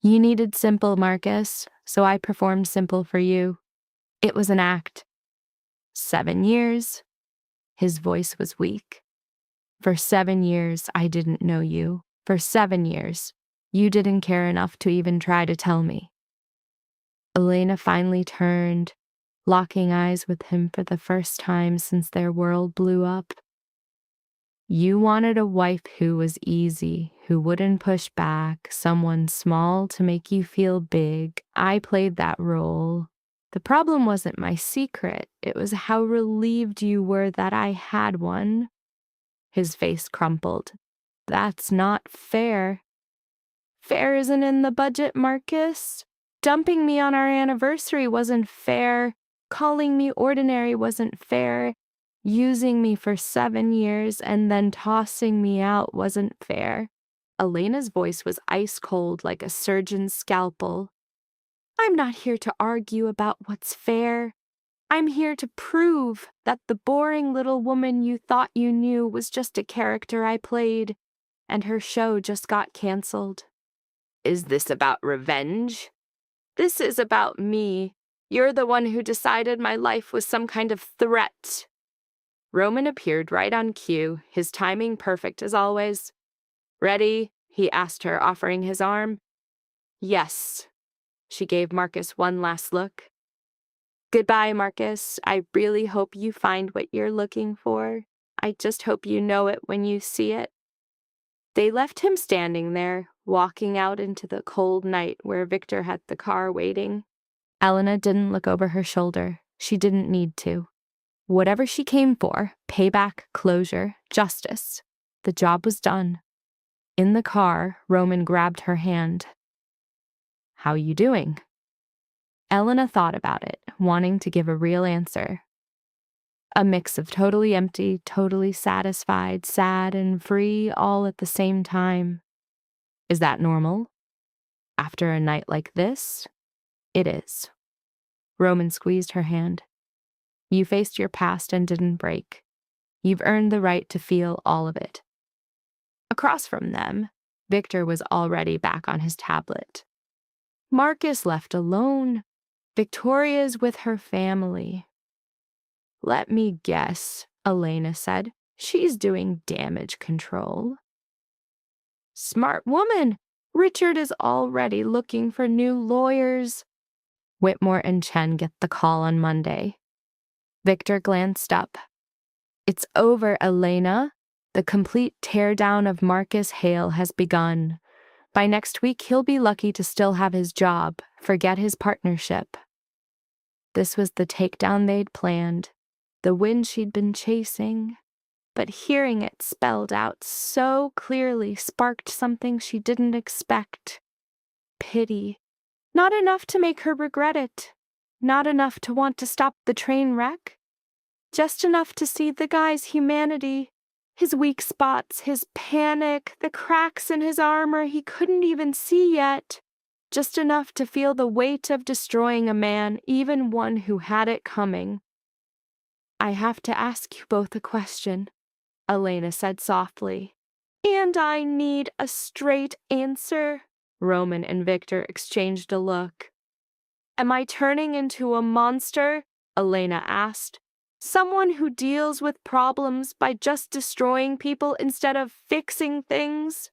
You needed simple, Marcus, so I performed simple for you. It was an act. 7 years. His voice was weak. For 7 years, I didn't know you. For 7 years, you didn't care enough to even try to tell me. Elena finally turned, locking eyes with him for the first time since their world blew up. You wanted a wife who was easy, who wouldn't push back, someone small to make you feel big. I played that role. The problem wasn't my secret. It was how relieved you were that I had one. His face crumpled. That's not fair. Fair isn't in the budget, Marcus. Dumping me on our anniversary wasn't fair. Calling me ordinary wasn't fair. Using me for 7 years and then tossing me out wasn't fair. Elena's voice was ice cold like a surgeon's scalpel. I'm not here to argue about what's fair. I'm here to prove that the boring little woman you thought you knew was just a character I played, and her show just got canceled. Is this about revenge? This is about me. You're the one who decided my life was some kind of threat. Roman appeared right on cue, his timing perfect as always. Ready? He asked her, offering his arm. Yes. She gave Marcus one last look. Goodbye, Marcus. I really hope you find what you're looking for. I just hope you know it when you see it. They left him standing there, walking out into the cold night where Victor had the car waiting. Elena didn't look over her shoulder. She didn't need to. Whatever she came for, payback, closure, justice, the job was done. In the car, Roman grabbed her hand. How you doing? Elena thought about it, wanting to give a real answer. A mix of totally empty, totally satisfied, sad, and free all at the same time. Is that normal? After a night like this? It is. Roman squeezed her hand. You faced your past and didn't break. You've earned the right to feel all of it. Across from them, Victor was already back on his tablet. Marcus left alone. Victoria's with her family. Let me guess, Elena said. She's doing damage control. Smart woman. Richard is already looking for new lawyers. Whitmore and Chen get the call on Monday. Victor glanced up. It's over, Elena. The complete teardown of Marcus Hale has begun. By next week, he'll be lucky to still have his job, forget his partnership. This was the takedown they'd planned, the win she'd been chasing. But hearing it spelled out so clearly sparked something she didn't expect. Pity. Not enough to make her regret it. Not enough to want to stop the train wreck. Just enough to see the guy's humanity, his weak spots, his panic, the cracks in his armor he couldn't even see yet. Just enough to feel the weight of destroying a man, even one who had it coming. I have to ask you both a question, Elena said softly. And I need a straight answer. Roman and Victor exchanged a look. Am I turning into a monster? Elena asked. Someone who deals with problems by just destroying people instead of fixing things?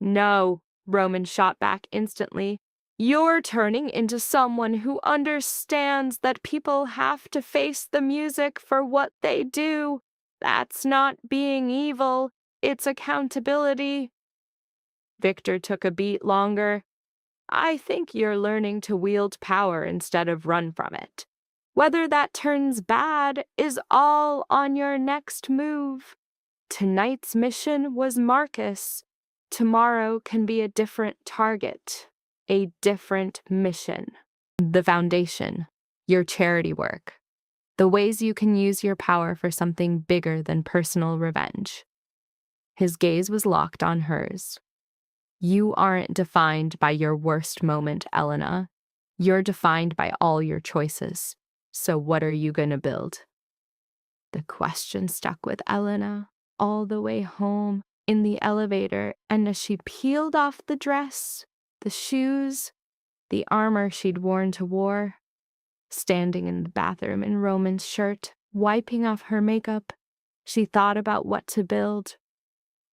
No, Roman shot back instantly. You're turning into someone who understands that people have to face the music for what they do. That's not being evil, it's accountability. Victor took a beat longer. I think you're learning to wield power instead of run from it. Whether that turns bad is all on your next move. Tonight's mission was Marcus. Tomorrow can be a different target, a different mission. The foundation, your charity work, the ways you can use your power for something bigger than personal revenge. His gaze was locked on hers. You aren't defined by your worst moment, Elena. You're defined by all your choices. So what are you going to build? The question stuck with Elena all the way home, in the elevator, and as she peeled off the dress, the shoes, the armor she'd worn to war, standing in the bathroom in Roman's shirt, wiping off her makeup, she thought about what to build.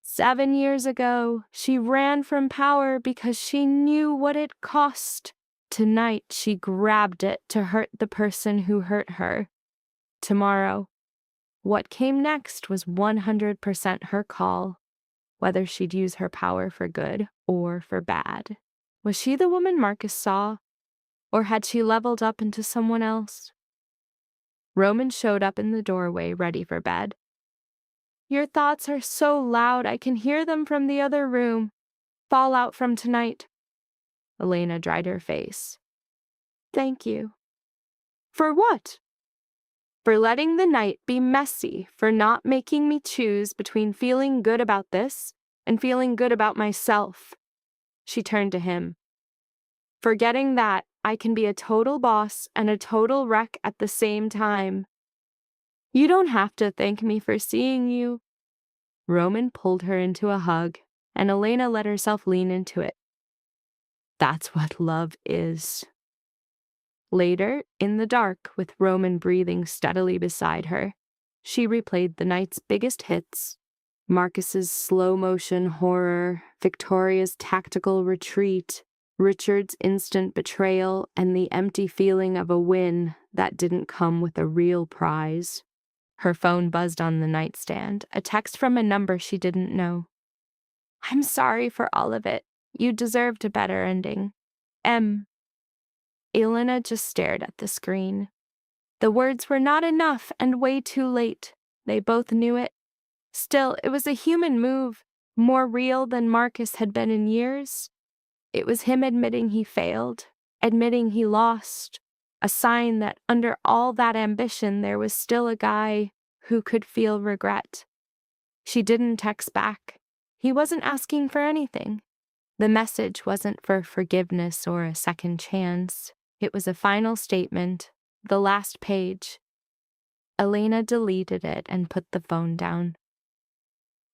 7 years ago, she ran from power because she knew what it cost. Tonight, she grabbed it to hurt the person who hurt her. Tomorrow, what came next was 100% her call, whether she'd use her power for good or for bad. Was she the woman Marcus saw, or had she leveled up into someone else? Roman showed up in the doorway, ready for bed. Your thoughts are so loud I can hear them from the other room. Fallout from tonight. Elena dried her face. Thank you. For what? For letting the night be messy, for not making me choose between feeling good about this and feeling good about myself. She turned to him. Forgetting that, I can be a total boss and a total wreck at the same time. You don't have to thank me for seeing you. Roman pulled her into a hug, and Elena let herself lean into it. That's what love is. Later, in the dark, with Roman breathing steadily beside her, she replayed the night's biggest hits. Marcus's slow-motion horror, Victoria's tactical retreat, Richard's instant betrayal, and the empty feeling of a win that didn't come with a real prize. Her phone buzzed on the nightstand, a text from a number she didn't know. I'm sorry for all of it. You deserved a better ending. M. Elena just stared at the screen. The words were not enough and way too late. They both knew it. Still, it was a human move, more real than Marcus had been in years. It was him admitting he failed, admitting he lost, a sign that under all that ambition there was still a guy who could feel regret. She didn't text back. He wasn't asking for anything. The message wasn't for forgiveness or a second chance. It was a final statement, the last page. Elena deleted it and put the phone down.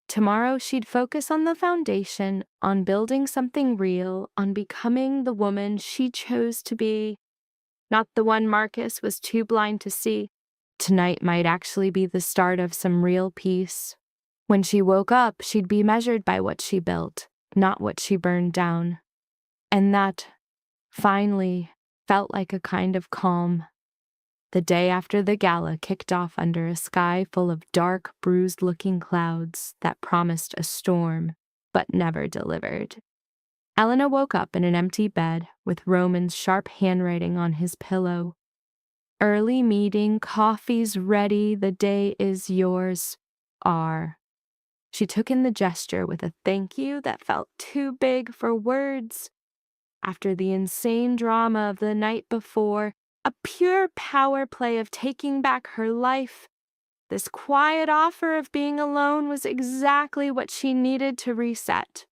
Tomorrow she'd focus on the foundation, on building something real, on becoming the woman she chose to be, not the one Marcus was too blind to see. Tonight might actually be the start of some real peace. When she woke up, she'd be measured by what she built, not what she burned down. And that, finally, felt like a kind of calm. The day after the gala kicked off under a sky full of dark, bruised-looking clouds that promised a storm, but never delivered. Elena woke up in an empty bed with Roman's sharp handwriting on his pillow. Early meeting, coffee's ready, the day is yours, R. She took in the gesture with a thank you that felt too big for words. After the insane drama of the night before, a pure power play of taking back her life, this quiet offer of being alone was exactly what she needed to reset.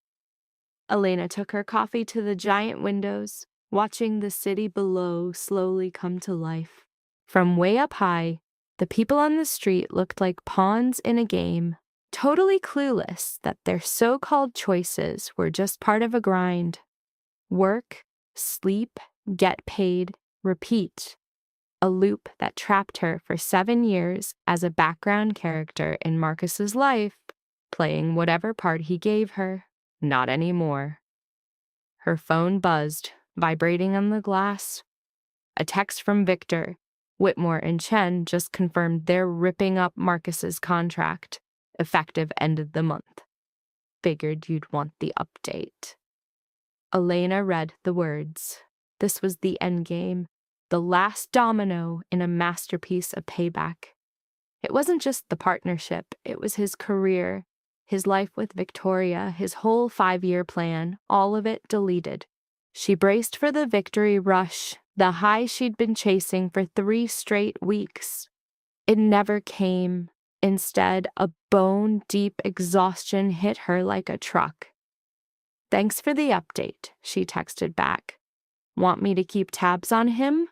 Elena took her coffee to the giant windows, watching the city below slowly come to life. From way up high, the people on the street looked like pawns in a game, totally clueless that their so-called choices were just part of a grind. Work, sleep, get paid, repeat. A loop that trapped her for 7 years as a background character in Marcus's life, playing whatever part he gave her. Not anymore. Her phone buzzed, vibrating on the glass. A text from Victor. Whitmore and Chen just confirmed they're ripping up Marcus's contract, effective end of the month. Figured you'd want the update. Elena read the words. This was the endgame, the last domino in a masterpiece of payback. It wasn't just the partnership, it was his career, his life with Victoria, his whole 5-year plan, all of it deleted. She braced for the victory rush, the high she'd been chasing for 3 straight weeks. It never came. Instead, a bone-deep exhaustion hit her like a truck. Thanks for the update, she texted back. Want me to keep tabs on him?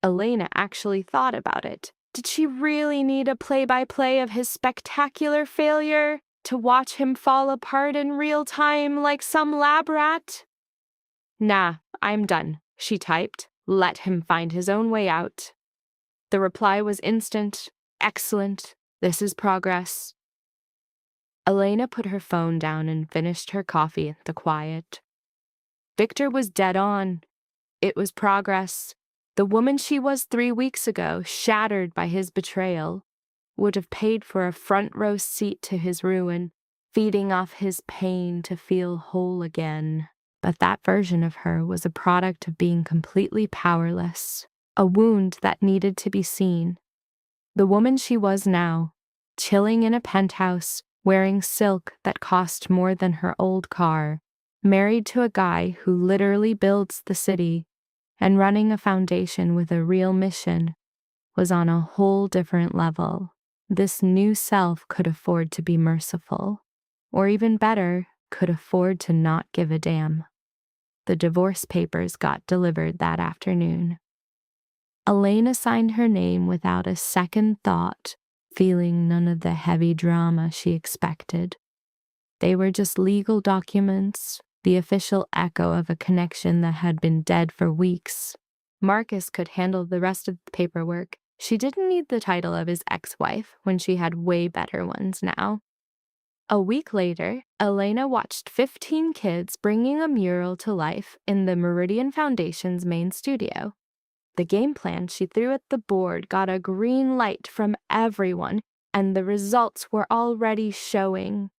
Elena actually thought about it. Did she really need a play-by-play of his spectacular failure to watch him fall apart in real time like some lab rat? Nah, I'm done, she typed. Let him find his own way out. The reply was instant. Excellent. This is progress. Elena put her phone down and finished her coffee in the quiet. Victor was dead on. It was progress. The woman she was 3 weeks ago, shattered by his betrayal, would have paid for a front-row seat to his ruin, feeding off his pain to feel whole again. But that version of her was a product of being completely powerless, a wound that needed to be seen. The woman she was now, chilling in a penthouse, wearing silk that cost more than her old car, married to a guy who literally builds the city, and running a foundation with a real mission, was on a whole different level. This new self could afford to be merciful, or even better, could afford to not give a damn. The divorce papers got delivered that afternoon. Elena signed her name without a second thought, feeling none of the heavy drama she expected. They were just legal documents, the official echo of a connection that had been dead for weeks. Marcus could handle the rest of the paperwork. She didn't need the title of his ex-wife when she had way better ones now. A week later, Elena watched 15 kids bringing a mural to life in the Meridian Foundation's main studio. The game plan she threw at the board got a green light from everyone, and the results were already showing.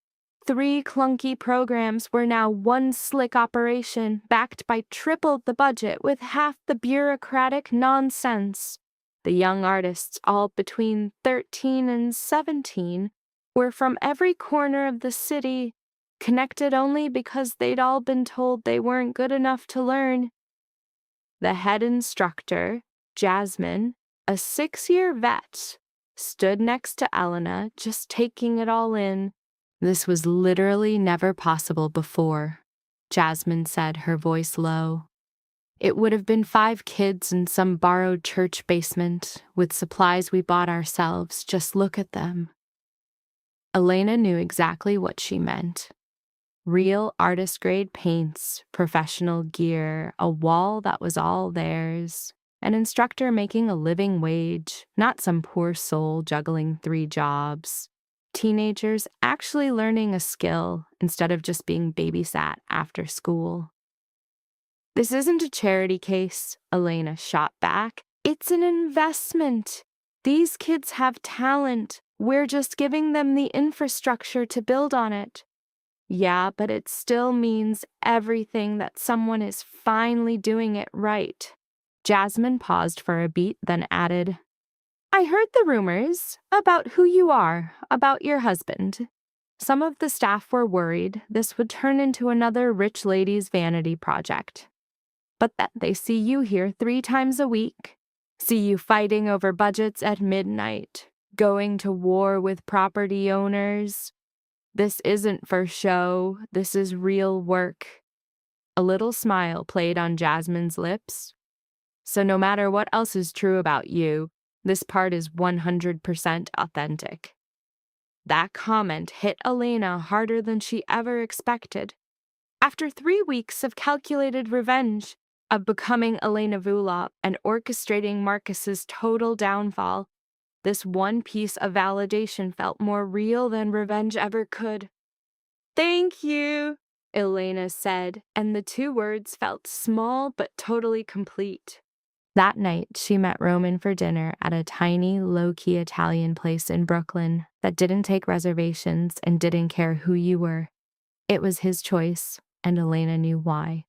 3 clunky programs were now one slick operation, backed by triple the budget with half the bureaucratic nonsense. The young artists, all between 13 and 17, were from every corner of the city, connected only because they'd all been told they weren't good enough to learn. The head instructor, Jasmine, a 6-year vet, stood next to Elena, just taking it all in. This was literally never possible before, Jasmine said, her voice low. It would have been 5 kids in some borrowed church basement, with supplies we bought ourselves. Just look at them. Elena knew exactly what she meant. Real artist-grade paints, professional gear, a wall that was all theirs, an instructor making a living wage, not some poor soul juggling 3 jobs. Teenagers actually learning a skill instead of just being babysat after school. This isn't a charity case, Elena shot back. It's an investment. These kids have talent. We're just giving them the infrastructure to build on it. Yeah, but it still means everything that someone is finally doing it right. Jasmine paused for a beat, then added, I heard the rumors about who you are, about your husband. Some of the staff were worried this would turn into another rich lady's vanity project. But that they see you here 3 times a week, see you fighting over budgets at midnight, going to war with property owners. This isn't for show, this is real work. A little smile played on Jasmine's lips. So no matter what else is true about you, this part is 100% authentic. That comment hit Elena harder than she ever expected. After 3 weeks of calculated revenge, of becoming Elena Vulop and orchestrating Marcus's total downfall, this one piece of validation felt more real than revenge ever could. Thank you, Elena said, and the 2 words felt small but totally complete. That night, she met Roman for dinner at a tiny, low-key Italian place in Brooklyn that didn't take reservations and didn't care who you were. It was his choice, and Elena knew why.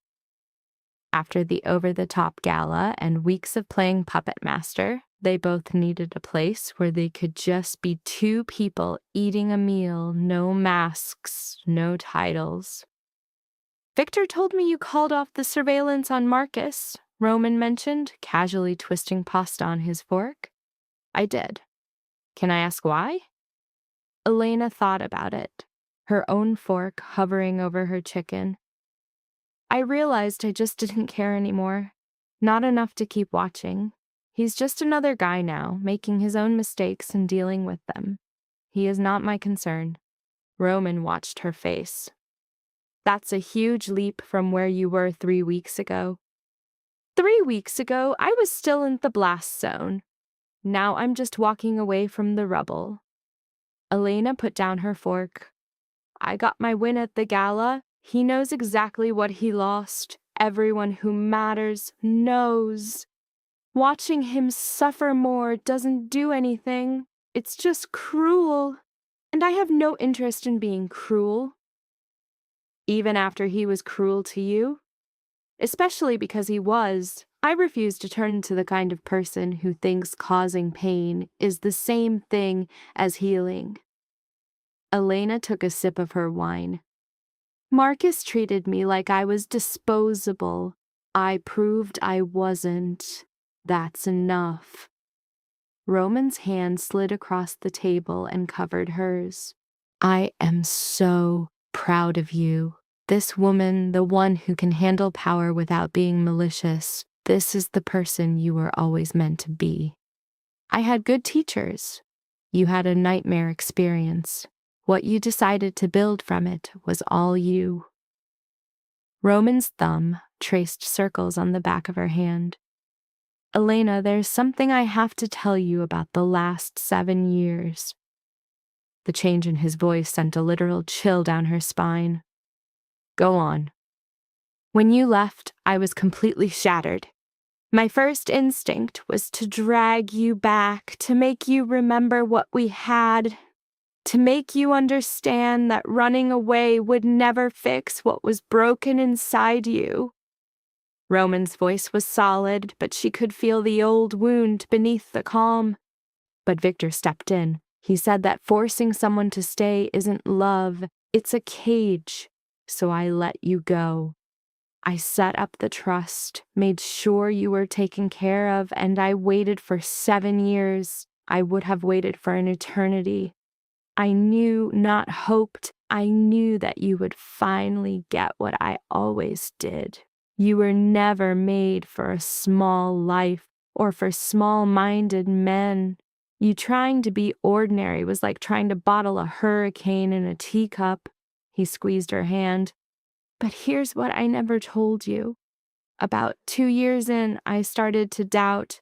After the over-the-top gala and weeks of playing puppet master, they both needed a place where they could just be 2 people eating a meal, no masks, no titles. Victor told me you called off the surveillance on Marcus, Roman mentioned, casually twisting pasta on his fork. I did. Can I ask why? Elena thought about it, her own fork hovering over her chicken. I realized I just didn't care anymore. Not enough to keep watching. He's just another guy now, making his own mistakes and dealing with them. He is not my concern. Roman watched her face. That's a huge leap from where you were 3 weeks ago. 3 weeks ago, I was still in the blast zone. Now I'm just walking away from the rubble. Elena put down her fork. I got my win at the gala. He knows exactly what he lost. Everyone who matters knows. Watching him suffer more doesn't do anything. It's just cruel. And I have no interest in being cruel. Even after he was cruel to you? Especially because he was. I refuse to turn into the kind of person who thinks causing pain is the same thing as healing. Elena took a sip of her wine. Marcus treated me like I was disposable. I proved I wasn't. That's enough. Roman's hand slid across the table and covered hers. I am so proud of you. This woman, the one who can handle power without being malicious, this is the person you were always meant to be. I had good teachers. You had a nightmare experience. What you decided to build from it was all you. Roman's thumb traced circles on the back of her hand. Elena, there's something I have to tell you about the last 7 years. The change in his voice sent a literal chill down her spine. Go on. When you left, I was completely shattered. My first instinct was to drag you back, to make you remember what we had, to make you understand that running away would never fix what was broken inside you. Roman's voice was solid, but she could feel the old wound beneath the calm. But Victor stepped in. He said that forcing someone to stay isn't love, it's a cage. So I let you go. I set up the trust, made sure you were taken care of, and I waited for 7 years. I would have waited for an eternity. I knew, not hoped, I knew that you would finally get what I always did. You were never made for a small life or for small-minded men. You trying to be ordinary was like trying to bottle a hurricane in a teacup. He squeezed her hand. But here's what I never told you. About 2 years in, I started to doubt.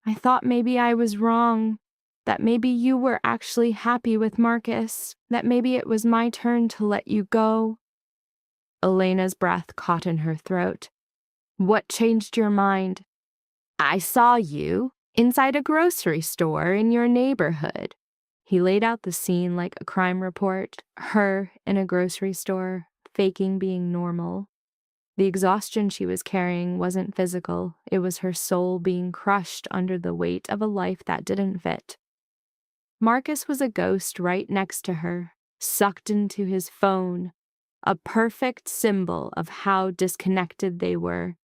I thought maybe I was wrong, that maybe you were actually happy with Marcus, that maybe it was my turn to let you go. Elena's breath caught in her throat. What changed your mind? I saw you inside a grocery store in your neighborhood. He laid out the scene like a crime report, her in a grocery store, faking being normal. The exhaustion she was carrying wasn't physical, it was her soul being crushed under the weight of a life that didn't fit. Marcus was a ghost right next to her, sucked into his phone, a perfect symbol of how disconnected they were.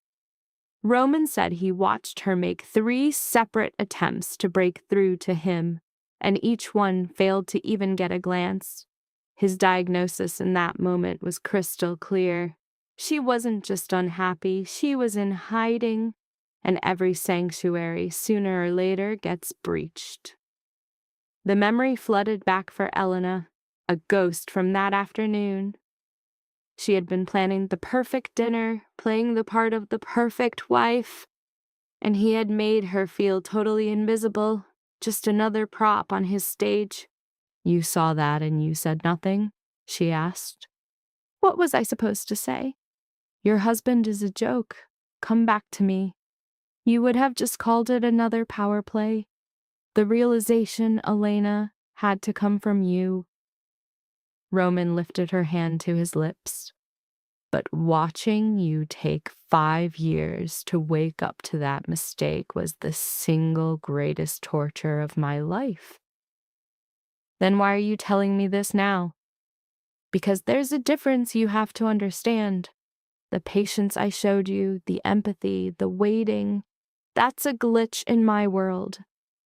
Roman said he watched her make 3 separate attempts to break through to him, and each one failed to even get a glance. His diagnosis in that moment was crystal clear. She wasn't just unhappy, she was in hiding, and every sanctuary sooner or later gets breached. The memory flooded back for Elena, a ghost from that afternoon. She had been planning the perfect dinner, playing the part of the perfect wife, and he had made her feel totally invisible, just another prop on his stage. "You saw that and you said nothing?" she asked. "What was I supposed to say? Your husband is a joke. Come back to me." You would have just called it another power play. The realization, Elena, had to come from you. Roman lifted her hand to his lips. But watching you take 5 years to wake up to that mistake was the single greatest torture of my life. Then why are you telling me this now? Because there's a difference you have to understand. The patience I showed you, the empathy, the waiting, that's a glitch in my world.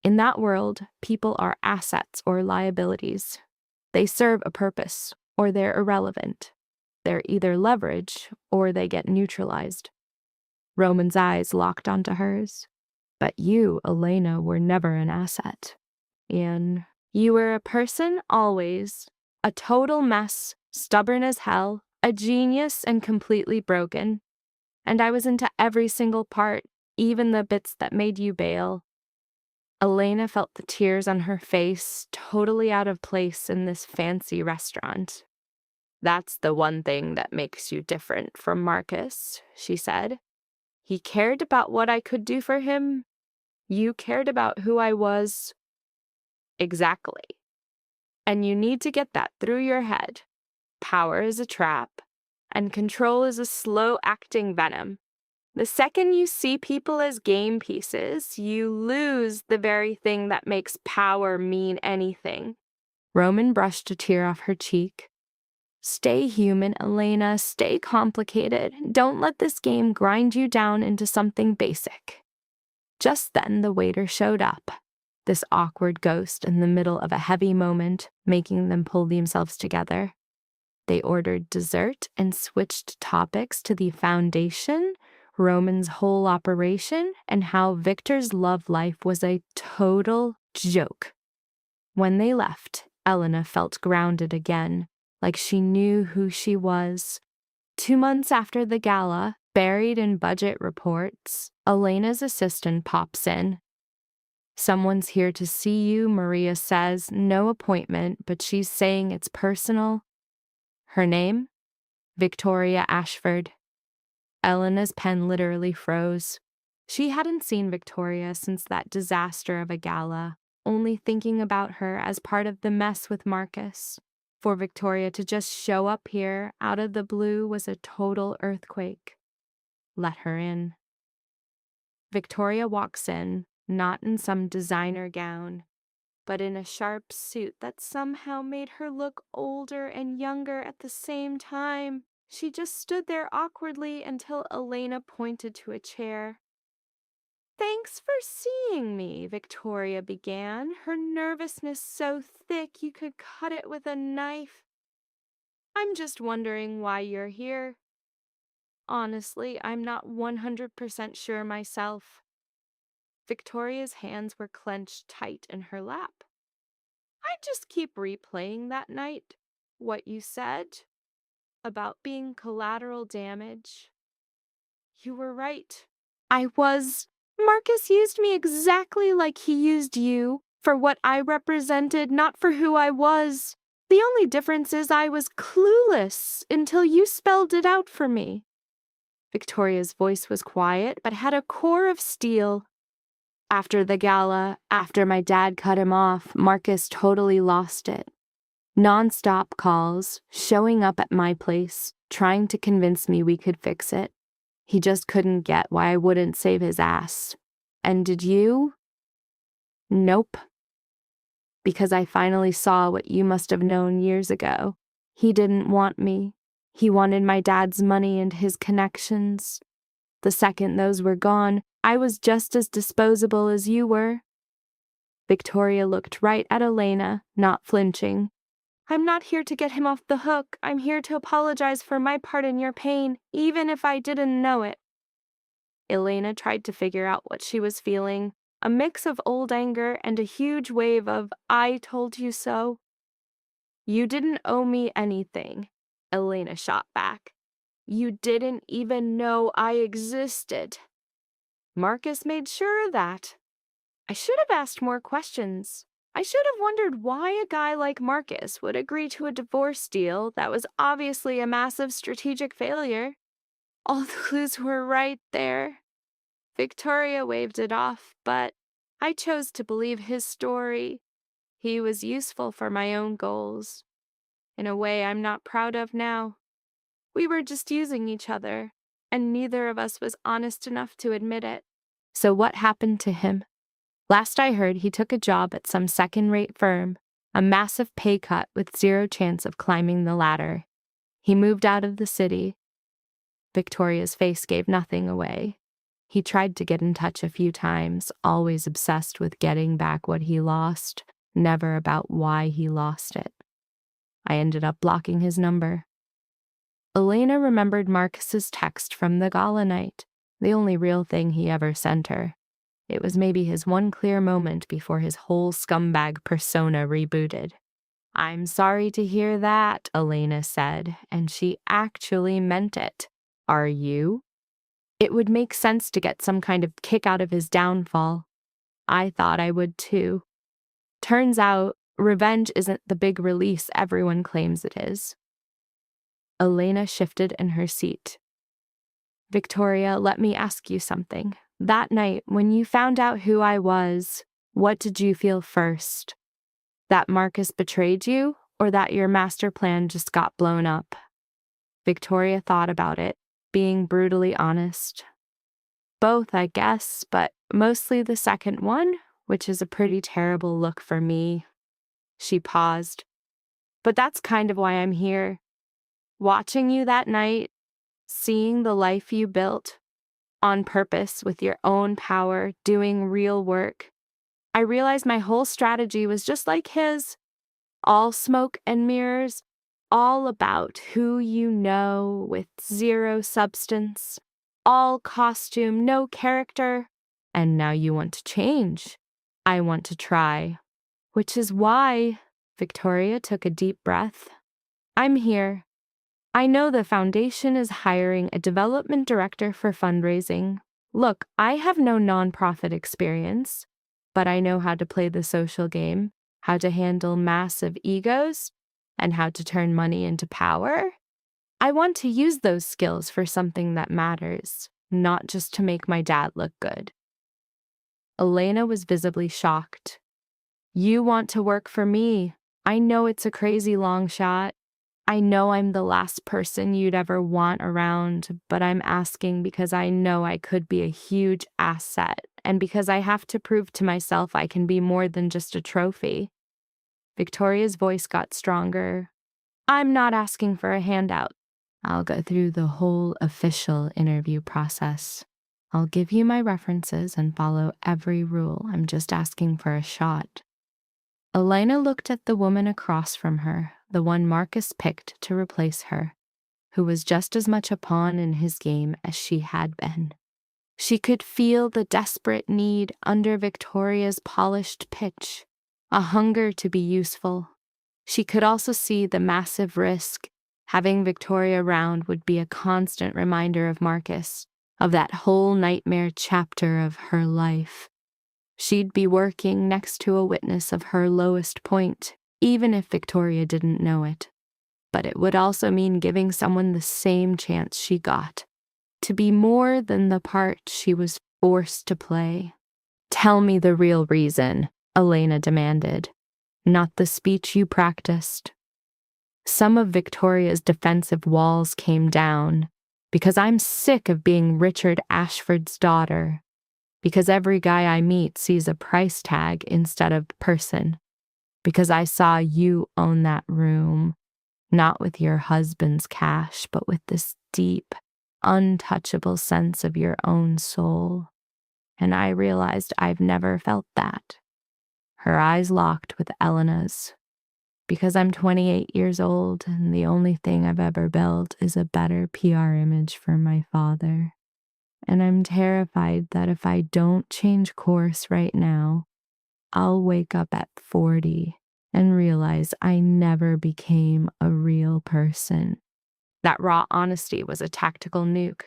In that world, people are assets or liabilities. They serve a purpose, or they're irrelevant. They're either leverage, or they get neutralized. Roman's eyes locked onto hers. But you, Elena, were never an asset. And you were a person always, a total mess, stubborn as hell, a genius and completely broken. And I was into every single part, even the bits that made you bail. Elena felt the tears on her face, totally out of place in this fancy restaurant. "That's the one thing that makes you different from Marcus," she said. "He cared about what I could do for him. You cared about who I was." "Exactly. And you need to get that through your head. Power is a trap, and control is a slow-acting venom. The second you see people as game pieces, you lose the very thing that makes power mean anything." Roman brushed a tear off her cheek. "Stay human, Elena. Stay complicated. Don't let this game grind you down into something basic." Just then, the waiter showed up, this awkward ghost in the middle of a heavy moment, making them pull themselves together. They ordered dessert and switched topics to the foundation, Roman's whole operation, and how Victor's love life was a total joke. When they left, Elena felt grounded again, like she knew who she was. 2 months after the gala, buried in budget reports, Elena's assistant pops in. "Someone's here to see you," Maria says. No appointment, but she's saying it's personal. Her name? Victoria Ashford. Elena's pen literally froze. She hadn't seen Victoria since that disaster of a gala, only thinking about her as part of the mess with Marcus. For Victoria to just show up here out of the blue was a total earthquake. Let her in. Victoria walks in, not in some designer gown, but in a sharp suit that somehow made her look older and younger at the same time. She just stood there awkwardly until Elena pointed to a chair. "Thanks for seeing me," Victoria began, her nervousness so thick you could cut it with a knife. "I'm just wondering why you're here. Honestly, I'm not 100% sure myself." Victoria's hands were clenched tight in her lap. "I just keep replaying that night. What you said about being collateral damage. You were right. I was. Marcus used me exactly like he used you, for what I represented, not for who I was. The only difference is I was clueless until you spelled it out for me." Victoria's voice was quiet, but had a core of steel. After the gala, after my dad cut him off, Marcus totally lost it. Non-stop calls, showing up at my place, trying to convince me we could fix it. He just couldn't get why I wouldn't save his ass. And did you? Nope. Because I finally saw what you must have known years ago. He didn't want me. He wanted my dad's money and his connections. The second those were gone, I was just as disposable as you were. Victoria looked right at Elena, not flinching. I'm not here to get him off the hook. I'm here to apologize for my part in your pain, even if I didn't know it. Elena tried to figure out what she was feeling, a mix of old anger and a huge wave of I told you so. You didn't owe me anything, Elena shot back. You didn't even know I existed. Marcus made sure of that. I should have asked more questions. I should have wondered why a guy like Marcus would agree to a divorce deal that was obviously a massive strategic failure. All the clues were right there. Victoria waved it off, but I chose to believe his story. He was useful for my own goals, in a way I'm not proud of now. We were just using each other, and neither of us was honest enough to admit it. So what happened to him? Last I heard, he took a job at some second-rate firm, a massive pay cut with zero chance of climbing the ladder. He moved out of the city. Victoria's face gave nothing away. He tried to get in touch a few times, always obsessed with getting back what he lost, never about why he lost it. I ended up blocking his number. Elena remembered Marcus's text from the gala night, the only real thing he ever sent her. It was maybe his one clear moment before his whole scumbag persona rebooted. I'm sorry to hear that, Elena said, and she actually meant it. Are you? It would make sense to get some kind of kick out of his downfall. I thought I would too. Turns out, revenge isn't the big release everyone claims it is. Elena shifted in her seat. Victoria, let me ask you something. That night, when you found out who I was, what did you feel first? That Marcus betrayed you, or that your master plan just got blown up? Victoria thought about it, being brutally honest. Both, I guess, but mostly the second one, which is a pretty terrible look for me. She paused. But that's kind of why I'm here. Watching you that night, seeing the life you built, on purpose with your own power, doing real work, I realized my whole strategy was just like his. All smoke and mirrors, all about who you know with zero substance, all costume, no character. And now you want to change. I want to try. Which is why, Victoria took a deep breath, I'm here. I know the foundation is hiring a development director for fundraising. Look, I have no nonprofit experience, but I know how to play the social game, how to handle massive egos, and how to turn money into power. I want to use those skills for something that matters, not just to make my dad look good. Elena was visibly shocked. You want to work for me. I know it's a crazy long shot. I know I'm the last person you'd ever want around, but I'm asking because I know I could be a huge asset, and because I have to prove to myself I can be more than just a trophy. Victoria's voice got stronger. I'm not asking for a handout. I'll go through the whole official interview process. I'll give you my references and follow every rule. I'm just asking for a shot. Elena looked at the woman across from her, the one Marcus picked to replace her, who was just as much a pawn in his game as she had been. She could feel the desperate need under Victoria's polished pitch, a hunger to be useful. She could also see the massive risk. Having Victoria around would be a constant reminder of Marcus, of that whole nightmare chapter of her life. She'd be working next to a witness of her lowest point, even if Victoria didn't know it. But it would also mean giving someone the same chance she got, to be more than the part she was forced to play, Tell me the real reason, Elena demanded, not the speech you practiced. Some of Victoria's defensive walls came down because I'm sick of being Richard Ashford's daughter, because every guy I meet sees a price tag instead of person, because I saw you own that room, not with your husband's cash, but with this deep, untouchable sense of your own soul. And I realized I've never felt that. Her eyes locked with Elena's. Because I'm 28 years old and the only thing I've ever built is a better PR image for my father. And I'm terrified that if I don't change course right now, I'll wake up at 40 and realize I never became a real person. That raw honesty was a tactical nuke.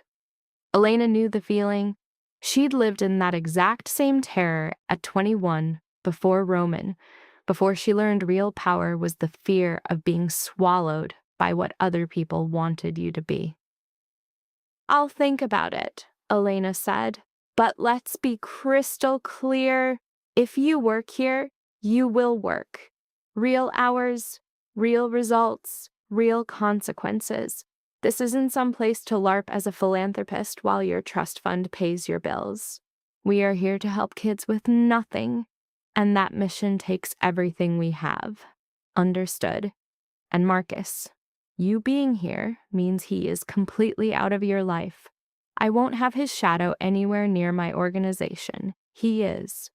Elena knew the feeling. She'd lived in that exact same terror at 21 before Roman, before she learned real power was the fear of being swallowed by what other people wanted you to be. I'll think about it, Elena said, but let's be crystal clear. If you work here, you will work. Real hours, real results, real consequences. This isn't some place to LARP as a philanthropist while your trust fund pays your bills. We are here to help kids with nothing, and that mission takes everything we have. Understood. And Marcus, you being here means he is completely out of your life. I won't have his shadow anywhere near my organization. He is.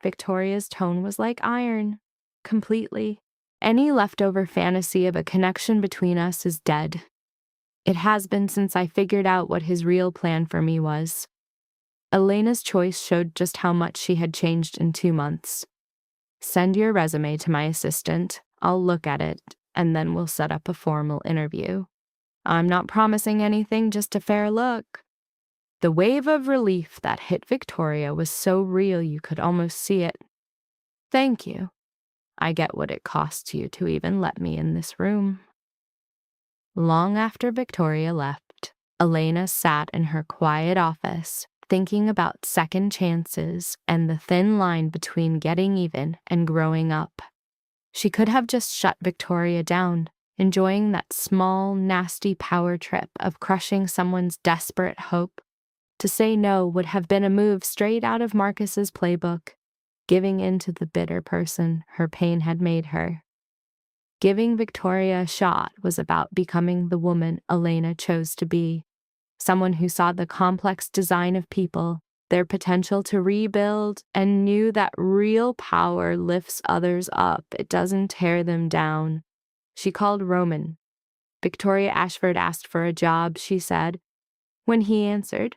Victoria's tone was like iron. Completely. Any leftover fantasy of a connection between us is dead. It has been since I figured out what his real plan for me was. Elena's choice showed just how much she had changed in 2 months. Send your resume to my assistant. I'll look at it, and then we'll set up a formal interview. I'm not promising anything, just a fair look. The wave of relief that hit Victoria was so real you could almost see it. Thank you. I get what it costs you to even let me in this room. Long after Victoria left, Elena sat in her quiet office, thinking about second chances and the thin line between getting even and growing up. She could have just shut Victoria down, enjoying that small, nasty power trip of crushing someone's desperate hope. To say no would have been a move straight out of Marcus's playbook, giving in to the bitter person her pain had made her. Giving Victoria a shot was about becoming the woman Elena chose to be, someone who saw the complex design of people, their potential to rebuild, and knew that real power lifts others up, it doesn't tear them down. She called Roman. Victoria Ashford asked for a job, she said. When he answered,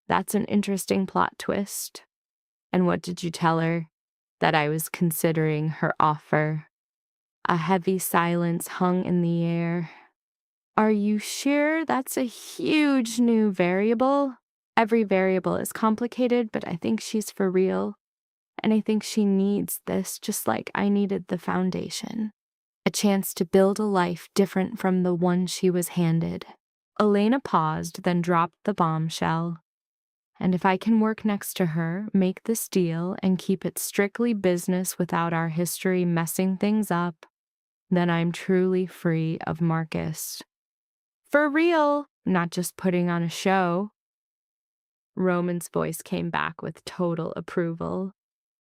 "That's an interesting plot twist." "And what did you tell her?" "That I was considering her offer." A heavy silence hung in the air. "Are you sure that's a huge new variable?" "Every variable is complicated, but I think she's for real. And I think she needs this just like I needed the foundation. A chance to build a life different from the one she was handed." Elena paused, then dropped the bombshell. "And if I can work next to her, make this deal, and keep it strictly business without our history messing things up, then I'm truly free of Marcus." "For real, not just putting on a show." Roman's voice came back with total approval.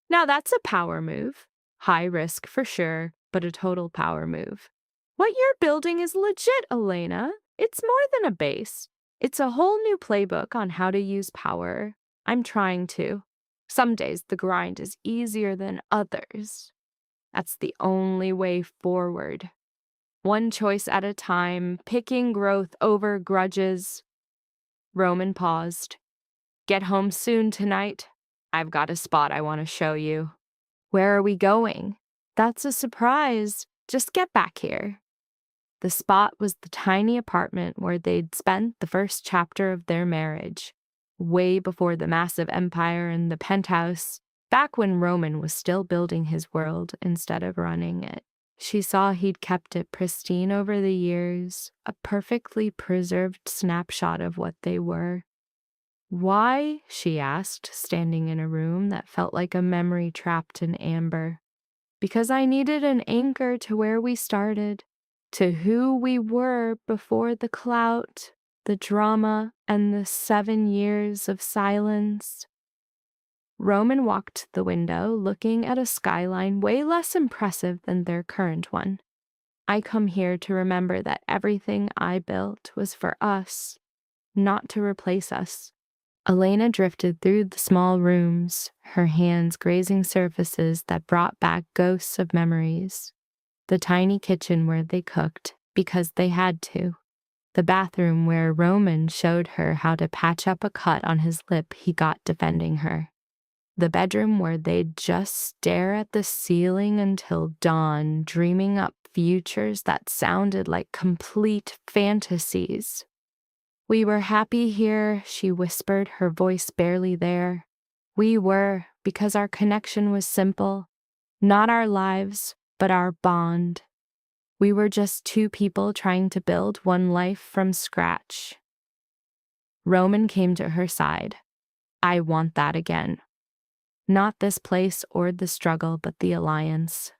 "Now that's a power move. High risk for sure, but a total power move. What you're building is legit, Elena. It's more than a base. It's a whole new playbook on how to use power. I'm trying to. Some days the grind is easier than others. That's the only way forward. One choice at a time, picking growth over grudges." Roman paused. "Get home soon tonight. I've got a spot I want to show you." "Where are we going?" "That's a surprise. Just get back here." The spot was the tiny apartment where they'd spent the first chapter of their marriage, way before the massive empire and the penthouse, back when Roman was still building his world instead of running it. She saw he'd kept it pristine over the years, a perfectly preserved snapshot of what they were. Why? She asked, standing in a room that felt like a memory trapped in amber. Because I needed an anchor to where we started, to who we were before the clout, the drama, and the 7 years of silence. Roman walked to the window, looking at a skyline way less impressive than their current one. I come here to remember that everything I built was for us, not to replace us. Elena drifted through the small rooms, her hands grazing surfaces that brought back ghosts of memories. The tiny kitchen where they cooked, because they had to. The bathroom where Roman showed her how to patch up a cut on his lip he got defending her. The bedroom where they'd just stare at the ceiling until dawn, dreaming up futures that sounded like complete fantasies. We were happy here, she whispered, her voice barely there. We were, because our connection was simple. Not our lives, but our bond. We were just two people trying to build one life from scratch. Roman came to her side. I want that again. Not this place or the struggle, but the alliance.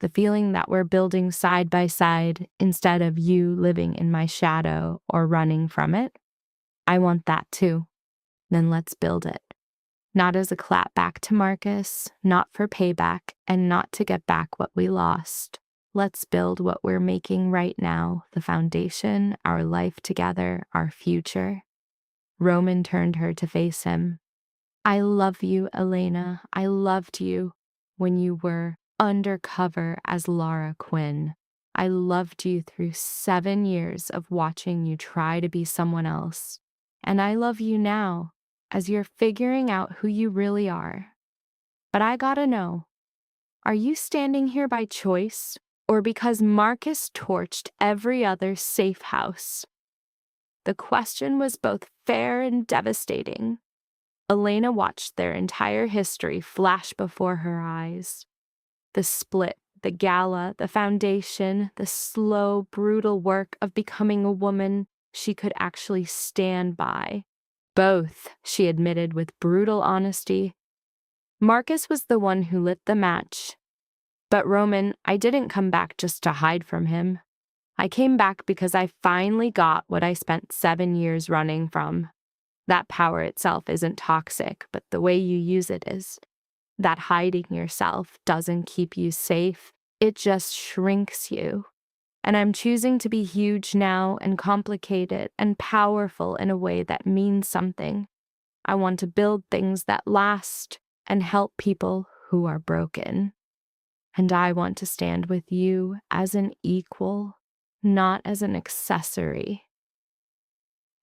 The feeling that we're building side by side instead of you living in my shadow or running from it. I want that too. Then let's build it. Not as a clap back to Marcus, not for payback, and not to get back what we lost. Let's build what we're making right now, the foundation, our life together, our future. Roman turned her to face him. I love you, Elena. I loved you when you were undercover as Lara Quinn. I loved you through 7 years of watching you try to be someone else. And I love you now, as you're figuring out who you really are. But I gotta know, are you standing here by choice, or because Marcus torched every other safe house? The question was both fair and devastating. Elena watched their entire history flash before her eyes. The split, the gala, the foundation, the slow, brutal work of becoming a woman she could actually stand by. Both, she admitted with brutal honesty. Marcus was the one who lit the match. But Roman, I didn't come back just to hide from him. I came back because I finally got what I spent 7 years running from. That power itself isn't toxic, but the way you use it is. That hiding yourself doesn't keep you safe, it just shrinks you. And I'm choosing to be huge now and complicated and powerful in a way that means something. I want to build things that last and help people who are broken. And I want to stand with you as an equal, not as an accessory.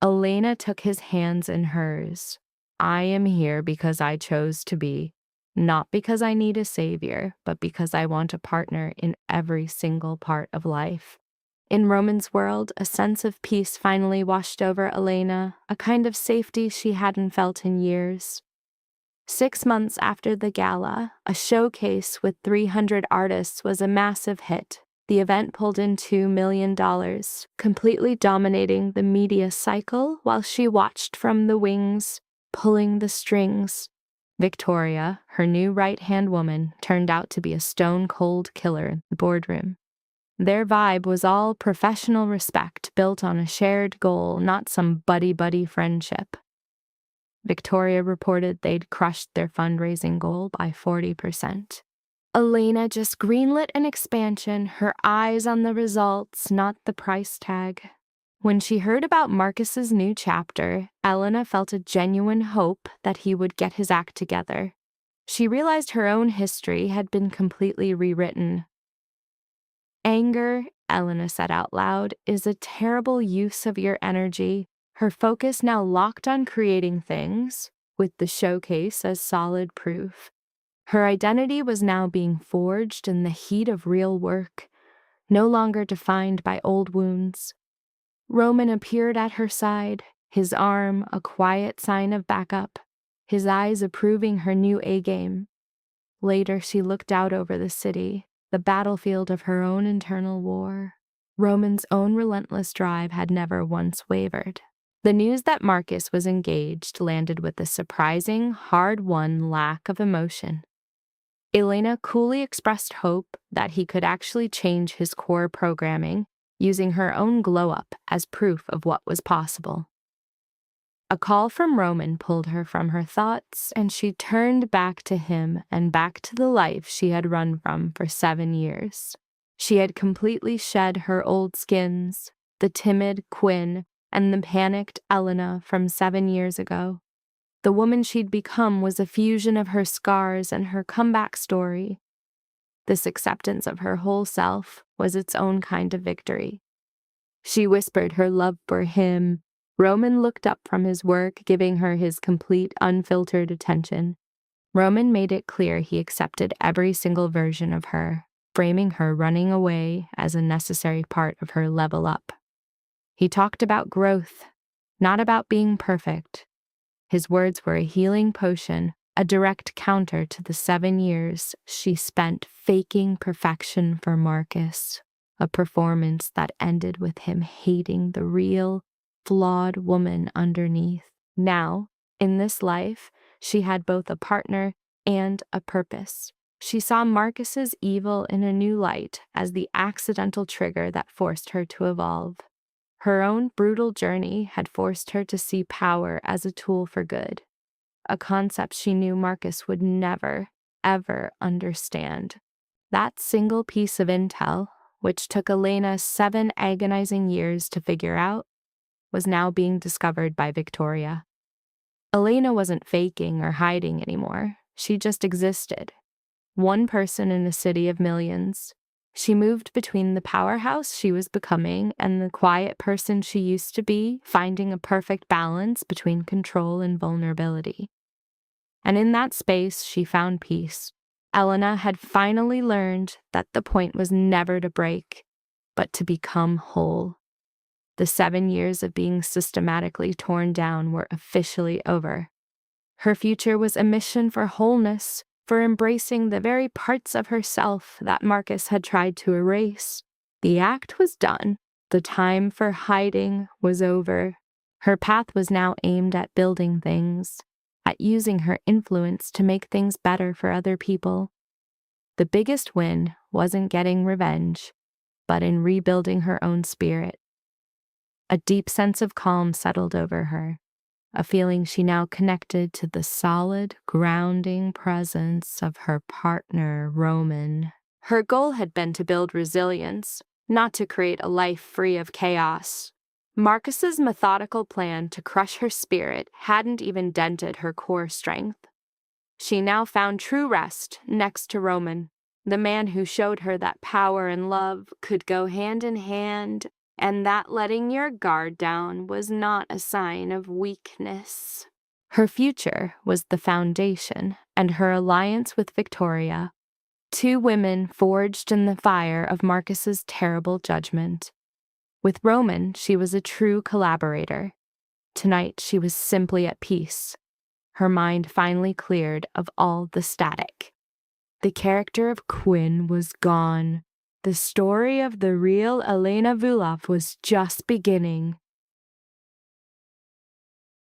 Elena took his hands in hers. I am here because I chose to be, not because I need a savior, but because I want a partner in every single part of life. In Roman's world, a sense of peace finally washed over Elena, a kind of safety she hadn't felt in years. 6 months after the gala, a showcase with 300 artists was a massive hit. The event pulled in $2 million, completely dominating the media cycle while she watched from the wings, pulling the strings. Victoria, her new right-hand woman, turned out to be a stone-cold killer in the boardroom. Their vibe was all professional respect built on a shared goal, not some buddy-buddy friendship. Victoria reported they'd crushed their fundraising goal by 40%. Elena just greenlit an expansion, her eyes on the results, not the price tag. When she heard about Marcus's new chapter, Elena felt a genuine hope that he would get his act together. She realized her own history had been completely rewritten. Anger, Elena said out loud, is a terrible use of your energy. Her focus now locked on creating things, with the showcase as solid proof. Her identity was now being forged in the heat of real work, no longer defined by old wounds. Roman appeared at her side, his arm a quiet sign of backup, his eyes approving her new A-game. Later, she looked out over the city, the battlefield of her own internal war. Roman's own relentless drive had never once wavered. The news that Marcus was engaged landed with a surprising, hard-won lack of emotion. Elena coolly expressed hope that he could actually change his core programming, using her own glow-up as proof of what was possible. A call from Roman pulled her from her thoughts, and she turned back to him and back to the life she had run from for 7 years. She had completely shed her old skins, the timid Quinn and the panicked Elena from 7 years ago. The woman she'd become was a fusion of her scars and her comeback story. This acceptance of her whole self was its own kind of victory. She whispered her love for him. Roman looked up from his work, giving her his complete, unfiltered attention. Roman made it clear he accepted every single version of her, framing her running away as a necessary part of her level up. He talked about growth, not about being perfect. His words were a healing potion, a direct counter to the 7 years she spent faking perfection for Marcus, a performance that ended with him hating the real, flawed woman underneath. Now, in this life, she had both a partner and a purpose. She saw Marcus's evil in a new light as the accidental trigger that forced her to evolve. Her own brutal journey had forced her to see power as a tool for good, a concept she knew Marcus would never, ever understand. That single piece of intel, which took Elena 7 agonizing years to figure out, was now being discovered by Victoria. Elena wasn't faking or hiding anymore. She just existed. One person in a city of millions. She moved between the powerhouse she was becoming and the quiet person she used to be, finding a perfect balance between control and vulnerability. And in that space, she found peace. Elena had finally learned that the point was never to break, but to become whole. The 7 years of being systematically torn down were officially over. Her future was a mission for wholeness, for embracing the very parts of herself that Marcus had tried to erase. The act was done. The time for hiding was over. Her path was now aimed at building things, at using her influence to make things better for other people. The biggest win wasn't getting revenge, but in rebuilding her own spirit. A deep sense of calm settled over her, a feeling she now connected to the solid, grounding presence of her partner, Roman. Her goal had been to build resilience, not to create a life free of chaos. Marcus's methodical plan to crush her spirit hadn't even dented her core strength. She now found true rest next to Roman, the man who showed her that power and love could go hand in hand, and that letting your guard down was not a sign of weakness. Her future was the foundation, and her alliance with Victoria, 2 women forged in the fire of Marcus's terrible judgment. With Roman, she was a true collaborator. Tonight, she was simply at peace, her mind finally cleared of all the static. The character of Quinn was gone. The story of the real Elena Vulaf was just beginning.